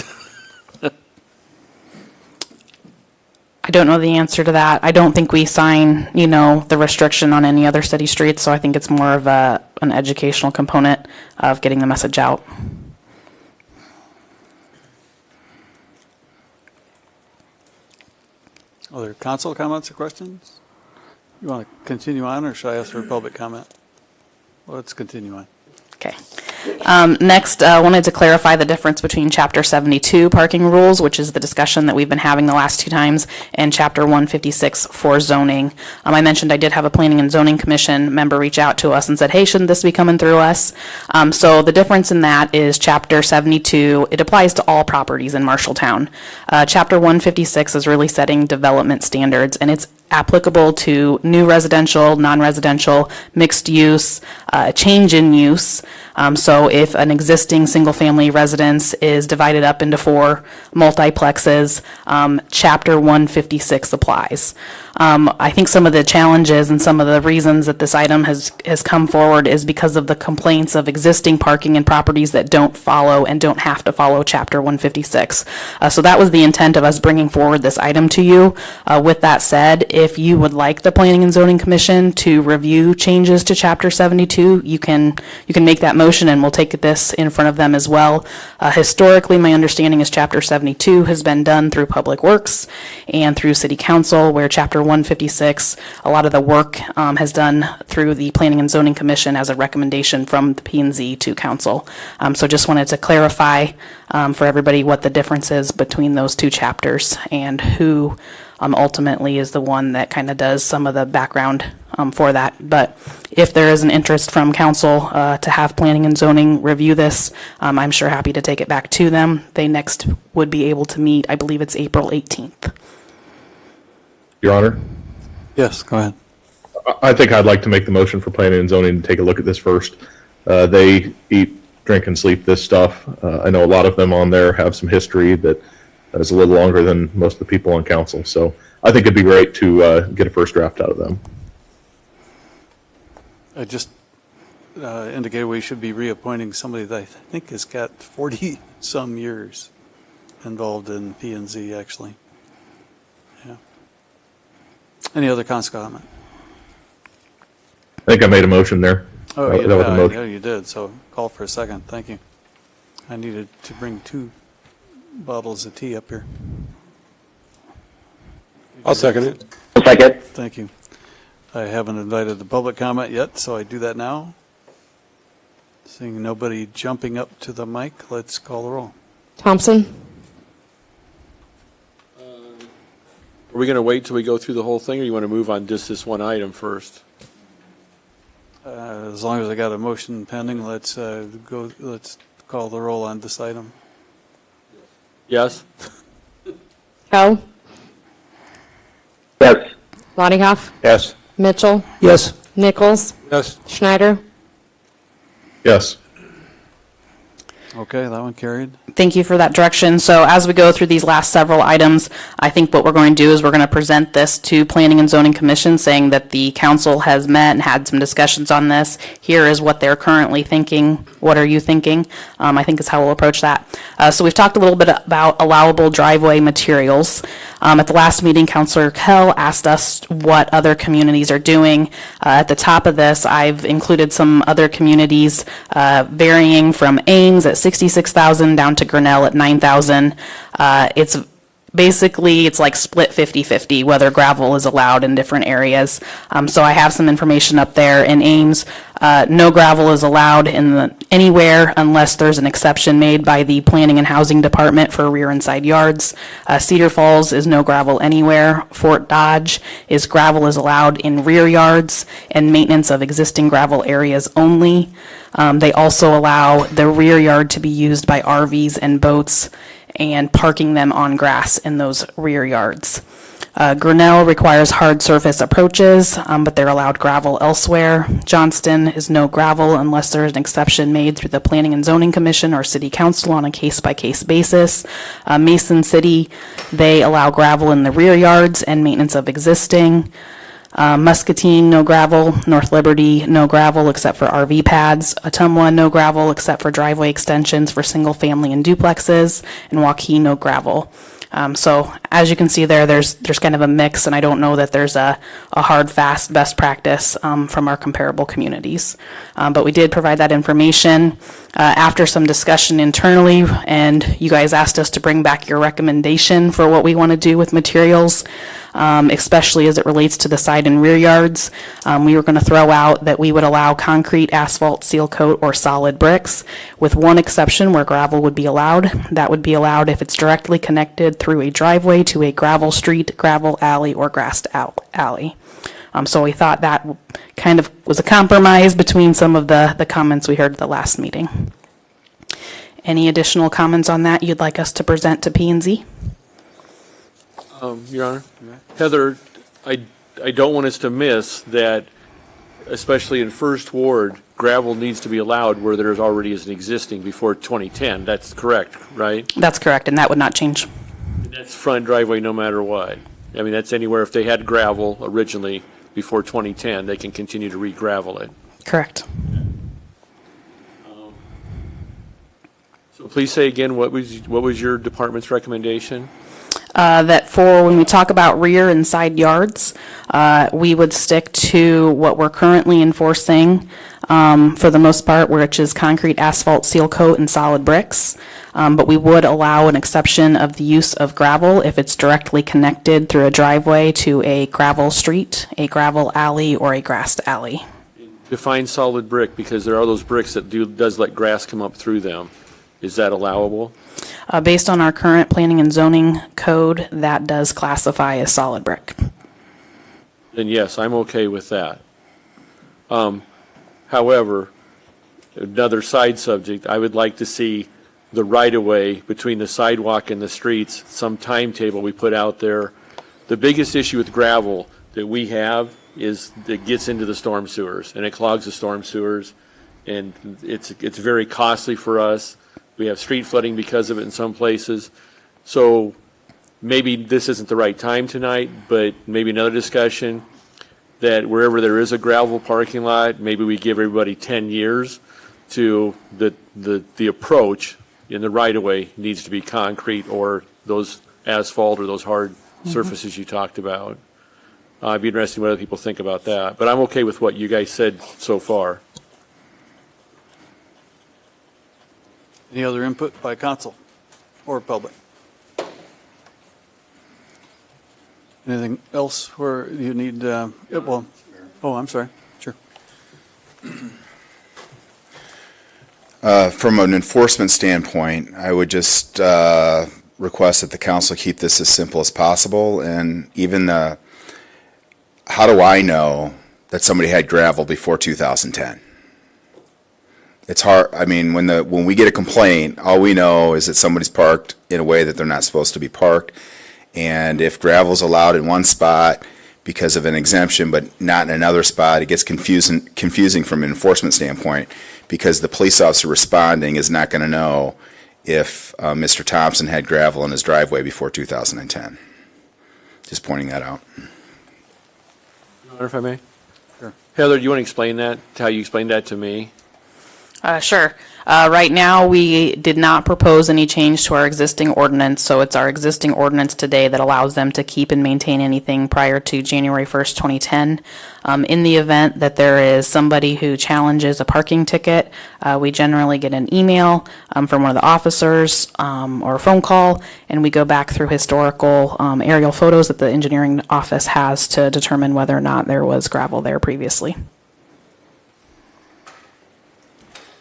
I don't know the answer to that. I don't think we sign, the restriction on any other city streets, so I think it's more of an educational component of getting the message out. Other council comments or questions? You want to continue on, or should I ask for a public comment? Let's continue on. Okay. Next, I wanted to clarify the difference between Chapter 72 parking rules, which is the discussion that we've been having the last 2 times, and Chapter 156 for zoning. I mentioned I did have a Planning and Zoning Commission member reach out to us and said, hey, shouldn't this be coming through us? So the difference in that is Chapter 72, it applies to all properties in Marshalltown. Chapter 156 is really setting development standards, and it's applicable to new residential, non-residential, mixed use, change in use. So if an existing single-family residence is divided up into 4 multiplexes, Chapter 156 applies. I think some of the challenges and some of the reasons that this item has come forward is because of the complaints of existing parking in properties that don't follow and don't have to follow Chapter 156. So that was the intent of us bringing forward this item to you. With that said, if you would like the Planning and Zoning Commission to review changes to Chapter 72, you can make that motion and we'll take this in front of them as well. Historically, my understanding is Chapter 72 has been done through Public Works and through City Council, where Chapter 156, a lot of the work has done through the Planning and Zoning Commission as a recommendation from the P&Z to Council. So just wanted to clarify for everybody what the difference is between those 2 chapters and who ultimately is the one that kind of does some of the background for that. But if there is an interest from council to have Planning and Zoning review this, I'm sure happy to take it back to them. They next would be able to meet, I believe it's April 18th. Your Honor? Yes, go ahead. I think I'd like to make the motion for Planning and Zoning to take a look at this first. They eat, drink, and sleep this stuff. I know a lot of them on there have some history that is a little longer than most of the people on council. So I think it'd be great to get a first draft out of them. I just indicated we should be reappointing somebody that I think has got 40-some years involved in P&Z, actually. Yeah. Any other council comment? I think I made a motion there. Oh, That was a motion. yeah, you did. So call for a second. Thank you. I needed to bring 2 bottles of tea up here. I'll second it. Second. Thank you. I haven't invited the public comment yet, so I do that now. Seeing nobody jumping up to the mic, let's call the roll. Thompson? Are we going to wait till we go through the whole thing, or you want to move on just this one item first? As long as I got a motion pending, let's call the roll on this item. Yes? Coe? Yes. Bodyhoff? Yes. Mitchell? Yes. Nichols? Yes. Schneider? Yes. Okay, that one carried. Thank you for that direction. So as we go through these last several items, I think what we're going to do is we're going to present this to Planning and Zoning Commission, saying that the council has met and had some discussions on this. Here is what they're currently thinking. What are you thinking? I think is how we'll approach that. So we've talked a little bit about allowable driveway materials. At the last meeting, Councilor Kell asked us what other communities are doing. At the top of this, I've included some other communities varying from Ames at 66,000 down to Grinnell at 9,000. It's basically, it's like split 50-50 whether gravel is allowed in different areas. So I have some information up there. In Ames, no gravel is allowed anywhere unless there's an exception made by the Planning and Housing Department for rear and side yards. Cedar Falls is no gravel anywhere. Fort Dodge is gravel is allowed in rear yards and maintenance of existing gravel areas only. They also allow the rear yard to be used by RVs and boats and parking them on grass in those rear yards. Grinnell requires hard surface approaches, but they're allowed gravel elsewhere. Johnston is no gravel unless there is an exception made through the Planning and Zoning Commission or City Council on a case-by-case basis. Mason City, they allow gravel in the rear yards and maintenance of existing. Muscatine, no gravel. North Liberty, no gravel except for RV pads. Ottumwa, no gravel except for driveway extensions for single family and duplexes. And Waukee, no gravel. So as you can see there's kind of a mix, and I don't know that there's a hard, fast best practice from our comparable communities. But we did provide that information after some discussion internally, and you guys asked us to bring back your recommendation for what we want to do with materials, especially as it relates to the side and rear yards. We were going to throw out that we would allow concrete, asphalt, seal coat, or solid bricks, with one exception where gravel would be allowed. That would be allowed if it's directly connected through a driveway to a gravel street, gravel alley, or grassed alley. So we thought that kind of was a compromise between some of the comments we heard at the last meeting. Any additional comments on that you'd like us to present to P&Z? Your Honor. Heather, I don't want us to miss that, especially in First Ward, gravel needs to be allowed where there's already is an existing before 2010. That's correct, right? That's correct, and that would not change. That's front driveway no matter what. I mean, that's anywhere, if they had gravel originally before 2010, they can continue to re-gravel it. Correct. So please say again, what was your department's recommendation? That for when we talk about rear and side yards, we would stick to what we're currently enforcing for the most part, which is concrete, asphalt, seal coat, and solid bricks. But we would allow an exception of the use of gravel if it's directly connected through a driveway to a gravel street, a gravel alley, or a grassed alley. Define solid brick, because there are those bricks that does let grass come up through them. Is that allowable? Based on our current planning and zoning code, that does classify as solid brick. Then yes, I'm okay with that. However, another side subject, I would like to see the right-of-way between the sidewalk and the streets, some timetable we put out there. The biggest issue with gravel that we have is that it gets into the storm sewers, and it clogs the storm sewers, and it's very costly for us. We have street flooding because of it in some places. So maybe this isn't the right time tonight, but maybe another discussion that wherever there is a gravel parking lot, maybe we give everybody 10 years to the approach in the right-of-way needs to be concrete or those asphalt or those hard surfaces you talked about. It'd be interesting what other people think about that. But I'm okay with what you guys said so far. Any other input by council or public? Anything else where you need, yeah, well, oh, I'm sorry, sure. From an enforcement standpoint, I would just request that the council keep this as simple as possible, and even how do I know that somebody had gravel before 2010? It's hard. I mean, when we get a complaint, all we know is that somebody's parked in a way that they're not supposed to be parked, and if gravel's allowed in one spot because of an exemption but not in another spot, it gets confusing from an enforcement standpoint, because the police officer responding is not going to know if Mr. Thompson had gravel in his driveway before 2010. Just pointing that out. Your Honor, if I may? Sure. Heather, do you want to explain that, how you explained that to me? Sure. Right now, we did not propose any change to our existing ordinance, so it's our existing ordinance today that allows them to keep and maintain anything prior to January 1st, 2010. In the event that there is somebody who challenges a parking ticket, we generally get an email from one of the officers or a phone call, and we go back through historical aerial photos that the engineering office has to determine whether or not there was gravel there previously.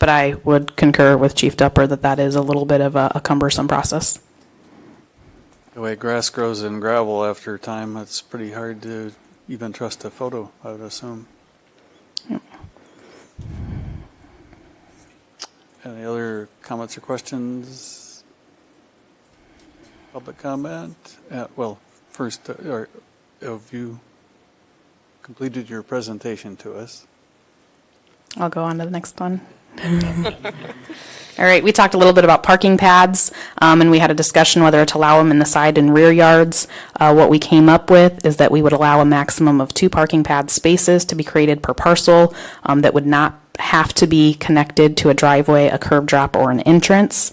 But I would concur with Chief Dupper that that is a little bit of a cumbersome process. The way grass grows in gravel after time, it's pretty hard to even trust a photo, I would assume. Yep. Any other comments or questions? Public comment? Well, first, have you completed your presentation to us? I'll go on to the next one. All right, we talked a little bit about parking pads, and we had a discussion whether to allow them in the side and rear yards. What we came up with is that we would allow a maximum of 2 parking pad spaces to be created per parcel that would not have to be connected to a driveway, a curb drop, or an entrance.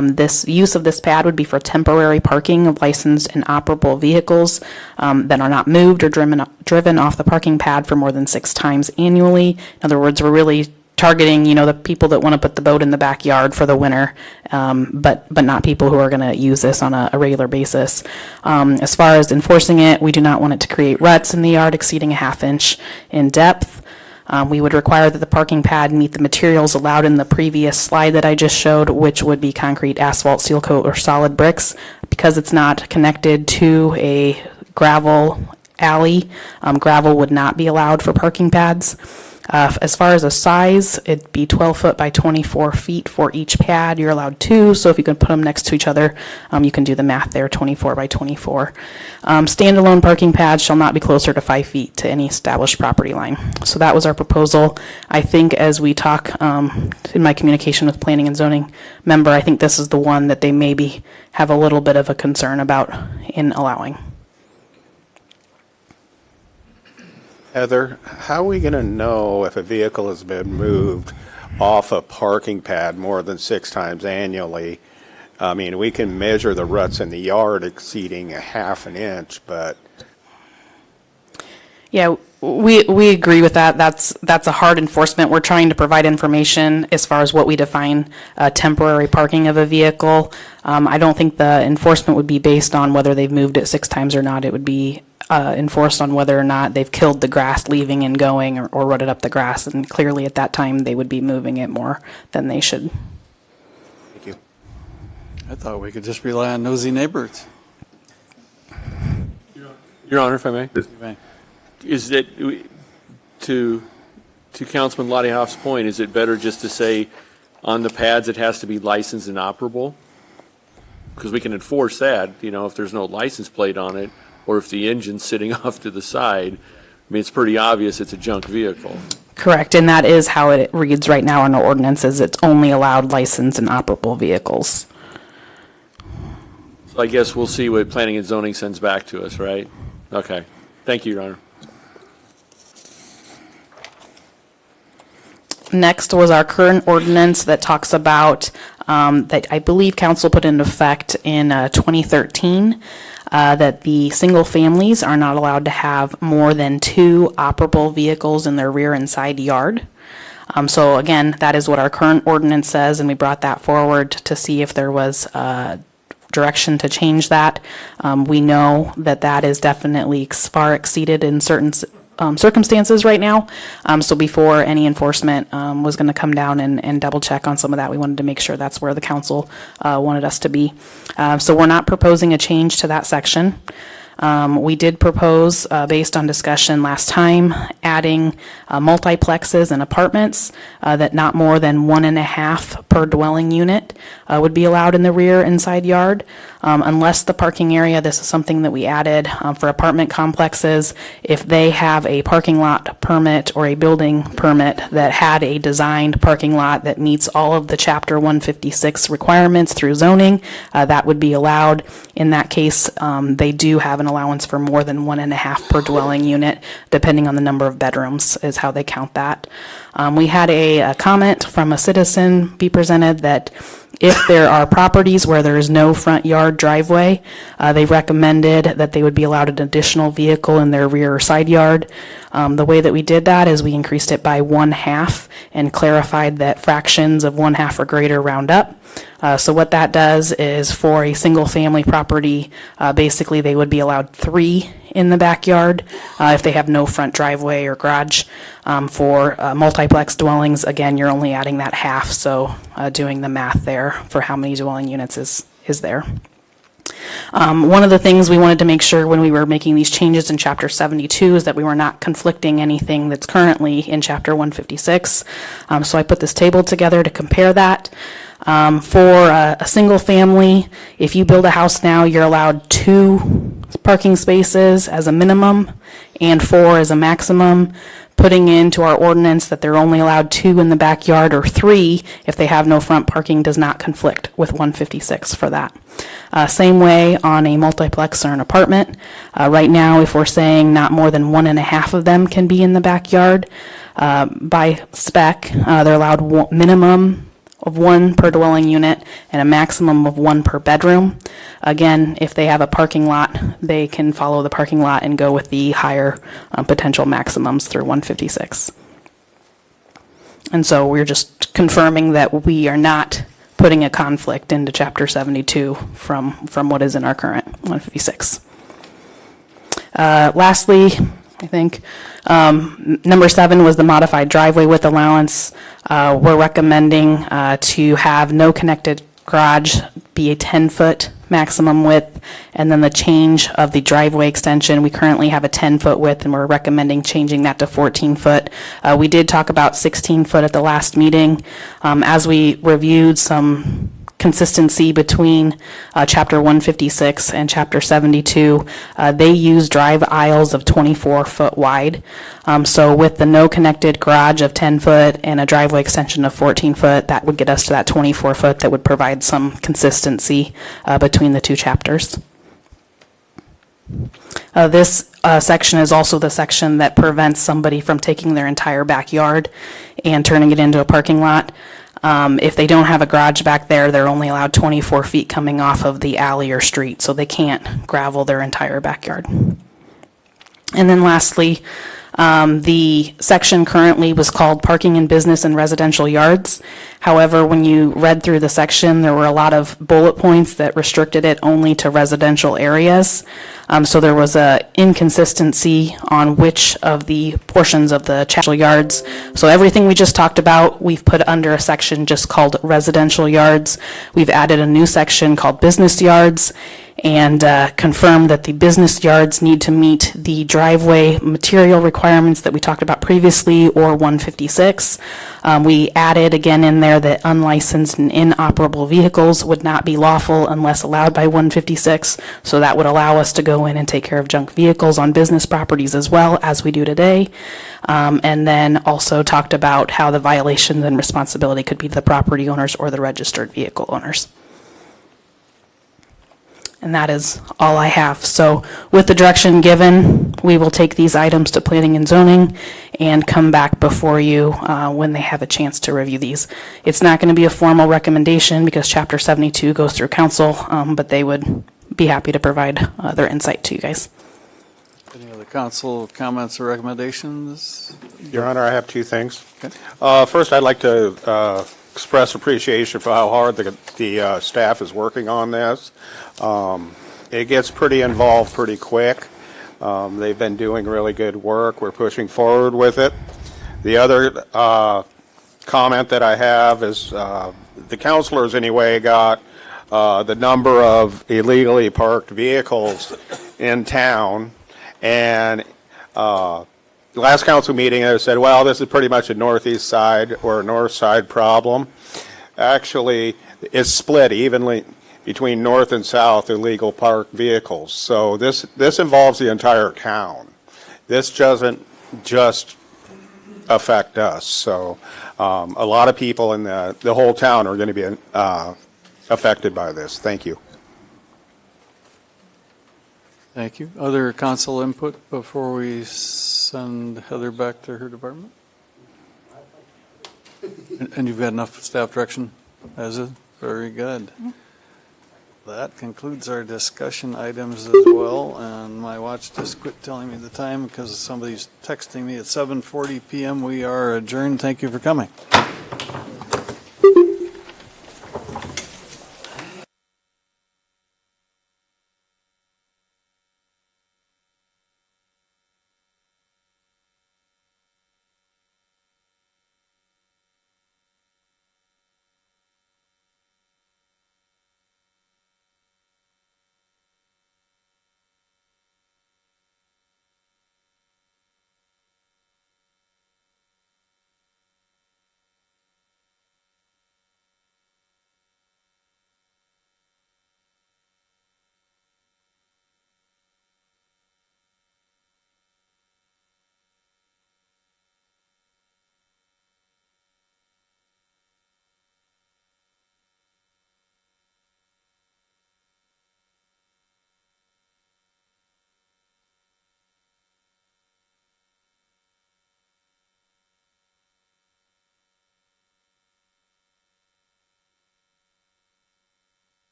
This use of this pad would be for temporary parking of licensed and operable vehicles that are not moved or driven off the parking pad for more than 6 times annually. In other words, we're really targeting, the people that want to put the boat in the backyard for the winter, but not people who are going to use this on a regular basis. As far as enforcing it, we do not want it to create ruts in the yard exceeding a 1/2 inch in depth. We would require that the parking pad meet the materials allowed in the previous slide that I just showed, which would be concrete, asphalt, seal coat, or solid bricks. Because it's not connected to a gravel alley, gravel would not be allowed for parking pads. As far as a size, it'd be 12 foot by 24 feet for each pad. You're allowed 2, so if you can put them next to each other, you can do the math there, 24 by 24. Standalone parking pads shall not be closer to 5 feet to any established property line. So that was our proposal. I think as we talk in my communication with planning and zoning member, I think this is the one that they maybe have a little bit of a concern about in allowing. Heather, how are we going to know if a vehicle has been moved off a parking pad more than 6 times annually? I mean, we can measure the ruts in the yard exceeding a 1/2 inch, but... Yeah, we agree with that. That's a hard enforcement. We're trying to provide information as far as what we define temporary parking of a vehicle. I don't think the enforcement would be based on whether they've moved it 6 times or not. It would be enforced on whether or not they've killed the grass leaving and going or rutted up the grass. And clearly at that time, they would be moving it more than they should. Thank you. I thought we could just rely on nosy neighbors. Your Honor, if I may? You may. Is it, to Councilman Lottiehoff's point, is it better just to say on the pads it has to be licensed and operable? Because we can enforce that, if there's no license plate on it, or if the engine's sitting off to the side. I mean, it's pretty obvious it's a junk vehicle. Correct, and that is how it reads right now in our ordinances. It's only allowed licensed and operable vehicles. So I guess we'll see what planning and zoning sends back to us, right? Okay. Thank you, Your Honor. Next was our current ordinance that talks about, that I believe council put into effect in 2013, that the single families are not allowed to have more than 2 operable vehicles in their rear and side yard. So again, that is what our current ordinance says, and we brought that forward to see if there was direction to change that. We know that that is definitely far exceeded in certain circumstances right now. So before any enforcement was going to come down and double check on some of that, we wanted to make sure that's where the council wanted us to be. So we're not proposing a change to that section. We did propose, based on discussion last time, adding multiplexes and apartments that not more than 1.5 per dwelling unit would be allowed in the rear and side yard. Unless the parking area, this is something that we added for apartment complexes, if they have a parking lot permit or a building permit that had a designed parking lot that meets all of the Chapter 156 requirements through zoning, that would be allowed. In that case, they do have an allowance for more than 1.5 per dwelling unit, depending on the number of bedrooms is how they count that. We had a comment from a citizen be presented that if there are properties where there is no front yard driveway, they recommended that they would be allowed an additional vehicle in their rear or side yard. The way that we did that is we increased it by 1/2 and clarified that fractions of 1/2 or greater round up. So what that does is for a single family property, basically they would be allowed 3 in the backyard if they have no front driveway or garage. For multiplex dwellings, again, you're only adding that 1/2, so doing the math there for how many dwelling units is there. One of the things we wanted to make sure when we were making these changes in Chapter 72 is that we were not conflicting anything that's currently in Chapter 156. So I put this table together to compare that. For a single family, if you build a house now, you're allowed 2 parking spaces as a minimum and 4 as a maximum. Putting into our ordinance that they're only allowed 2 in the backyard or 3 if they have no front parking does not conflict with 156 for that. Same way on a multiplex or an apartment. Right now, if we're saying not more than 1.5 of them can be in the backyard, by spec, they're allowed minimum of 1 per dwelling unit and a maximum of 1 per bedroom. Again, if they have a parking lot, they can follow the parking lot and go with the higher potential maximums through 156. And so we're just confirming that we are not putting a conflict into Chapter 72 from what is in our current 156. Lastly, I think number 7 was the modified driveway width allowance. We're recommending to have no connected garage be a 10-foot maximum width, and then the change of the driveway extension, we currently have a 10-foot width, and we're recommending changing that to 14-foot. We did talk about 16-foot at the last meeting. As we reviewed some consistency between Chapter 156 and Chapter 72, they use drive aisles of 24-foot wide. So with the no connected garage of 10-foot and a driveway extension of 14-foot, that would get us to that 24-foot that would provide some consistency between the two chapters. This section is also the section that prevents somebody from taking their entire backyard and turning it into a parking lot. If they don't have a garage back there, they're only allowed 24 feet coming off of the alley or street, so they can't gravel their entire backyard. And then lastly, the section currently was called Parking in Business and Residential Yards. However, when you read through the section, there were a lot of bullet points that restricted it only to residential areas. So there was a inconsistency on which of the portions of the residential yards. So everything we just talked about, we've put under a section just called residential yards. We've added a new section called business yards, and confirmed that the business yards need to meet the driveway material requirements that we talked about previously, or 156. We added again in there that unlicensed and inoperable vehicles would not be lawful unless allowed by 156. So that would allow us to go in and take care of junk vehicles on business properties as well as we do today. And then also talked about how the violations and responsibility could be the property owners or the registered vehicle owners. And that is all I have. So with the direction given, we will take these items to planning and zoning and come back before you when they have a chance to review these. It's not going to be a formal recommendation because Chapter 72 goes through council, but they would be happy to provide their insight to you guys. Any other council comments or recommendations? Your Honor, I have 2 things. Okay. First, I'd like to express appreciation for how hard the staff is working on this. It gets pretty involved pretty quick. They've been doing really good work. We're pushing forward with it. The other comment that I have is the counselors anyway got the number of illegally parked vehicles in town, and last council meeting I said, well, this is pretty much a northeast side or a north side problem. Actually, it's split evenly between north and south illegal parked vehicles. So this involves the entire town. This doesn't just affect us. So a lot of people in the whole town are going to be affected by this. Thank you. Thank you. Other council input before we send Heather back to her department? And you've got enough staff direction as is? Very good. That concludes our discussion items as well, and my watch just quit telling me the time because somebody's texting me at 7:40 p.m. We are adjourned. Thank you for coming.